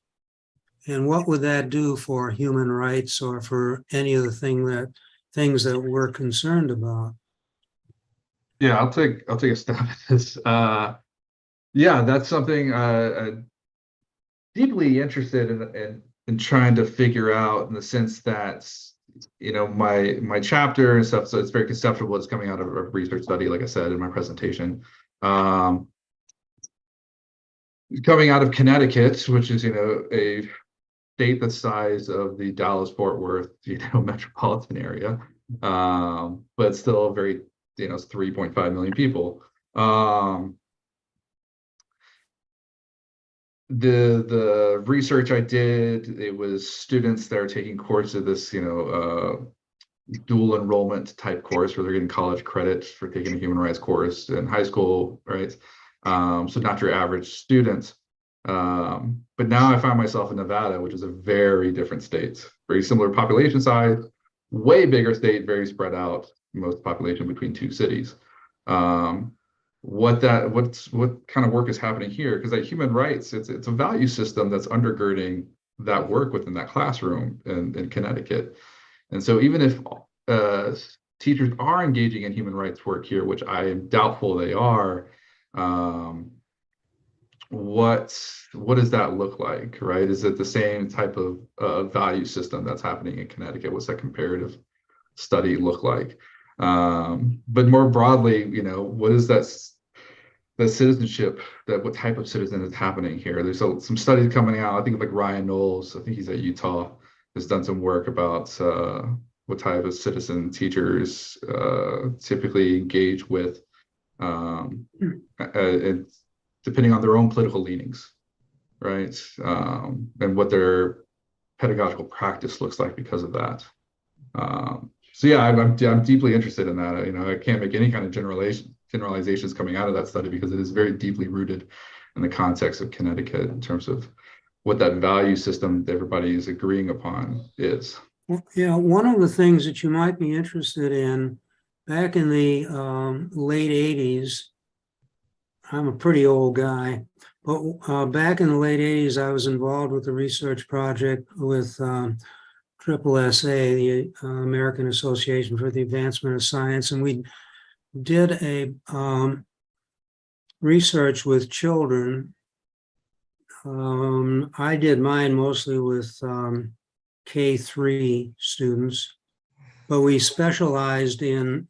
And what would that do for human rights or for any of the things that we're concerned about? Yeah, I'll take a stab at this. Yeah, that's something deeply interested in trying to figure out, in the sense that, my chapter and stuff, so it's very conceptual. It's coming out of a research study, like I said in my presentation. Coming out of Connecticut, which is, a state the size of the Dallas-Fort Worth, metropolitan area, but still very, it's 3.5 million people. The research I did, it was students that are taking courses of this, dual enrollment type course, where they're getting college credit for taking a human rights course in high school, right? So not your average student. But now I find myself in Nevada, which is a very different state, very similar population size, way bigger state, very spread out, most population between two cities. What kind of work is happening here? Because like human rights, it's a value system that's undergirding that work within that classroom in Connecticut. And so even if teachers are engaging in human rights work here, which I am doubtful they are, what does that look like, right? Is it the same type of value system that's happening in Connecticut? What's that comparative study look like? But more broadly, what is that citizenship, what type of citizen is happening here? There's some studies coming out. I think like Ryan Knowles, I think he's at Utah, has done some work about what type of citizen teachers typically engage with, and depending on their own political leanings, right? And what their pedagogical practice looks like because of that. So yeah, I'm deeply interested in that. I can't make any kind of generalizations coming out of that study, because it is very deeply rooted in the context of Connecticut in terms of what that value system that everybody is agreeing upon is. Yeah, one of the things that you might be interested in, back in the late 80s, I'm a pretty old guy, but back in the late 80s, I was involved with a research project with AASA, the American Association for the Advancement of Science, and we did a research with children. I did mine mostly with K3 students, but we specialized in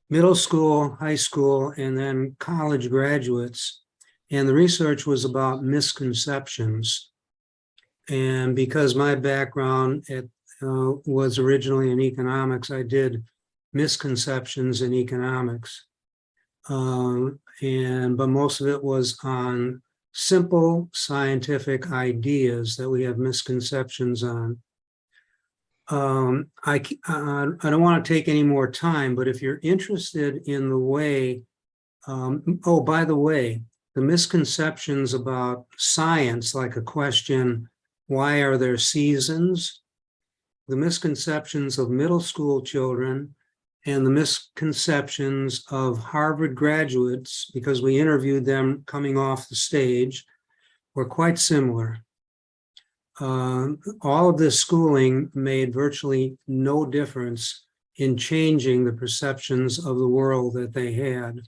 middle school, high school, and then college graduates. And the research was about misconceptions. And because my background was originally in economics, I did misconceptions in economics. But most of it was on simple scientific ideas that we have misconceptions on. I don't want to take any more time, but if you're interested in the way, oh, by the way, the misconceptions about science, like a question, why are there seasons? The misconceptions of middle school children and the misconceptions of Harvard graduates, because we interviewed them coming off the stage, were quite similar. All of this schooling made virtually no difference in changing the perceptions of the world that they had.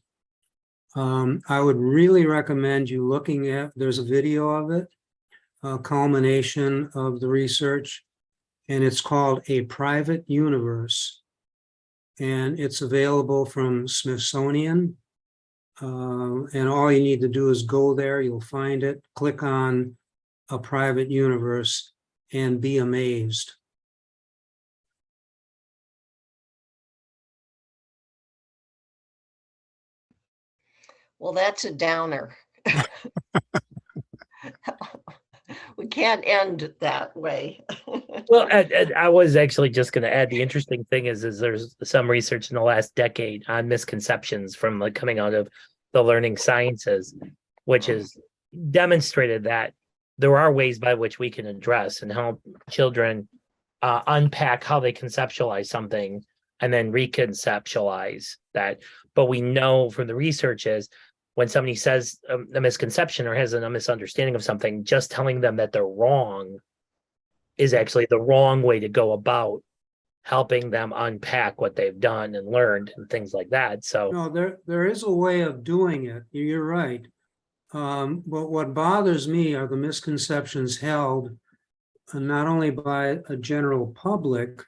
I would really recommend you looking at, there's a video of it, a culmination of the research, and it's called A Private Universe. And it's available from Smithsonian. And all you need to do is go there, you'll find it, click on A Private Universe, and be amazed. Well, that's a downer. We can't end that way. Well, I was actually just going to add, the interesting thing is there's some research in the last decade on misconceptions from coming out of the learning sciences, which has demonstrated that there are ways by which we can address and help children unpack how they conceptualize something and then reconceptualize that. But we know from the research is when somebody says a misconception or has a misunderstanding of something, just telling them that they're wrong is actually the wrong way to go about helping them unpack what they've done and learned and things like that. So No, there is a way of doing it. You're right. But what bothers me are the misconceptions held not only by a general public,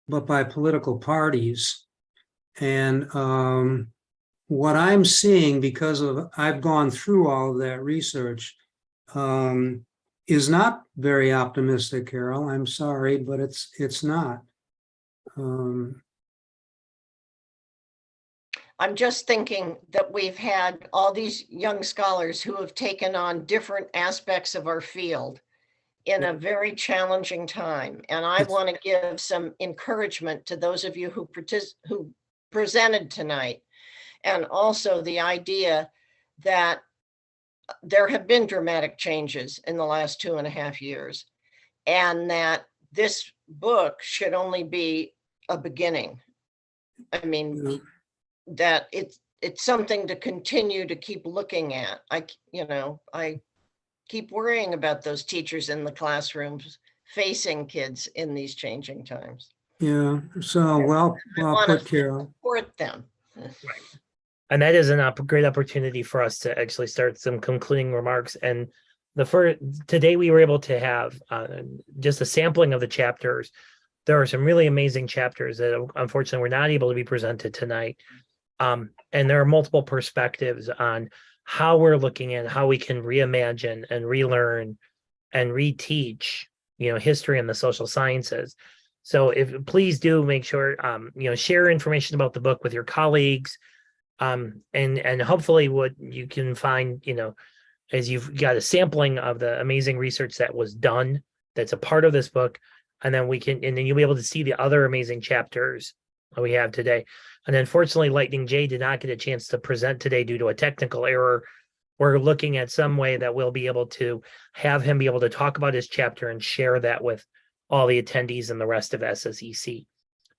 but by political parties. And what I'm seeing, because I've gone through all of that research, is not very optimistic, Carol. I'm sorry, but it's not. I'm just thinking that we've had all these young scholars who have taken on different aspects of our field in a very challenging time. And I want to give some encouragement to those of you who presented tonight. And also the idea that there have been dramatic changes in the last 2.5 years, and that this book should only be a beginning. I mean, that it's something to continue to keep looking at. I keep worrying about those teachers in the classrooms facing kids in these changing times. Yeah, so well put, Carol. Support them. and that is a great opportunity for us to actually start some concluding remarks. And today we were able to have just a sampling of the chapters. There are some really amazing chapters that unfortunately we're not able to be presented tonight. And there are multiple perspectives on how we're looking at how we can reimagine and relearn and reteach, history and the social sciences. So please do make sure, share information about the book with your colleagues. And hopefully what you can find, as you've got a sampling of the amazing research that was done, that's a part of this book. And then you'll be able to see the other amazing chapters that we have today. And unfortunately, Lightning J did not get a chance to present today due to a technical error. We're looking at some way that we'll be able to have him be able to talk about his chapter and share that with all the attendees and the rest of SSEC.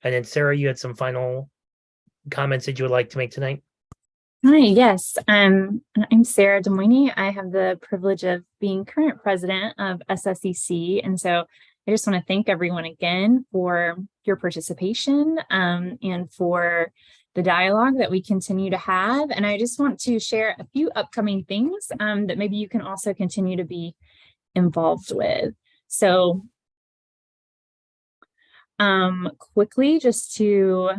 And then Sarah, you had some final comments that you would like to make tonight? Hi, yes. I'm Sarah Demoyne. I have the privilege of being current president of SSEC. And so I just want to thank everyone again for your participation and for the dialogue that we continue to have. And I just want to share a few upcoming things that maybe you can also continue to be involved with. So quickly, just to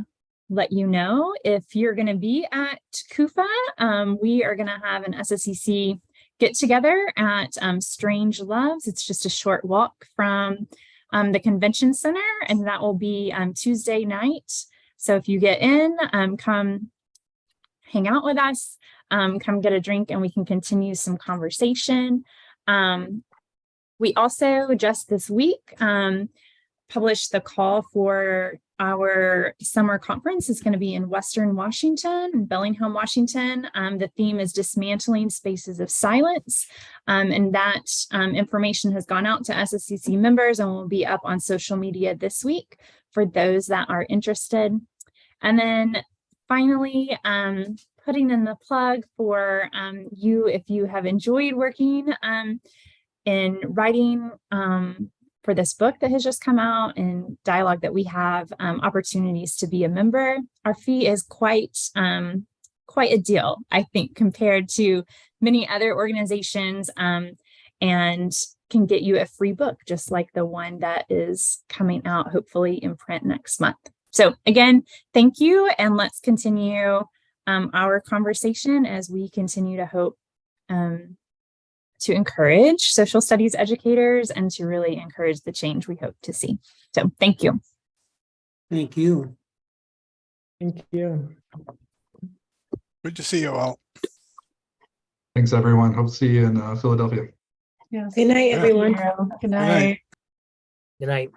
let you know, if you're going to be at CUFA, we are going to have an SSEC get together at Strange Loves. It's just a short walk from the convention center, and that will be Tuesday night. So if you get in, come hang out with us, come get a drink, and we can continue some conversation. We also just this week published the call for our summer conference. Is going to be in Western Washington, in Bellingham, Washington. The theme is dismantling spaces of silence. And that information has gone out to SSCC members and will be up on social media this week for those that are interested. And then finally, putting in the plug for you, if you have enjoyed working in writing for this book that has just come out and dialogue that we have, opportunities to be a member. Our fee is quite a deal, I think, compared to many other organizations, and can get you a free book, just like the one that is coming out, hopefully in print next month. So again, thank you, and let's continue our conversation as we continue to hope to encourage social studies educators and to really encourage the change we hope to see. So thank you. Thank you. Thank you. Good to see you all. Thanks, everyone. Hope to see you in Philadelphia. Yes. Good night, Yeah. everyone. Good night. night. Good night.